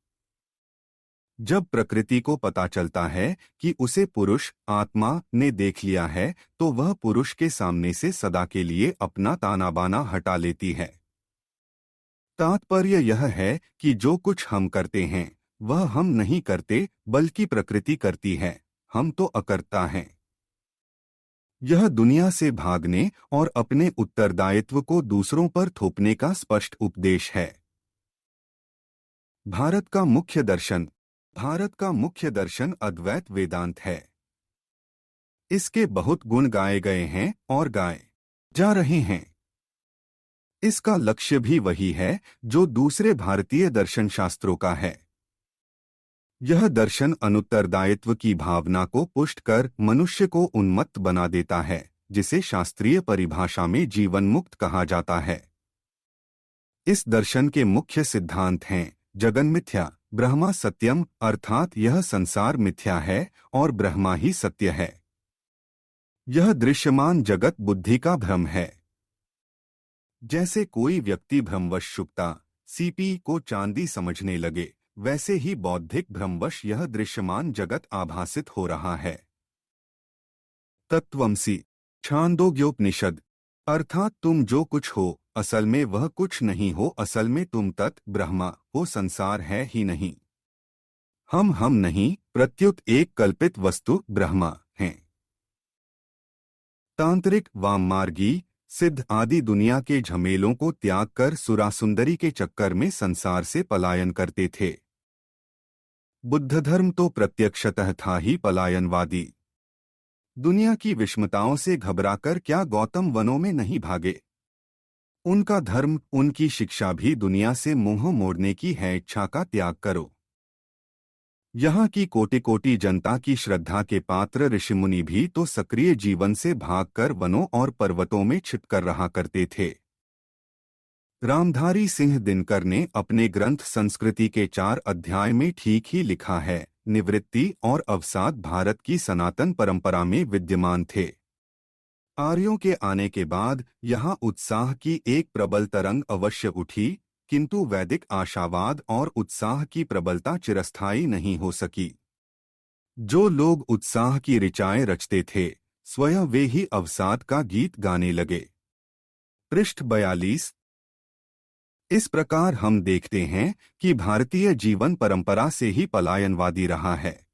जब प्रकृति को पता चलता है कि उसे पुरुष, आत्मा ने देख लिया है, तो वह पुरुष के सामने से सदा के लिए अपना ताना बाना हटा लेती है। तात्पर्य यह है कि जो कुछ हम करते हैं वह हम नहीं करते, बल्कि प्रकृति करती है। हम तो अकर्ता हैं। यह दुनिया से भागने और अपने उत्तरदायित्व को दूसरों पर थोपने का स्पष्ट उपदेश है। भारत का मुख्य दर्शन भारत का मुख्य दर्शन अद्वैत वेदांत है। इसके बहुत गुण गाए गए हैं और गाए जा रहे हैं। इसका लक्ष्य भी वही है जो दूसरे भारतीय दर्शन शास्त्रों का है। यह दर्शन अनुत्तरदायित्व की भावना को पुष्ट कर मनुष्य को उन्मत्त बना देता है, जिसे शास्त्रीय परिभाषा में जीवन मुक्त कहा जाता है। इस दर्शन के मुख्य सिद्धांत हैं जगन मिथ्या, ब्रह्मा सत्यम, अर्थात यह संसार मिथ्या है और ब्रह्मा ही सत्य है। यह दृश्यमान जगत बुद्धि का भ्रम है। जैसे कोई व्यक्ति भ्रमवश शुकता सीपी को चांदी समझने लगे, वैसे ही बौद्धिक भ्रमवश यह दृश्यमान जगत आभासित हो रहा है। तत्वमसि छांदोग्योपनिषद, अर्थात तुम जो कुछ हो असल में वह कुछ नहीं हो, असल में तुम तत् ब्रह्मा हो, संसार है ही नहीं। हम नहीं, प्रत्युत एक कल्पित वस्तु ब्रह्मा हैं। तांत्रिक, वाममार्गी, सिद्ध आदि दुनिया के झमेलों को त्याग कर सुरासुंदरी के चक्कर में संसार से पलायन करते थे। बुद्ध धर्म तो प्रत्यक्षतः था ही पलायनवादी। दुनिया की विषमताओं से घबराकर क्या गौतम वनों में नहीं भागे? उनका धर्म, उनकी शिक्षा भी दुनिया से मुंह मोड़ने की है। इच्छा का त्याग करो। यहाँ की कोटि कोटि जनता की श्रद्धा के पात्र ऋषिमुनि भी तो सक्रिय जीवन से भागकर वनों और पर्वतों में छिपकर रहा करते थे। रामधारी सिंह दिनकर ने अपने ग्रंथ संस्कृति के 4 अध्याय में ठीक ही लिखा है, निवृत्ति और अवसाद भारत की सनातन परंपरा में विद्यमान थे। आर्यों के आने के बाद यहाँ उत्साह की एक प्रबल तरंग अवश्य उठी, किंतु वैदिक आशावाद और उत्साह की प्रबलता चिरस्थायी नहीं हो सकी। जो लोग उत्साह की ऋचाएं रचते थे, स्वयं वे ही अवसाद का गीत गाने लगे। पृष्ठ 42। इस प्रकार हम देखते हैं कि भारतीय जीवन परंपरा से ही पलायनवादी रहा है।